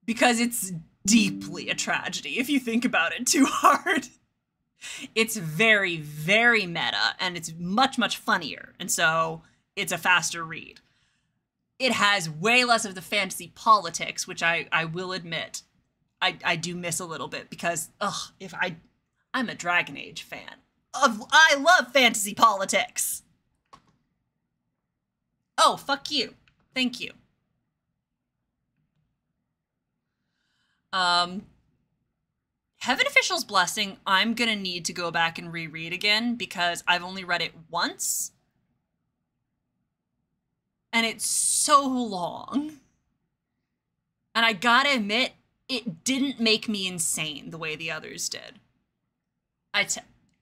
Because it's deeply a tragedy if you think about it too hard. It's very, very meta, and it's much, much funnier. And so it's a faster read. It has way less of the fantasy politics, which I will admit I do miss a little bit because, I'm a Dragon Age fan. I love fantasy politics. Oh, fuck you. Thank you. Heaven Official's Blessing, I'm gonna need to go back and reread again because I've only read it once. And it's so long. And I gotta admit, it didn't make me insane the way the others did.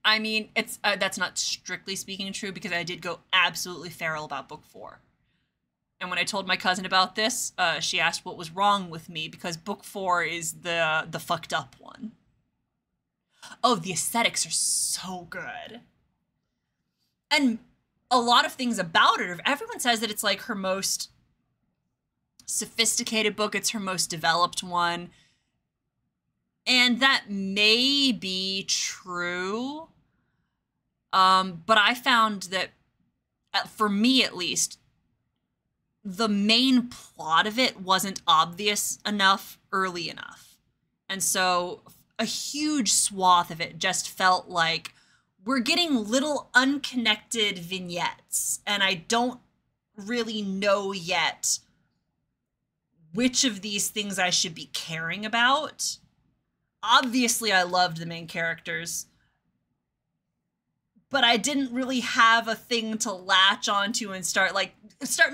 I mean, it's that's not strictly speaking true because I did go absolutely feral about book 4. And when I told my cousin about this, she asked what was wrong with me because book 4 is the fucked up one. Oh, the aesthetics are so good. And a lot of things about it, everyone says that it's like her most sophisticated book, it's her most developed one. And that may be true. But I found that, for me at least, the main plot of it wasn't obvious enough early enough. And so a huge swath of it just felt like we're getting little unconnected vignettes, and I don't really know yet which of these things I should be caring about. Obviously, I loved the main characters, but I didn't really have a thing to latch onto and start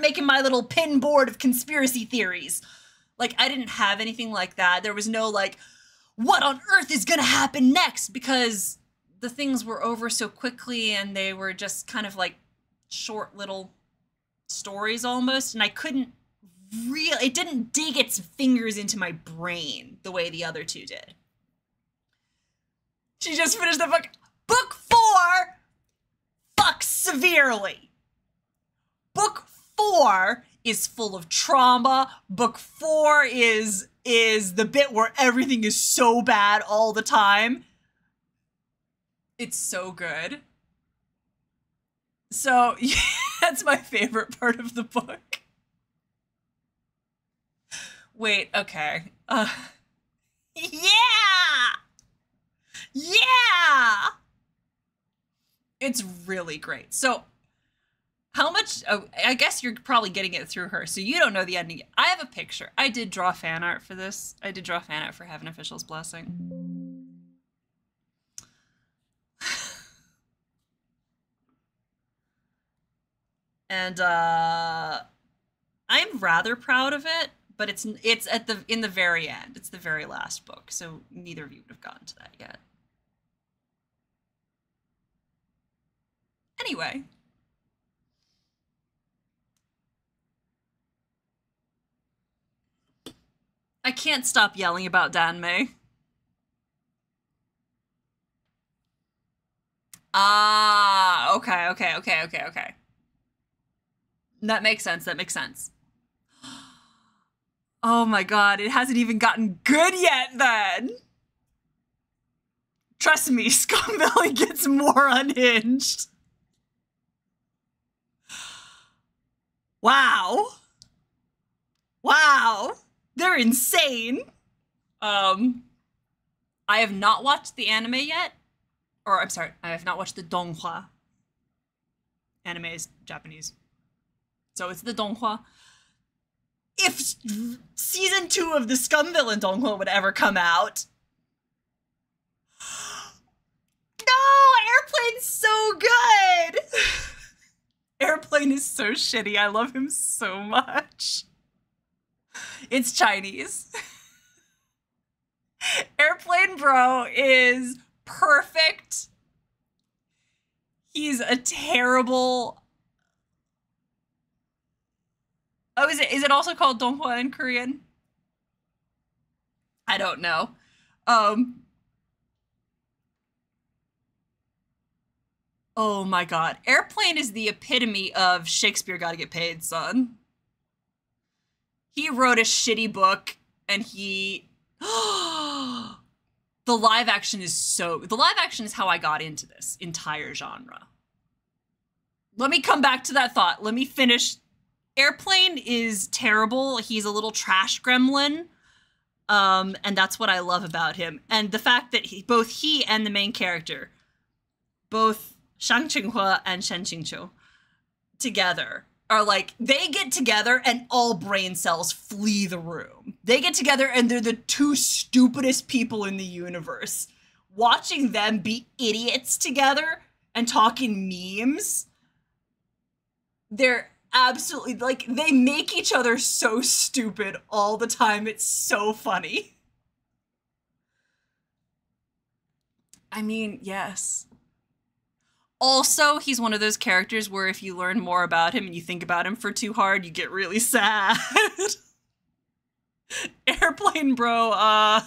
making my little pin board of conspiracy theories. Like, I didn't have anything like that. There was no, like, what on earth is gonna happen next? Because the things were over so quickly and they were just kind of like short little stories almost. And I couldn't it didn't dig its fingers into my brain the way the other two did. She just finished the book. Book 4 fucks severely. Book 4 is full of trauma. Book 4 is the bit where everything is so bad all the time. It's so good. So, yeah, that's my favorite part of the book. Wait, okay. Yeah! Yeah! It's really great. So, how much... Oh, I guess you're probably getting it through her, so you don't know the ending yet. I have a picture. I did draw fan art for this. I did draw fan art for Heaven Official's Blessing. And, I'm rather proud of it, but it's in the very end. It's the very last book, so neither of you would have gotten to that yet. Anyway. I can't stop yelling about Danmei. Ah, okay. That makes sense. Oh my god, it hasn't even gotten good yet then! Trust me, Scum Villain gets more unhinged. Wow. They're insane. I have not watched the anime yet. Or, I'm sorry, I have not watched the donghua. Anime is Japanese. So it's the donghua. If season 2 of the Scum Villain donghua would ever come out. No, Airplane's so good. Airplane is He's so shitty. I love him so much. It's Chinese. Airplane Bro is perfect. He's a terrible... Oh, is it also called Donghua in Korean? I don't know. Oh my god. Airplane is the epitome of Shakespeare gotta get paid, son. He wrote a shitty book, and he... The live action is how I got into this entire genre. Let me come back to that thought. Let me finish. Airplane is terrible. He's a little trash gremlin. And that's what I love about him. And the fact that both he and the main character, both Shang Qinghua and Shen Qingqiu, together are like, they get together and all brain cells flee the room. They get together and they're the two stupidest people in the universe. Watching them be idiots together and talking memes, they're absolutely, like, they make each other so stupid all the time. It's so funny. I mean, yes. Also, he's one of those characters where if you learn more about him and you think about him for too hard, you get really sad. Airplane Bro,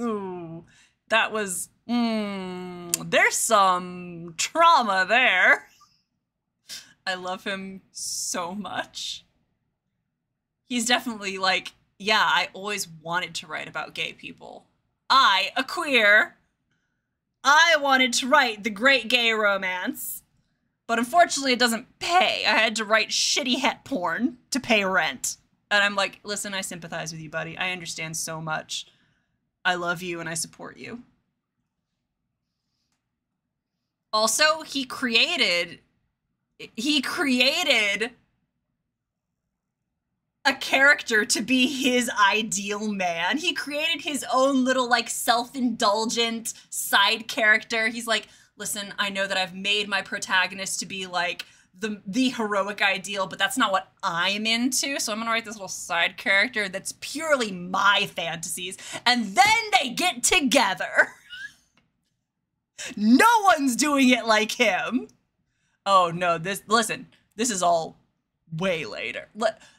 ooh, that was, there's some trauma there. I love him so much. He's definitely like, yeah, I always wanted to write about gay people. I, a queer, I wanted to write the great gay romance, but unfortunately it doesn't pay. I had to write shitty het porn to pay rent. And I'm like, listen, I sympathize with you, buddy. I understand so much. I love you and I support you. Also, he created a character to be his ideal man. He created his own little, like, self-indulgent side character. He's like, listen, I know that I've made my protagonist to be, like, the heroic ideal, but that's not what I'm into, so I'm gonna write this little side character that's purely my fantasies, and then they get together. No one's doing it like him. Oh no, this is all way later.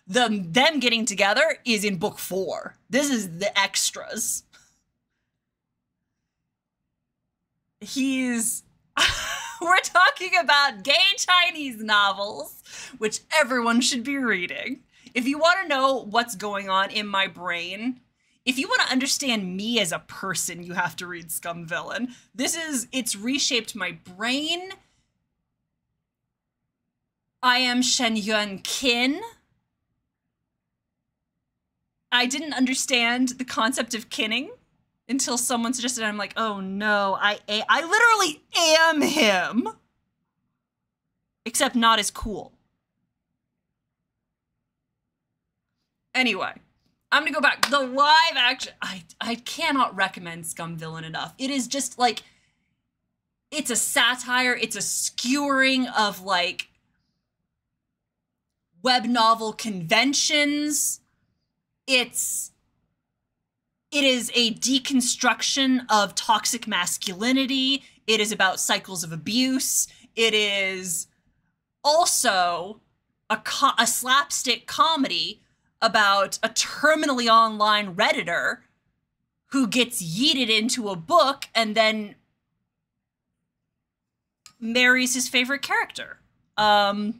Them getting together is in book 4. This is the extras. We're talking about gay Chinese novels, which everyone should be reading. If you want to know what's going on in my brain, if you want to understand me as a person, you have to read Scum Villain. It's reshaped my brain. I am Shen Yuan Qin. I didn't understand the concept of kinning until someone suggested it. I'm like, oh no, I literally am him. Except not as cool. Anyway, I'm gonna go back. The live action, I cannot recommend Scum Villain enough. It is just like, it's a satire, it's a skewering of like web novel conventions. It is a deconstruction of toxic masculinity. It is about cycles of abuse. It is also a slapstick comedy about a terminally online Redditor who gets yeeted into a book and then marries his favorite character. But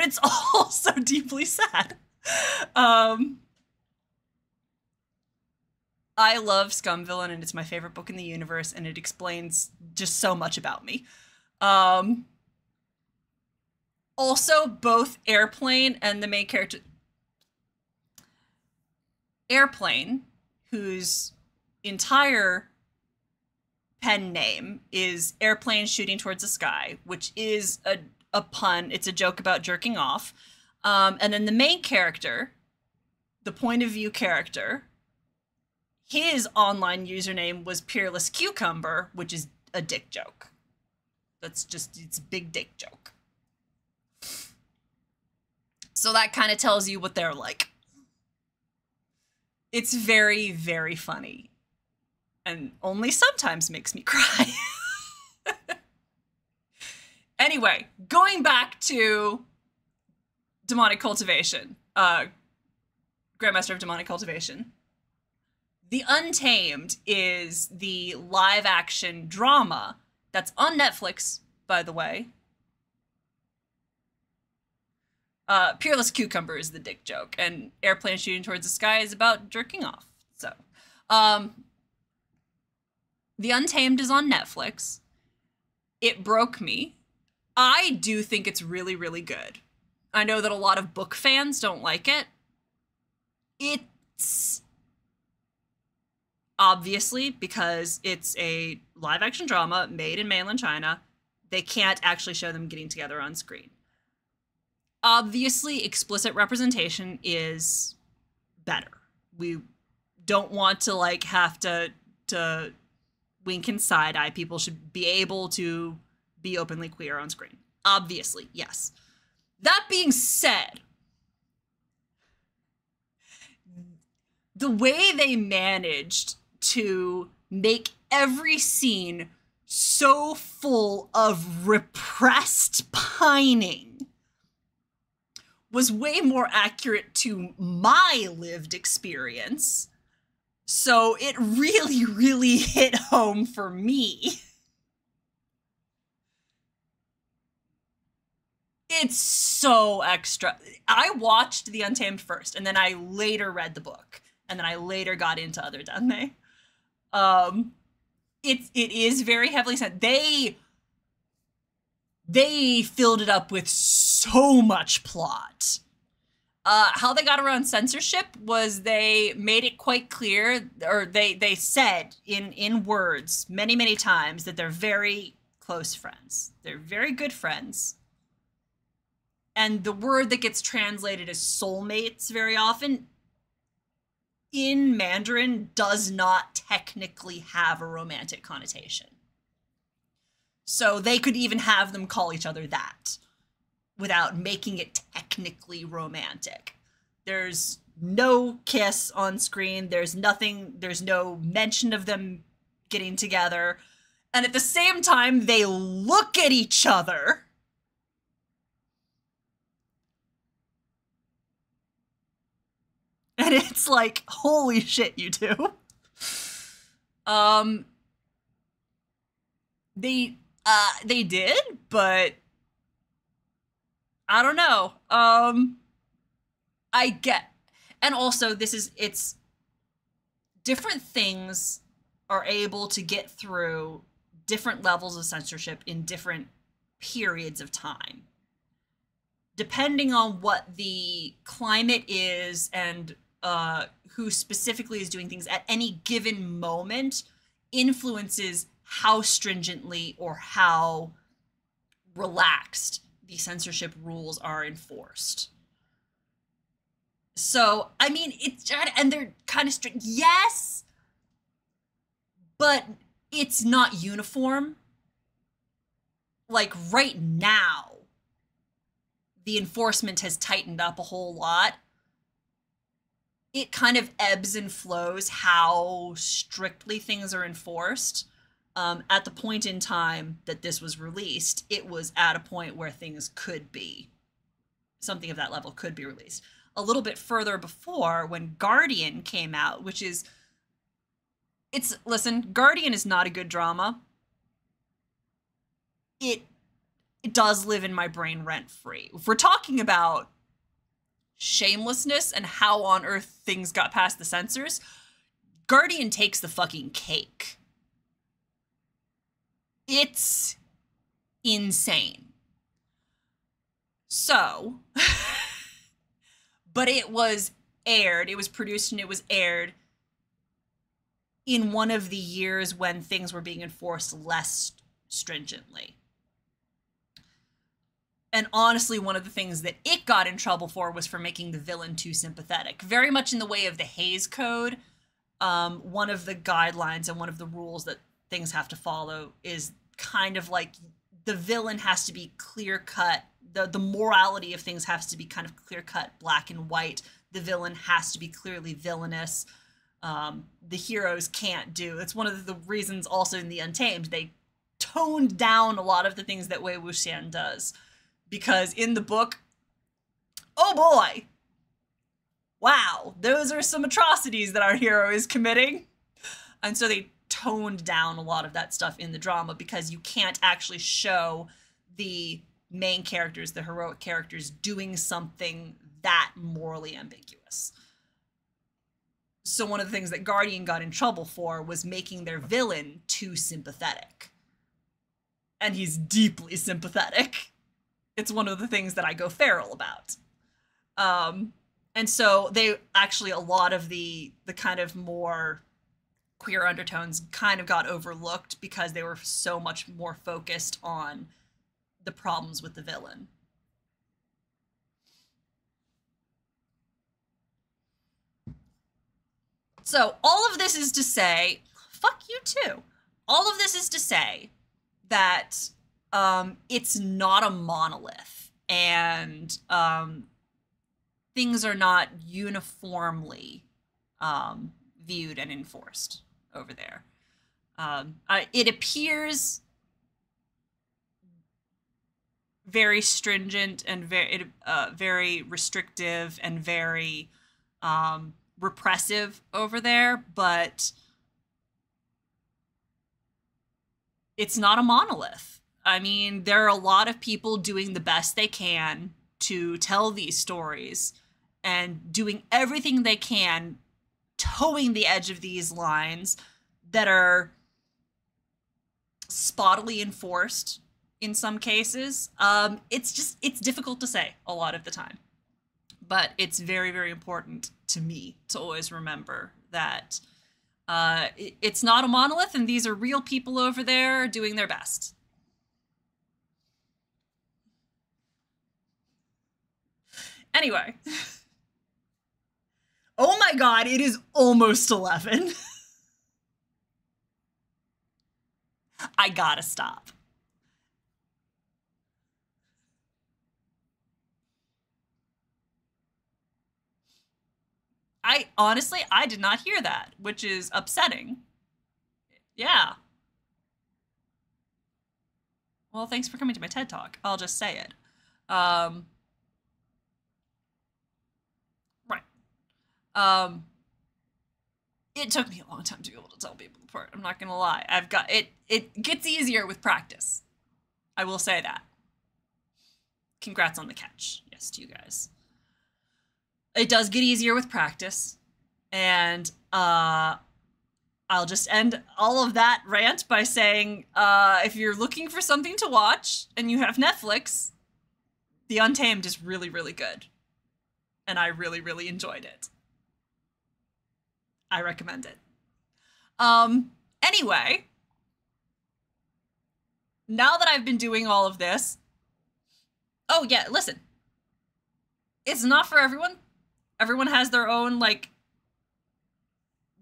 it's also deeply sad. I love Scum Villain, and it's my favorite book in the universe, and it explains just so much about me. Also, both Airplane and the main character... Airplane, whose entire pen name is Airplane Shooting Towards the Sky, which is a pun. It's a joke about jerking off. And then the main character, the point of view character, his online username was Peerless Cucumber, which is a dick joke. That's just, it's a big dick joke. So that kind of tells you what they're like. It's very, very funny. And only sometimes makes me cry. Anyway, going back to Demonic Cultivation, Grandmaster of Demonic Cultivation. The Untamed is the live-action drama that's on Netflix, by the way. Peerless Cucumber is the dick joke, and Airplane Shooting Towards the Sky is about jerking off. So, The Untamed is on Netflix. It broke me. I do think it's really, really good. I know that a lot of book fans don't like it. It's obviously, because it's a live-action drama made in mainland China, they can't actually show them getting together on screen. Obviously, explicit representation is better. We don't want to, like, have to wink and side-eye. People should be able to be openly queer on screen. Obviously, yes. That being said, the way they managed to make every scene so full of repressed pining was way more accurate to my lived experience. So it really, really hit home for me. It's so extra. I watched The Untamed first, and then I later read the book, and then I later got into other Danmei. It is very heavily said. They filled it up with so much plot. How they got around censorship was they made it quite clear, or they said in words many, many times that they're very close friends. They're very good friends. And the word that gets translated as soulmates very often in Mandarin does not technically have a romantic connotation. So they could even have them call each other that without making it technically romantic. There's no kiss on screen. There's no mention of them getting together. And at the same time, they look at each other. And it's like, holy shit, you two. They did, but I don't know. I get, and also it's different things are able to get through different levels of censorship in different periods of time. Depending on what the climate is and who specifically is doing things at any given moment influences how stringently or how relaxed the censorship rules are enforced. So, I mean, and they're kind of strict, yes, but it's not uniform. Like right now, the enforcement has tightened up a whole lot. It kind of ebbs and flows how strictly things are enforced. At the point in time that this was released, it was at a point where things could be, something of that level could be released. A little bit further before, when Guardian came out, which is, listen, Guardian is not a good drama. It does live in my brain rent-free. If we're talking about shamelessness and how on earth things got past the censors, Guardian takes the fucking cake. It's insane. So, but it was produced and it was aired in one of the years when things were being enforced less stringently. And honestly, one of the things that it got in trouble for was for making the villain too sympathetic. Very much in the way of the Hays Code. One of the guidelines and one of the rules that things have to follow is kind of like the villain has to be clear cut. The morality of things has to be kind of clear cut, black and white. The villain has to be clearly villainous. The heroes can't do. It's one of the reasons also in the Untamed they toned down a lot of the things that Wei Wuxian does, because in the book, oh boy, wow, those are some atrocities that our hero is committing. And so they toned down a lot of that stuff in the drama because you can't actually show the main characters, the heroic characters, doing something that morally ambiguous. So one of the things that Guardian got in trouble for was making their villain too sympathetic. And he's deeply sympathetic. It's one of the things that I go feral about. And so they actually, a lot of the kind of more queer undertones kind of got overlooked because they were so much more focused on the problems with the villain. So all of this is to say, fuck you too. All of this is to say that it's not a monolith, and things are not uniformly viewed and enforced over there. It appears very stringent and very restrictive and very repressive over there, but it's not a monolith. I mean, there are a lot of people doing the best they can to tell these stories and doing everything they can, towing the edge of these lines that are spottily enforced in some cases. It's difficult to say a lot of the time. But it's very, very important to me to always remember that it's not a monolith, and these are real people over there doing their best. Anyway. Oh my god, it is almost 11. I gotta stop. Honestly, I did not hear that, which is upsetting. Yeah. Well, thanks for coming to my TED Talk. I'll just say it. Right. It took me a long time to be able to tell people apart. I'm not gonna lie. It gets easier with practice. I will say that. Congrats on the catch. Yes, to you guys. It does get easier with practice, and I'll just end all of that rant by saying, if you're looking for something to watch and you have Netflix, The Untamed is really, really good, and I really, really enjoyed it. I recommend it. Anyway, now that I've been doing all of this, oh yeah, listen, it's not for everyone. Everyone has their own, like,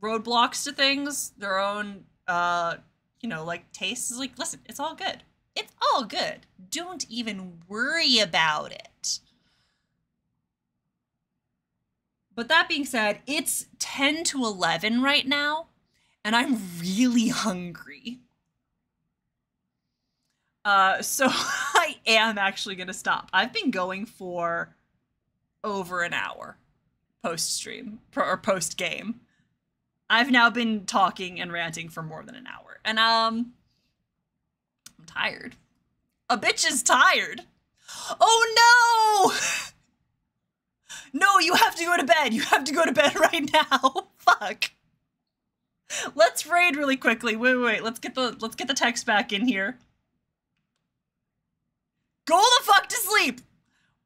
roadblocks to things, their own, you know, like, tastes. Like, listen, it's all good. It's all good. Don't even worry about it. But that being said, it's 10 to 11 right now, and I'm really hungry. So I am actually going to stop. I've been going for over an hour. Post-stream, or post-game. I've now been talking and ranting for more than an hour. And, I'm tired. A bitch is tired. Oh, no! No, you have to go to bed. You have to go to bed right now. Fuck. Let's raid really quickly. Wait. Let's get the text back in here. Go the fuck to sleep!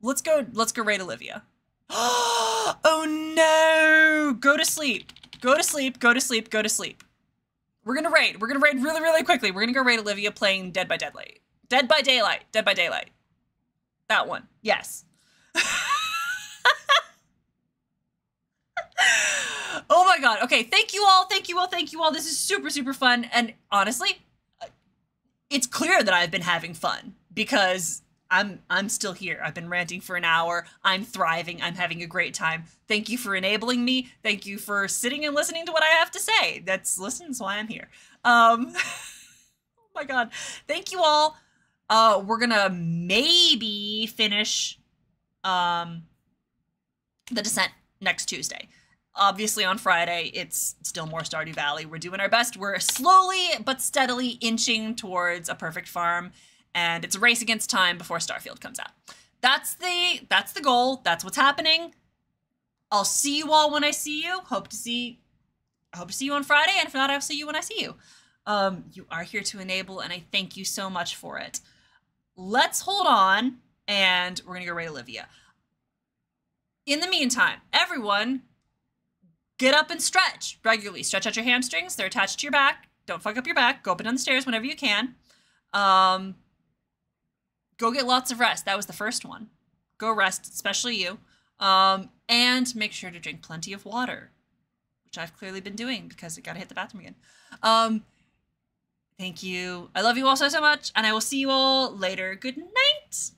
Let's go raid Olivia. Oh no! Go to sleep. Go to sleep. Go to sleep. Go to sleep. We're gonna raid. We're gonna raid really, really quickly. We're gonna go raid Olivia playing Dead by Daylight. Dead by Daylight. Dead by Daylight. That one. Yes. Oh my god. Okay, thank you all. Thank you all. Thank you all. This is super, super fun. And honestly, it's clear that I've been having fun because I'm still here. I've been ranting for an hour. I'm thriving. I'm having a great time. Thank you for enabling me. Thank you for sitting and listening to what I have to say. That's why I'm here. Oh my God. Thank you all. We're gonna maybe finish The Descent next Tuesday. Obviously on Friday, it's still more Stardew Valley. We're doing our best. We're slowly but steadily inching towards a perfect farm. And it's a race against time before Starfield comes out. That's the goal. That's what's happening. I'll see you all when I see you. I hope to see you on Friday, and if not, I'll see you when I see you. You are here to enable, and I thank you so much for it. Let's hold on, and we're gonna go raid Olivia. In the meantime, everyone, get up and stretch regularly. Stretch out your hamstrings. They're attached to your back. Don't fuck up your back. Go up and down the stairs whenever you can. Go get lots of rest. That was the first one. Go rest, especially you. And make sure to drink plenty of water, which I've clearly been doing because I gotta hit the bathroom again. Thank you. I love you all so much, and I will see you all later. Good night.